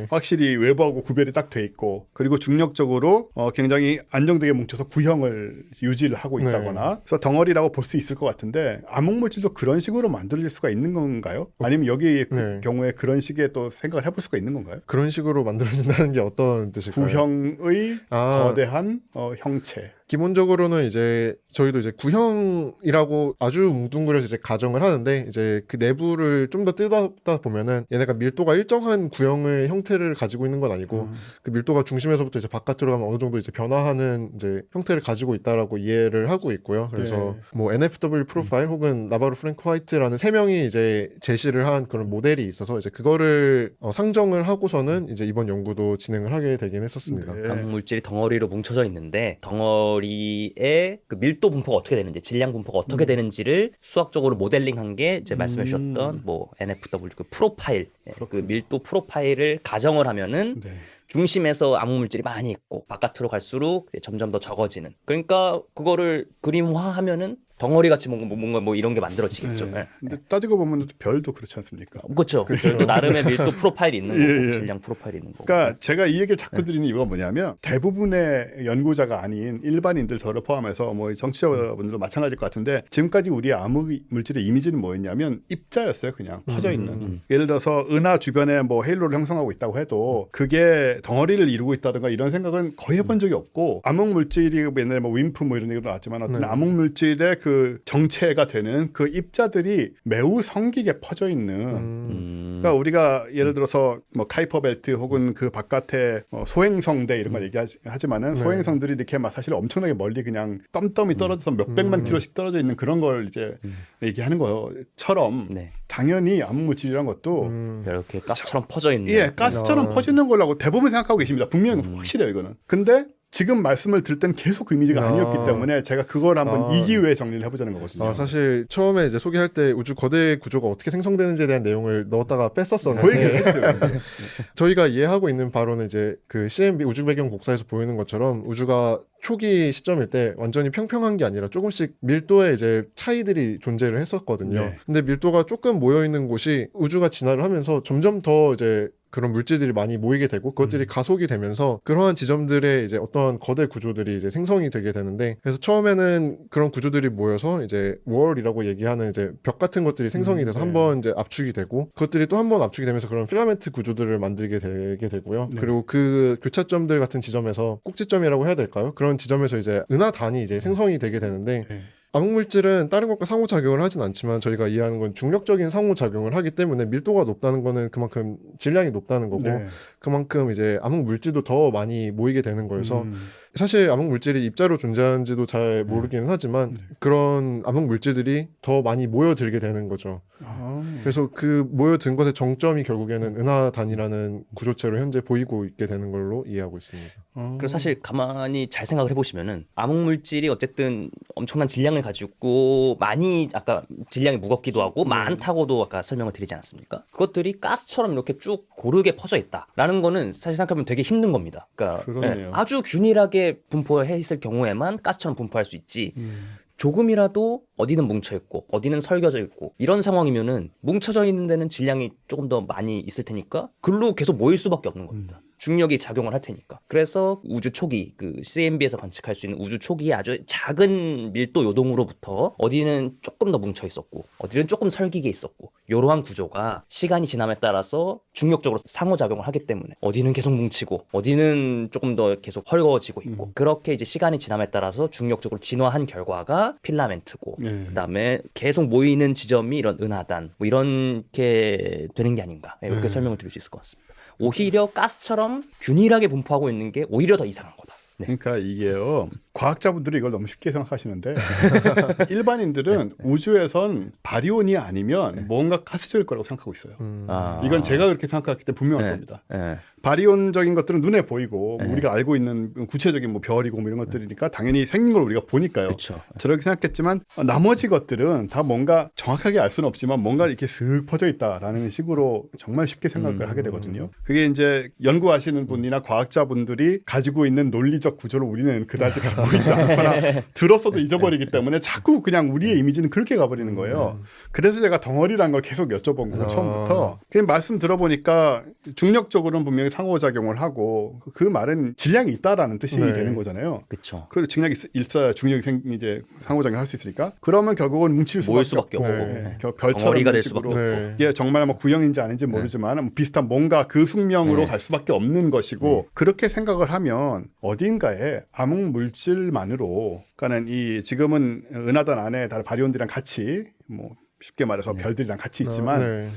[SPEAKER 1] 확실히 외부하고 구별이 딱 돼 있고 그리고 중력적으로 굉장히 안정되게 뭉쳐서 구형을 유지를 하고 있다거나 그래서 덩어리라고 볼 수 있을 것 같은데 암흑물질도 그런 식으로 만들어질 수가 있는 건가요? 아니면 여기 그 경우에 그런 식의 또 생각을 해볼 수가 있는 건가요?
[SPEAKER 3] 그런 식으로 만들어진다는 게 어떤 뜻일까요?
[SPEAKER 1] 구형의 거대한 형체.
[SPEAKER 3] 기본적으로는 이제 저희도 이제 구형이라고 아주 뭉뚱그려서 이제 가정을 하는데 이제 그 내부를 좀 더 뜯어다 보면은 얘네가 밀도가 일정한 구형의 형태를 가지고 있는 건 아니고 그 밀도가 중심에서부터 이제 바깥으로 가면 어느 정도 이제 변화하는 이제 형태를 가지고 있다라고 이해를 하고 있고요. 그래서 뭐 NFW 프로파일 혹은 나바로 프랭크 화이트라는 세 명이 이제 제시를 한 그런 모델이 있어서 이제 그거를 상정을 하고서는 이제 이번 연구도 진행을 하게 되긴 했었습니다.
[SPEAKER 1] 네.
[SPEAKER 2] 암흑 물질이 덩어리로 뭉쳐져 있는데 덩어리의 그 밀도 분포가 어떻게 되는지, 질량 분포가 어떻게 되는지를 수학적으로 모델링한 게 이제 말씀해 주셨던 뭐 NFW 그 프로파일, 그 밀도 프로파일을 가정을 하면은
[SPEAKER 1] 네.
[SPEAKER 2] 중심에서 암흑 물질이 많이 있고 바깥으로 갈수록 점점 더 적어지는. 그러니까 그거를 그림화하면은 덩어리 같이 뭔가 뭐 이런 게 만들어지겠죠.
[SPEAKER 1] 네.
[SPEAKER 2] 네.
[SPEAKER 1] 근데 따지고 보면 별도 그렇지 않습니까?
[SPEAKER 2] 그렇죠. 별도 나름의 밀도 프로파일이 있는 거고,
[SPEAKER 1] 예.
[SPEAKER 2] 질량 프로파일이 있는 거고.
[SPEAKER 1] 그러니까 제가 이 얘기를 자꾸 드리는 이유가 뭐냐면 대부분의 연구자가 아닌 일반인들 저를 포함해서 뭐 정치자분들도 마찬가지일 것 같은데 지금까지 우리의 암흑 물질의 이미지는 뭐였냐면 입자였어요. 그냥 퍼져 있는. 예를 들어서 은하 주변에 뭐 헤일로를 형성하고 있다고 해도 그게 덩어리를 이루고 있다든가 이런 생각은 거의 해본 적이 없고 암흑 물질이 옛날에 뭐 윈프 뭐 이런 얘기도 나왔지만 어떤 암흑 물질의 그 정체가 되는 그 입자들이 매우 성기게 퍼져 있는 그러니까 우리가 예를 들어서 뭐 카이퍼 벨트 혹은 그 바깥에 소행성대 이런 걸 얘기하지만은 소행성들이 이렇게 막 사실 엄청나게 멀리 그냥 덤덤이 떨어져서 몇백만 킬로씩 떨어져 있는 그런 걸 이제 얘기하는 것처럼
[SPEAKER 2] 네.
[SPEAKER 1] 당연히 암흑 물질이란 것도
[SPEAKER 2] 이렇게 가스처럼 퍼져 있는.
[SPEAKER 1] 예, 가스처럼 퍼지는 거라고 대부분 생각하고 계십니다. 분명히 확실해요, 이거는. 근데 지금 말씀을 들 땐 계속 그 이미지가 아니었기 때문에 제가 그걸 한번 이 기회에 정리를 해보자는 거거든요.
[SPEAKER 3] 사실 처음에 이제 소개할 때 우주 거대 구조가 어떻게 생성되는지에 대한 내용을 넣었다가 뺐었었는데
[SPEAKER 1] 그 얘기를 했어요.
[SPEAKER 3] 저희가 이해하고 있는 바로는 이제 그 CMB 우주 배경 복사에서 보이는 것처럼 우주가 초기 시점일 때 완전히 평평한 게 아니라 조금씩 밀도의 이제 차이들이 존재를 했었거든요.
[SPEAKER 1] 네.
[SPEAKER 3] 근데 밀도가 조금 모여 있는 곳이 우주가 진화를 하면서 점점 더 이제 그런 물질들이 많이 모이게 되고 그것들이 가속이 되면서 그러한 지점들의 이제 어떠한 거대 구조들이 이제 생성이 되게 되는데 그래서 처음에는 그런 구조들이 모여서 이제 월이라고 얘기하는 이제 벽 같은 것들이 생성이 돼서
[SPEAKER 1] 네.
[SPEAKER 3] 한번 이제 압축이 되고 그것들이 또 한 번 압축이 되면서 그런 필라멘트 구조들을 만들게 되게 되고요.
[SPEAKER 1] 네.
[SPEAKER 3] 그리고 그 교차점들 같은 지점에서 꼭지점이라고 해야 될까요? 그런 지점에서 이제 은하단이 이제 생성이 되게 되는데
[SPEAKER 1] 네.
[SPEAKER 3] 암흑물질은 다른 것과 상호작용을 하진 않지만 저희가 이해하는 건 중력적인 상호작용을 하기 때문에 밀도가 높다는 거는 그만큼 질량이 높다는 거고
[SPEAKER 1] 네.
[SPEAKER 3] 그만큼 이제 암흑물질도 더 많이 모이게 되는 거여서 사실 암흑물질이 입자로 존재하는지도 잘 모르기는 하지만 그런 암흑물질들이 더 많이 모여들게 되는 거죠. 그래서 그 모여든 것의 정점이 결국에는 은하단이라는 구조체로 현재 보이고 있게 되는 걸로 이해하고 있습니다.
[SPEAKER 2] 그리고 사실 가만히 잘 생각을 해보시면은 암흑 물질이 어쨌든 엄청난 질량을 가지고 많이 아까 질량이 무겁기도 하고 많다고도 아까 설명을 드리지 않았습니까? 그것들이 가스처럼 이렇게 쭉 고르게 퍼져 있다라는 거는 사실 생각하면 되게 힘든 겁니다. 그러니까
[SPEAKER 1] 그러네요.
[SPEAKER 2] 아주 균일하게 분포해 있을 경우에만 가스처럼 분포할 수 있지. 조금이라도 어디는 뭉쳐 있고 어디는 설겨져 있고 이런 상황이면은 뭉쳐져 있는 데는 질량이 조금 더 많이 있을 테니까 글로 계속 모일 수밖에 없는 겁니다. 중력이 작용을 할 테니까. 그래서 우주 초기 그 CMB에서 관측할 수 있는 우주 초기의 아주 작은 밀도 요동으로부터 어디는 조금 더 뭉쳐 있었고 어디는 조금 설기게 있었고 이러한 구조가 시간이 지남에 따라서 중력적으로 상호작용을 하기 때문에 어디는 계속 뭉치고 어디는 조금 더 계속 헐거워지고 있고 그렇게 이제 시간이 지남에 따라서 중력적으로 진화한 결과가 필라멘트고 그다음에 계속 모이는 지점이 이런 은하단 뭐 이렇게 되는 게 아닌가 이렇게 설명을 드릴 수 있을 것 같습니다. 오히려 가스처럼 균일하게 분포하고 있는 게 오히려 더 이상한 거다. 네.
[SPEAKER 1] 그러니까 이게요. 과학자분들이 이걸 너무 쉽게 생각하시는데 일반인들은 우주에선 바리온이 아니면 뭔가 가스적일 거라고 생각하고 있어요. 이건 제가 그렇게 생각하기 때문에 분명할 겁니다. 바리온적인 것들은 눈에 보이고 뭐 우리가 알고 있는 구체적인 뭐 별이고 뭐 이런 것들이니까 당연히 생긴 걸 우리가 보니까요.
[SPEAKER 2] 그렇죠.
[SPEAKER 1] 저렇게 생각했지만 나머지 것들은 다 뭔가 정확하게 알 수는 없지만 뭔가 이렇게 슥 퍼져 있다라는 식으로 정말 쉽게 생각을 하게 되거든요. 그게 이제 연구하시는 분이나 과학자분들이 가지고 있는 논리적 구조를 우리는 그다지 갖고 있지 않거나 들었어도 잊어버리기 때문에 자꾸 그냥 우리의 이미지는 그렇게 가버리는 거예요. 그래서 제가 덩어리라는 걸 계속 여쭤본 거예요. 처음부터. 그냥 말씀 들어보니까 중력적으로는 분명히 상호작용을 하고 그 말은 질량이 있다라는 뜻이 되는 거잖아요.
[SPEAKER 2] 그렇죠.
[SPEAKER 1] 그 질량이 있어야 중력이 이제 상호작용을 할 수 있으니까 그러면 결국은 뭉칠
[SPEAKER 2] 모일
[SPEAKER 1] 수밖에
[SPEAKER 2] 수밖에
[SPEAKER 1] 없고
[SPEAKER 2] 없고
[SPEAKER 1] 네. 별처럼
[SPEAKER 2] 덩어리가 될
[SPEAKER 1] 식으로
[SPEAKER 2] 수밖에
[SPEAKER 1] 이게 정말 뭐 구형인지 아닌지 모르지만 뭐 비슷한 뭔가 그 숙명으로 갈 수밖에 없는 것이고 그렇게 생각을 하면 어딘가에 암흑 물질만으로 그러니까는 이 지금은 은하단 안에 다른 바리온들이랑 같이 뭐 쉽게 말해서
[SPEAKER 2] 네.
[SPEAKER 1] 별들이랑 같이 있지만
[SPEAKER 3] 네.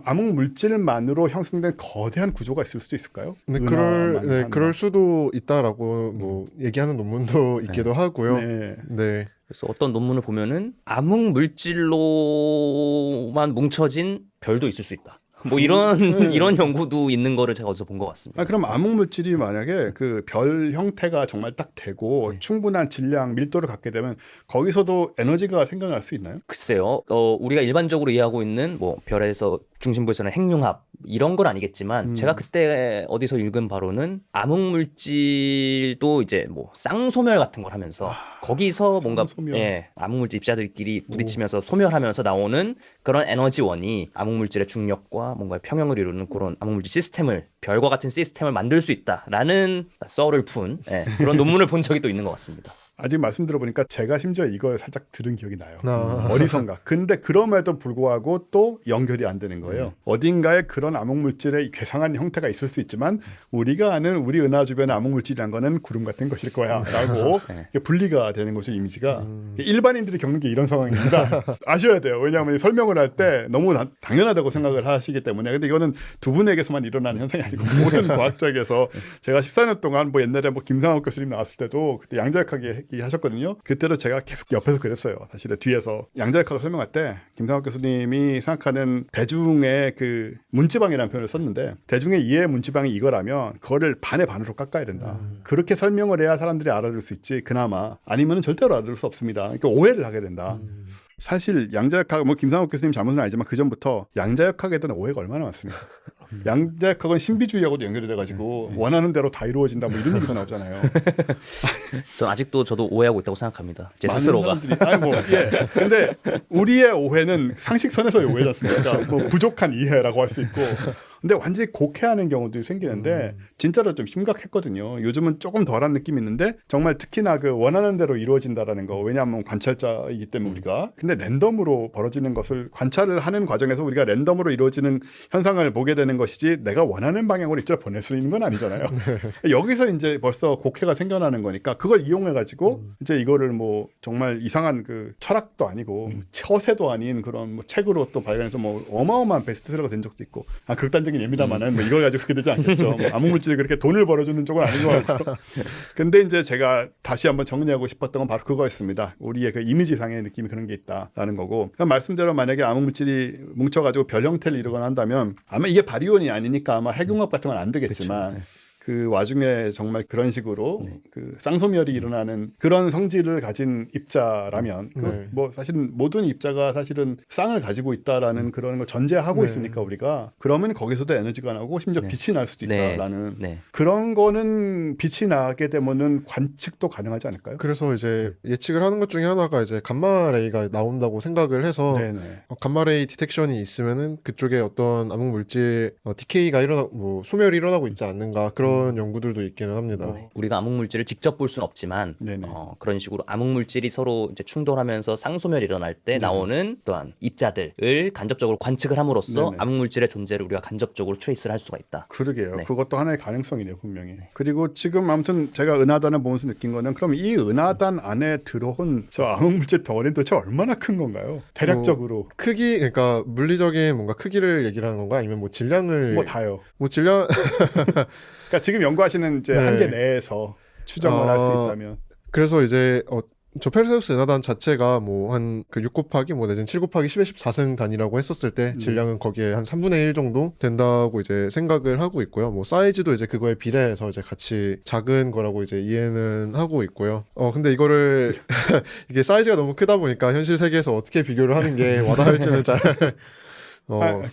[SPEAKER 1] 암흑 물질만으로 형성된 거대한 구조가 있을 수도 있을까요?
[SPEAKER 3] 근데
[SPEAKER 1] 은하만 하는
[SPEAKER 3] 그럴 수도 있다라고 뭐 얘기하는 논문도 있기도 하고요.
[SPEAKER 1] 네.
[SPEAKER 3] 네.
[SPEAKER 2] 그래서 어떤 논문을 보면은 암흑 물질로만 뭉쳐진 별도 있을 수 있다. 뭐 이런
[SPEAKER 1] 네.
[SPEAKER 2] 이런 연구도 있는 거를 제가 어디서 본 것 같습니다.
[SPEAKER 1] 그럼 암흑 물질이 만약에 그 별 형태가 정말 딱 되고 충분한 질량, 밀도를 갖게 되면 거기서도 에너지가 생겨날 수 있나요?
[SPEAKER 2] 글쎄요, 우리가 일반적으로 이해하고 있는 뭐 별에서 중심부에서는 핵융합 이런 건 아니겠지만 제가 그때 어디서 읽은 바로는 암흑 물질도 이제 뭐 쌍소멸 같은 걸 하면서 거기서 뭔가
[SPEAKER 1] 쌍소멸.
[SPEAKER 2] 암흑 물질 입자들끼리 부딪히면서 소멸하면서 나오는 그런 에너지원이 암흑 물질의 중력과 뭔가 평형을 이루는 그런 암흑 물질 시스템을 별과 같은 시스템을 만들 수 있다라는 썰을 푼 그런 논문을 본 적이 또 있는 것 같습니다.
[SPEAKER 1] 아직 말씀 들어보니까 제가 심지어 이걸 살짝 들은 기억이 나요.
[SPEAKER 3] 아.
[SPEAKER 1] 어리선가. 근데 그럼에도 불구하고 또 연결이 안 되는 거예요. 어딘가에 그런 암흑물질의 괴상한 형태가 있을 수 있지만 우리가 아는 우리 은하 주변의 암흑물질이란 거는 구름 같은 것일 거야 라고 이게 분리가 되는 거죠, 이미지가. 일반인들이 겪는 게 이런 상황입니다. 아셔야 돼요. 왜냐하면 설명을 할 때 너무 당연하다고 생각을 하시기 때문에. 근데 이거는 두 분에게서만 일어나는 현상이 아니고 모든 과학자에게서 제가 14년 동안 뭐 옛날에 뭐 김상욱 교수님 나왔을 때도 그때 양자역학에 하셨거든요. 그때도 제가 계속 옆에서 그랬어요. 사실은 뒤에서 양자역학을 설명할 때 김상욱 교수님이 생각하는 대중의 그 문지방이라는 표현을 썼는데 대중의 이해 문지방이 이거라면 그거를 반의 반으로 깎아야 된다. 그렇게 설명을 해야 사람들이 알아들을 수 있지. 그나마 아니면 절대로 알아들을 수 없습니다. 그러니까 오해를 하게 된다. 사실 양자역학 뭐 김상욱 교수님 잘못은 아니지만 그 전부터 양자역학에 대한 오해가 얼마나 많습니까? 양자역학은 신비주의하고도 연결이 돼가지고 원하는 대로 다 이루어진다 뭐 이런 얘기가 나오잖아요.
[SPEAKER 2] 전 아직도 저도 오해하고 있다고 생각합니다. 제
[SPEAKER 1] 많은
[SPEAKER 2] 스스로가.
[SPEAKER 1] 사람들이, 아니 뭐, 예. 근데 우리의 오해는 상식선에서의 오해지 않습니까? 뭐 부족한 이해라고 할 수 있고. 근데 완전히 곡해하는 경우도 생기는데 진짜로 좀 심각했거든요. 요즘은 조금 덜한 느낌이 있는데 정말 특히나 그 원하는 대로 이루어진다라는 거. 왜냐하면 관찰자이기 때문에 우리가. 근데 랜덤으로 벌어지는 것을 관찰을 하는 과정에서 우리가 랜덤으로 이루어지는 현상을 보게 되는 것이지 내가 원하는 방향으로 입자를 보낼 수 있는 건 아니잖아요. 여기서 이제 벌써 곡해가 생겨나는 거니까 그걸 이용해가지고 이제 이거를 뭐 정말 이상한 그 철학도 아니고 처세도 아닌 그런 뭐 책으로 또 발견해서 뭐 어마어마한 베스트셀러가 된 적도 있고 극단적인 예입니다만은 뭐 이걸 가지고 그렇게 되지 않겠죠. 뭐 암흑물질이 그렇게 돈을 벌어주는 쪽은 아닌 것 같고. 근데 이제 제가 다시 한번 정리하고 싶었던 건 바로 그거였습니다. 우리의 그 이미지상의 느낌이 그런 게 있다라는 거고. 그럼 말씀대로 만약에 암흑물질이 뭉쳐가지고 별 형태를 이루거나 한다면 아마 이게 바리온이 아니니까 아마 핵융합 같은 건 안 되겠지만
[SPEAKER 2] 그쵸.
[SPEAKER 1] 그 와중에 정말 그런 식으로 그 쌍소멸이 일어나는 그런 성질을 가진 입자라면
[SPEAKER 3] 네.
[SPEAKER 1] 뭐 사실은 모든 입자가 사실은 쌍을 가지고 있다라는 그런 걸 전제하고
[SPEAKER 3] 네.
[SPEAKER 1] 있으니까 우리가 그러면 거기서도 에너지가 나오고 심지어 빛이 날 수도 있다라는 그런 거는 빛이 나게 되면은 관측도 가능하지 않을까요?
[SPEAKER 3] 그래서 이제 예측을 하는 것 중에 하나가 이제 감마레이가 나온다고 생각을 해서
[SPEAKER 1] 네네.
[SPEAKER 3] 감마레이 디텍션이 있으면은 그쪽에 어떤 암흑 물질 디케이가 뭐 소멸이 일어나고 있지 않는가 그런 연구들도 있기는 합니다.
[SPEAKER 2] 우리가 암흑 물질을 직접 볼 수는 없지만
[SPEAKER 1] 네네.
[SPEAKER 2] 그런 식으로 암흑 물질이 서로 이제 충돌하면서 쌍소멸이 일어날 때 나오는 또한 입자들을 간접적으로 관측을 함으로써
[SPEAKER 1] 네네.
[SPEAKER 2] 암흑 물질의 존재를 우리가 간접적으로 트레이스를 할 수가 있다.
[SPEAKER 1] 그러게요.
[SPEAKER 2] 네.
[SPEAKER 1] 그것도 하나의 가능성이네요, 분명히. 그리고 지금 아무튼 제가 은하단을 보면서 느낀 거는 그럼 이 은하단 안에 들어온 저 암흑물질 덩어리는 도대체 얼마나 큰 건가요? 대략적으로.
[SPEAKER 3] 크기 그러니까 물리적인 뭔가 크기를 얘기를 하는 건가 아니면 뭐 질량을
[SPEAKER 1] 뭐 다요.
[SPEAKER 3] 뭐 질량
[SPEAKER 1] 그러니까 지금 연구하시는 이제
[SPEAKER 3] 네.
[SPEAKER 1] 한계 내에서 추정을 할 수 있다면.
[SPEAKER 3] 그래서 이제 저 페르세우스 은하단 자체가 뭐 한 그 6 곱하기 뭐 내지는 7 곱하기 10의 14승 단위라고 했었을 때 질량은 거기에 한 3분의 1 정도 된다고 이제 생각을 하고 있고요. 뭐 사이즈도 이제 그거에 비례해서 이제 같이 작은 거라고 이제 이해는 하고 있고요. 근데 이거를 이게 사이즈가 너무 크다 보니까 현실 세계에서 어떻게 비교를 하는 게 와닿을지는 잘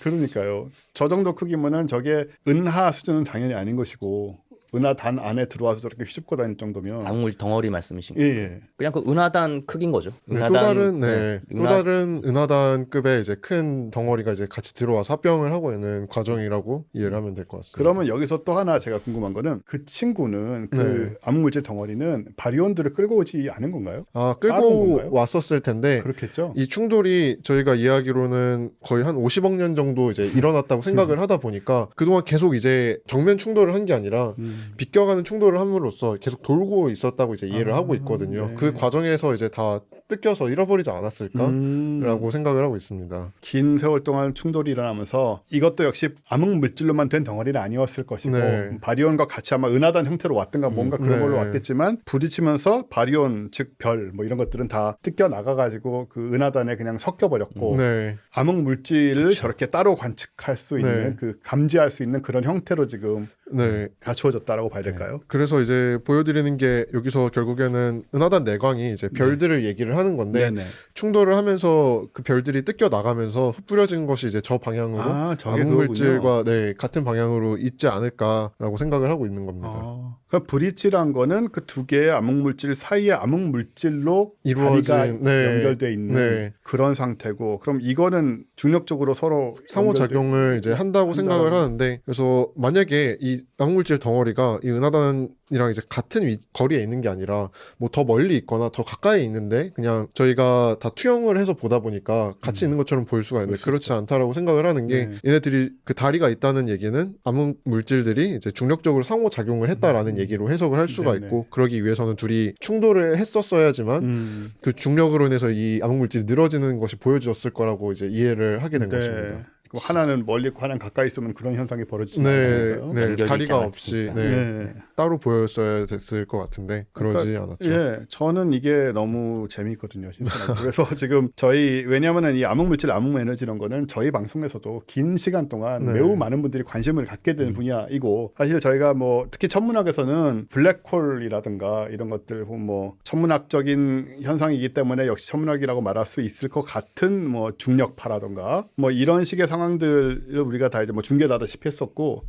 [SPEAKER 1] 그러니까요. 저 정도 크기면은 저게 은하 수준은 당연히 아닌 것이고 은하단 안에 들어와서 저렇게 휘집고 다닐 정도면
[SPEAKER 2] 암흑 물질 덩어리 말씀이신
[SPEAKER 1] 예,
[SPEAKER 2] 거예요?
[SPEAKER 1] 예.
[SPEAKER 2] 그냥 그 은하단 크기인 거죠.
[SPEAKER 3] 네, 또 다른 은하단급의 이제 큰 덩어리가 이제 같이 들어와서 합병을 하고 있는 과정이라고 이해를 하면 될 것 같습니다.
[SPEAKER 1] 그러면 여기서 또 하나 제가 궁금한 거는 그 친구는 그 암흑물질 덩어리는 바리온들을 끌고 오지 않은 건가요? 따라온
[SPEAKER 3] 끌고
[SPEAKER 1] 건가요?
[SPEAKER 3] 왔었을 텐데
[SPEAKER 1] 그렇겠죠.
[SPEAKER 3] 이 충돌이 저희가 이해하기로는 거의 한 50억 년 정도 이제 일어났다고 생각을 하다 보니까 그동안 계속 이제 정면 충돌을 한 게 아니라 비껴가는 충돌을 함으로써 계속 돌고 있었다고 이제 이해를 하고 있거든요.
[SPEAKER 1] 네.
[SPEAKER 3] 그 과정에서 이제 다 뜯겨서 잃어버리지 않았을까라고 생각을 하고 있습니다.
[SPEAKER 1] 긴 세월 동안 충돌이 일어나면서 이것도 역시 암흑 물질로만 된 덩어리는 아니었을 것이고
[SPEAKER 3] 네.
[SPEAKER 1] 바리온과 같이 아마 은하단 형태로 왔든가 뭔가 그런
[SPEAKER 3] 네.
[SPEAKER 1] 걸로 왔겠지만 부딪히면서 바리온 즉 별 뭐 이런 것들은 다 뜯겨 나가가지고 그 은하단에 그냥 섞여 버렸고
[SPEAKER 3] 네.
[SPEAKER 1] 암흑 물질을 저렇게 따로 관측할 수 있는
[SPEAKER 3] 네.
[SPEAKER 1] 그 감지할 수 있는 그런 형태로 지금
[SPEAKER 3] 네.
[SPEAKER 1] 갖추어졌다라고 봐야 될까요?
[SPEAKER 3] 그래서 이제 보여드리는 게 여기서 결국에는 은하단 내광이 이제 별들을 얘기를 하는 건데
[SPEAKER 1] 네네.
[SPEAKER 3] 충돌을 하면서 그 별들이 뜯겨 나가면서 흩뿌려진 것이 이제 저 방향으로
[SPEAKER 1] 저게
[SPEAKER 3] 암흑물질과 네, 같은 방향으로 있지 않을까라고 생각을 하고 있는 겁니다.
[SPEAKER 1] 그러니까 브릿지란 거는 그 두 개의 암흑물질 사이의 암흑물질로
[SPEAKER 3] 이루어진,
[SPEAKER 1] 다리가
[SPEAKER 3] 네.
[SPEAKER 1] 연결돼 있는
[SPEAKER 3] 네.
[SPEAKER 1] 그런 상태고 그럼 이거는 중력적으로 서로
[SPEAKER 3] 상호작용을 이제 한다고 생각을 하는데 그래서 만약에 이 암흑물질 덩어리가 이 은하단이랑 이제 같은 거리에 있는 게 아니라 뭐 더 멀리 있거나 더 가까이 있는데 그냥 저희가 다 투영을 해서 보다 보니까 같이 있는 것처럼 보일 수가 있는데 그렇지 않다라고 생각을 하는 게 얘네들이 그 다리가 있다는 얘기는 암흑물질들이 이제 중력적으로 상호작용을 했다라는 얘기로 해석을 할 수가 있고 그러기 위해서는 둘이 충돌을 했었어야지만 그 중력으로 인해서 이 암흑물질이 늘어지는 것이 보여졌을 거라고 이제 이해를 하게 된 것입니다.
[SPEAKER 1] 하나는 멀리 있고 하나는 가까이 있으면 그런 현상이 벌어지지
[SPEAKER 3] 네,
[SPEAKER 1] 않을까요?
[SPEAKER 3] 네,
[SPEAKER 2] 연결돼
[SPEAKER 3] 다리가
[SPEAKER 2] 있지
[SPEAKER 3] 없이 네, 따로 보였어야 됐을 것 같은데 그러지 않았죠.
[SPEAKER 1] 예, 저는 이게 너무 재미있거든요, 신선하고. 그래서 지금 저희 왜냐하면은 이 암흑물질, 암흑에너지 이런 거는 저희 방송에서도 긴 시간 동안
[SPEAKER 3] 네.
[SPEAKER 1] 매우 많은 분들이 관심을 갖게 되는 분야이고 사실 저희가 뭐 특히 천문학에서는 블랙홀이라든가 이런 것들 혹은 뭐 천문학적인 현상이기 때문에 역시 천문학이라고 말할 수 있을 것 같은 뭐 중력파라든가 뭐 이런 식의 상황들을 우리가 다 이제 뭐 중계하다시피 했었고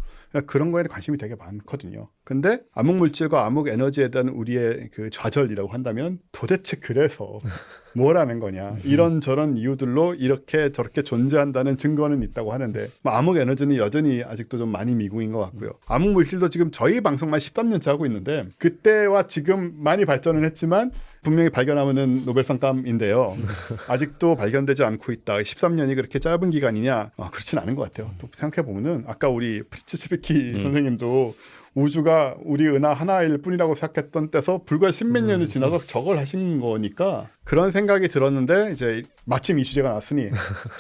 [SPEAKER 1] 그런 거에 관심이 되게 많거든요. 근데 암흑물질과 암흑에너지에 대한 우리의 그 좌절이라고 한다면 도대체 그래서 뭐라는 거냐 이런저런 이유들로 이렇게 저렇게 존재한다는 증거는 있다고 하는데 뭐 암흑에너지는 여전히 아직도 좀 많이 미궁인 것 같고요. 암흑물질도 지금 저희 방송만 13년째 하고 있는데 그때와 지금 많이 발전을 했지만 분명히 발견하면은 노벨상감인데요. 아직도 발견되지 않고 있다. 13년이 그렇게 짧은 기간이냐? 그렇진 않은 것 같아요. 또 생각해 보면은 아까 우리 프리츠 스비키 선생님도 우주가 우리 은하 하나일 뿐이라고 생각했던 때서 불과 십몇 년이 지나서 저걸 하신 거니까 그런 생각이 들었는데 이제 마침 이 주제가 나왔으니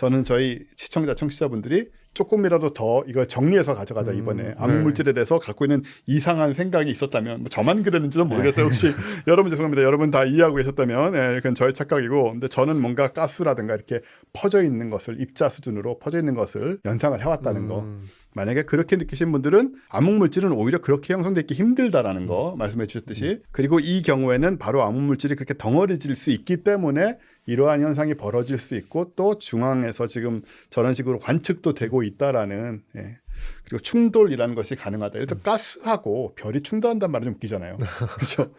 [SPEAKER 1] 저는 저희 시청자 청취자분들이 조금이라도 더 이걸 정리해서 가져가자 이번에 암흑물질에 대해서 갖고 있는 이상한 생각이 있었다면 뭐 저만 그랬는지도 모르겠어요. 혹시 여러분 죄송합니다. 여러분 다 이해하고 계셨다면 그건 저의 착각이고 근데 저는 뭔가 가스라든가 이렇게 퍼져 있는 것을 입자 수준으로 퍼져 있는 것을 연상을 해왔다는 거 만약에 그렇게 느끼신 분들은 암흑물질은 오히려 그렇게 형성되기 힘들다라는 거 말씀해 주셨듯이 그리고 이 경우에는 바로 암흑물질이 그렇게 덩어리질 수 있기 때문에 이러한 현상이 벌어질 수 있고 또 중앙에서 지금 저런 식으로 관측도 되고 있다라는 그리고 충돌이라는 것이 가능하다. 일단 가스하고 별이 충돌한다는 말은 좀 웃기잖아요. 그렇죠?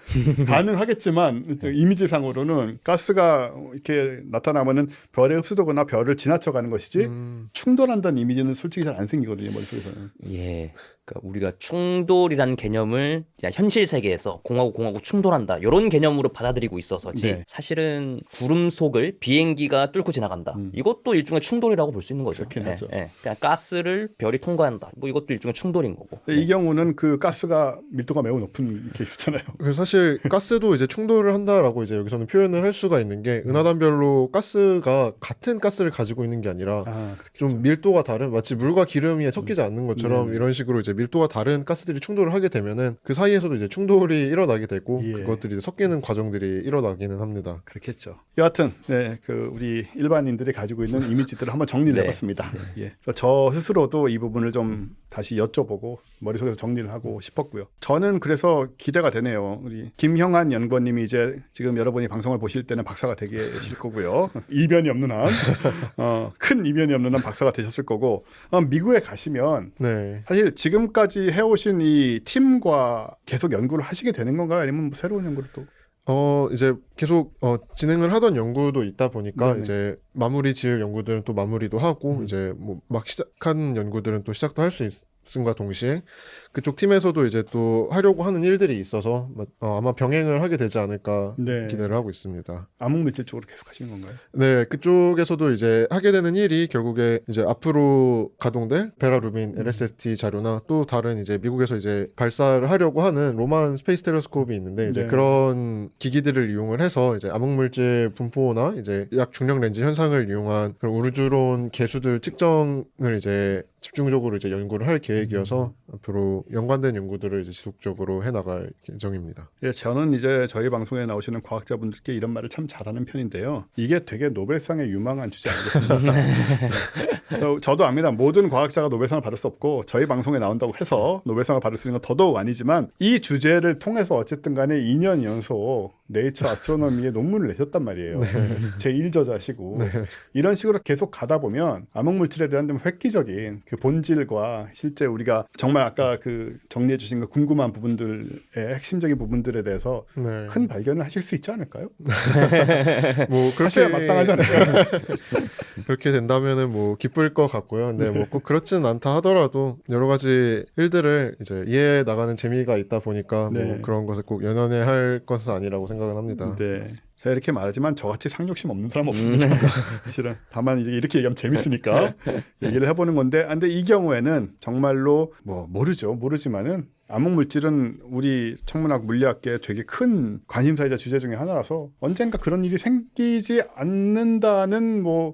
[SPEAKER 1] 가능하겠지만 이미지상으로는 가스가 이렇게 나타나면은 별에 흡수되거나 별을 지나쳐가는 것이지 충돌한다는 이미지는 솔직히 잘 안 생기거든요. 머릿속에서는.
[SPEAKER 2] 예. 그러니까 우리가 충돌이라는 개념을 그냥 현실 세계에서 공하고 공하고 충돌한다 이런 개념으로 받아들이고 있어서지 사실은 구름 속을 비행기가 뚫고 지나간다 이것도 일종의 충돌이라고 볼 수 있는 거죠.
[SPEAKER 1] 그렇긴 하죠.
[SPEAKER 2] 그냥 가스를 별이 통과한다 뭐 이것도 일종의 충돌인 거고.
[SPEAKER 1] 이 경우는 그 가스가 밀도가 매우 높은 케이스잖아요.
[SPEAKER 3] 그래서 사실 가스도 이제 충돌을 한다라고 이제 여기서는 표현을 할 수가 있는 게 은하단별로 가스가 같은 가스를 가지고 있는 게 아니라 좀 밀도가 다른 마치 물과 기름이 섞이지 않는 것처럼 이런 식으로 이제 밀도가 다른 가스들이 충돌을 하게 되면은 그 사이에서도 이제 충돌이 일어나게 되고 그것들이 이제 섞이는 과정들이 일어나기는 합니다.
[SPEAKER 1] 그렇겠죠. 여하튼 그 우리 일반인들이 가지고 있는 이미지들을 한번 정리를 해봤습니다. 그래서 저 스스로도 이 부분을 좀 다시 여쭤보고 머릿속에서 정리를 하고 싶었고요. 저는 그래서 기대가 되네요. 우리 김형한 연구원님이 이제 지금 여러분이 방송을 보실 때는 박사가 되실 거고요. 이변이 없는 한, 큰 이변이 없는 한 박사가 되셨을 거고 미국에 가시면 사실 지금까지 해오신 이 팀과 계속 연구를 하시게 되는 건가요? 아니면 뭐 새로운 연구를 또?
[SPEAKER 3] 이제 계속 진행을 하던 연구도 있다 보니까 이제 마무리 지을 연구들은 또 마무리도 하고 이제 뭐 막 시작한 연구들은 또 시작도 할 수 말씀과 동시에 그쪽 팀에서도 이제 또 하려고 하는 일들이 있어서 아마 병행을 하게 되지 않을까
[SPEAKER 1] 네.
[SPEAKER 3] 기대를 하고 있습니다.
[SPEAKER 1] 암흑물질 쪽으로 계속 하시는 건가요?
[SPEAKER 3] 네, 그쪽에서도 이제 하게 되는 일이 결국에 이제 앞으로 가동될 베라 루빈 LSST 자료나 또 다른 이제 미국에서 이제 발사를 하려고 하는 로만 스페이스 텔레스코프이 있는데 이제
[SPEAKER 1] 네.
[SPEAKER 3] 그런 기기들을 이용을 해서 이제 암흑물질 분포나 이제 약 중력 렌즈 현상을 이용한 그런 우주론 개수들 측정을 이제 집중적으로 이제 연구를 할 계획이어서 앞으로 연관된 연구들을 이제 지속적으로 해나갈 예정입니다.
[SPEAKER 1] 예, 저는 이제 저희 방송에 나오시는 과학자분들께 이런 말을 참 잘하는 편인데요. 이게 되게 노벨상에 유망한 주제 아니겠습니까? 저도 압니다. 모든 과학자가 노벨상을 받을 수 없고 저희 방송에 나온다고 해서 노벨상을 받을 수 있는 건 더더욱 아니지만 이 주제를 통해서 어쨌든 간에 2년 연속 네이처 아스트로노미에 논문을 내셨단 말이에요. 제1저자시고 이런 식으로 계속 가다 보면 암흑물질에 대한 좀 획기적인 그 본질과 실제 우리가 정말 아까 그 정리해 주신 그 궁금한 부분들의 핵심적인 부분들에 대해서
[SPEAKER 3] 네.
[SPEAKER 1] 큰 발견을 하실 수 있지 않을까요?
[SPEAKER 3] 뭐
[SPEAKER 1] 하셔야 마땅하지 않을까요?
[SPEAKER 3] 그렇게 된다면은 뭐 기쁠 것 같고요. 근데 뭐 꼭 그렇지는 않다 하더라도 여러 가지 일들을 이제 이해해 나가는 재미가 있다 보니까
[SPEAKER 1] 네.
[SPEAKER 3] 뭐 그런 것을 꼭 연연해 할 것은 아니라고 생각은 합니다.
[SPEAKER 1] 네. 제가 이렇게 말하지만 저같이 상욕심 없는 사람 없습니다. 사실은 다만 이렇게 얘기하면 재밌으니까 얘기를 해보는 건데, 근데 이 경우에는 정말로 뭐 모르지만은 암흑물질은 우리 천문학 물리학계의 되게 큰 관심사이자 주제 중에 하나라서 언젠가 그런 일이 생기지 않는다는 뭐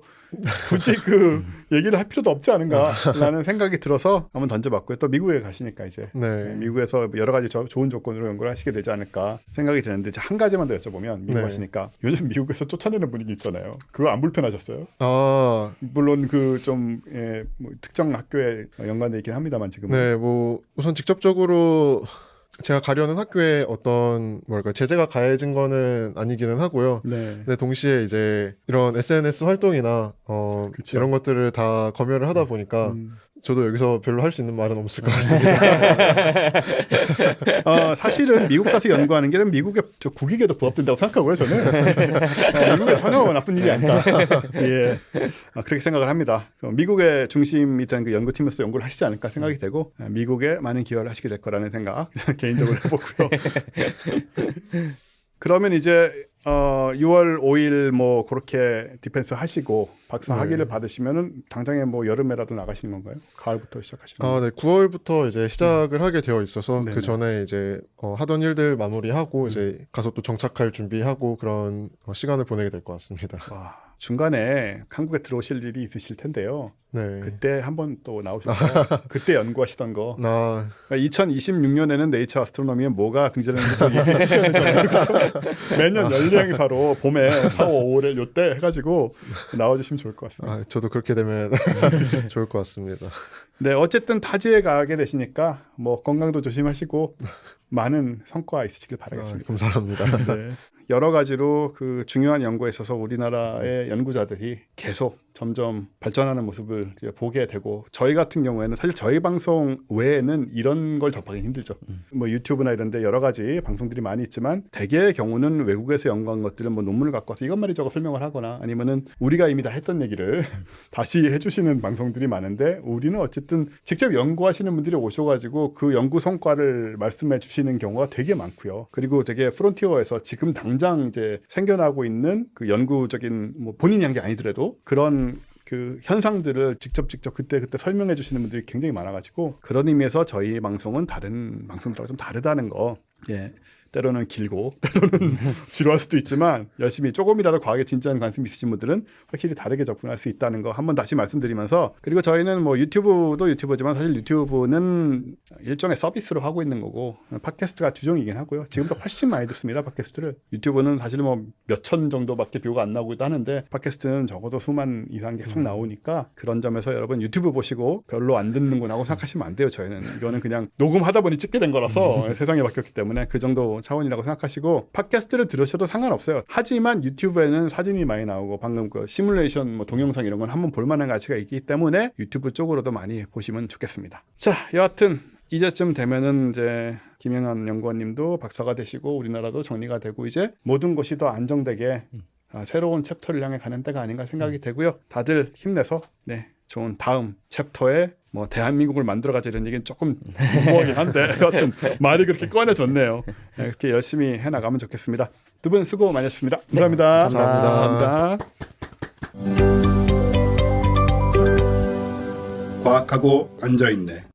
[SPEAKER 1] 굳이 그 얘기를 할 필요도 없지 않은가라는 생각이 들어서 한번 던져봤고요. 또 미국에 가시니까 이제
[SPEAKER 3] 네.
[SPEAKER 1] 미국에서 여러 가지 좋은 조건으로 연구를 하시게 되지 않을까 생각이 드는데, 이제 한 가지만 더 여쭤보면 미국
[SPEAKER 3] 네.
[SPEAKER 1] 가시니까 요즘 미국에서 쫓아내는 분위기 있잖아요. 그거 안 불편하셨어요?
[SPEAKER 3] 아,
[SPEAKER 1] 물론 그 좀 뭐 특정 학교에 연관돼 있긴 합니다만 지금.
[SPEAKER 3] 네, 뭐 우선 직접적으로 제가 가려는 학교에 어떤 제재가 가해진 거는 아니기는 하고요.
[SPEAKER 1] 네.
[SPEAKER 3] 근데 동시에 이제 이런 SNS 활동이나
[SPEAKER 1] 그쵸.
[SPEAKER 3] 이런 것들을 다 검열을 하다 보니까 저도 여기서 별로 할 수 있는 말은 없을 것 같습니다.
[SPEAKER 1] 사실은 미국 가서 연구하는 게 미국의 저 국익에도 부합된다고 생각하고요, 저는. 미국에 전혀 나쁜 일이 아니다. 예, 그렇게 생각을 합니다. 미국의 중심이 된 그 연구팀에서 연구를 하시지 않을까 생각이 되고, 미국에 많은 기여를 하시게 될 거라는 생각 개인적으로 해보고요. 그러면 이제 6월 5일 뭐 그렇게 디펜스 하시고 박사 학위를 받으시면은 당장에 뭐 여름에라도 나가시는 건가요? 가을부터 시작하시는 건가요?
[SPEAKER 3] 네, 9월부터 이제 시작을 하게 되어 있어서
[SPEAKER 1] 네네.
[SPEAKER 3] 그 전에 이제 하던 일들 마무리하고 이제 가서 또 정착할 준비하고 그런 시간을 보내게 될 것 같습니다.
[SPEAKER 1] 와, 중간에 한국에 들어오실 일이 있으실 텐데요.
[SPEAKER 3] 네.
[SPEAKER 1] 그때 한번 또 나오셔서 그때 연구하시던 거.
[SPEAKER 3] 나
[SPEAKER 1] 2026년에는 네이처 아스트로노미에 뭐가 등재되는지 또 얘기해 주셔야 되잖아요. 그렇죠? 매년 연례행사로 봄에 4월, 5월에 요때 해가지고 나와주시면 좋을 것 같습니다.
[SPEAKER 3] 저도 그렇게 되면 좋을 것 같습니다.
[SPEAKER 1] 네, 어쨌든 타지에 가게 되시니까 뭐 건강도 조심하시고 많은 성과 있으시길 바라겠습니다.
[SPEAKER 3] 감사합니다.
[SPEAKER 1] 네. 여러 가지로 그 중요한 연구에 있어서 우리나라의 연구자들이 계속 점점 발전하는 모습을 이제 보게 되고, 저희 같은 경우에는 사실 저희 방송 외에는 이런 걸 접하기 힘들죠. 뭐 유튜브나 이런 데 여러 가지 방송들이 많이 있지만 대개의 경우는 외국에서 연구한 것들은 뭐 논문을 갖고 와서 이것 말이저것 설명을 하거나 아니면은 우리가 이미 다 했던 얘기를 다시 해주시는 방송들이 많은데, 우리는 어쨌든 직접 연구하시는 분들이 오셔가지고 그 연구 성과를 말씀해 주시는 경우가 되게 많고요. 그리고 되게 프론티어에서 지금 당장 이제 생겨나고 있는 그 연구적인 뭐 본인이 한 게 아니더라도 그런 그 현상들을 직접 그때 설명해 주시는 분들이 굉장히 많아가지고, 그런 의미에서 저희 방송은 다른 방송들하고 좀 다르다는 거. 예. 때로는 길고 때로는 지루할 수도 있지만 열심히 조금이라도 과학에 진지한 관심 있으신 분들은 확실히 다르게 접근할 수 있다는 거 한번 다시 말씀드리면서, 그리고 저희는 뭐 유튜브도 유튜브지만 사실 유튜브는 일종의 서비스로 하고 있는 거고 팟캐스트가 주종이긴 하고요. 지금도 훨씬 많이 듣습니다, 팟캐스트를. 유튜브는 사실 뭐 몇천 정도밖에 뷰가 안 나오기도 하는데 팟캐스트는 적어도 수만 이상 계속 나오니까 그런 점에서 여러분 유튜브 보시고 별로 안 듣는구나 하고 생각하시면 안 돼요. 저희는 이거는 그냥 녹음하다 보니 찍게 된 거라서 세상이 바뀌었기 때문에 그 정도 차원이라고 생각하시고 팟캐스트를 들으셔도 상관없어요. 하지만 유튜브에는 사진이 많이 나오고 방금 그 시뮬레이션 뭐 동영상 이런 건 한번 볼만한 가치가 있기 때문에 유튜브 쪽으로도 많이 보시면 좋겠습니다. 자, 여하튼 이제쯤 되면은 이제 김영환 연구원님도 박사가 되시고 우리나라도 정리가 되고 이제 모든 것이 더 안정되게 새로운 챕터를 향해 가는 때가 아닌가 생각이 되고요. 다들 힘내서 좋은 다음 챕터에 뭐 대한민국을 만들어가자 이런 얘기는 조금 무모하긴 한데 어떤 말이 그렇게 꺼내졌네요. 네, 그렇게 열심히 해나가면 좋겠습니다. 두 분 수고 많으셨습니다. 감사합니다.
[SPEAKER 2] 감사합니다.
[SPEAKER 1] 감사합니다. 과학하고 앉아있네.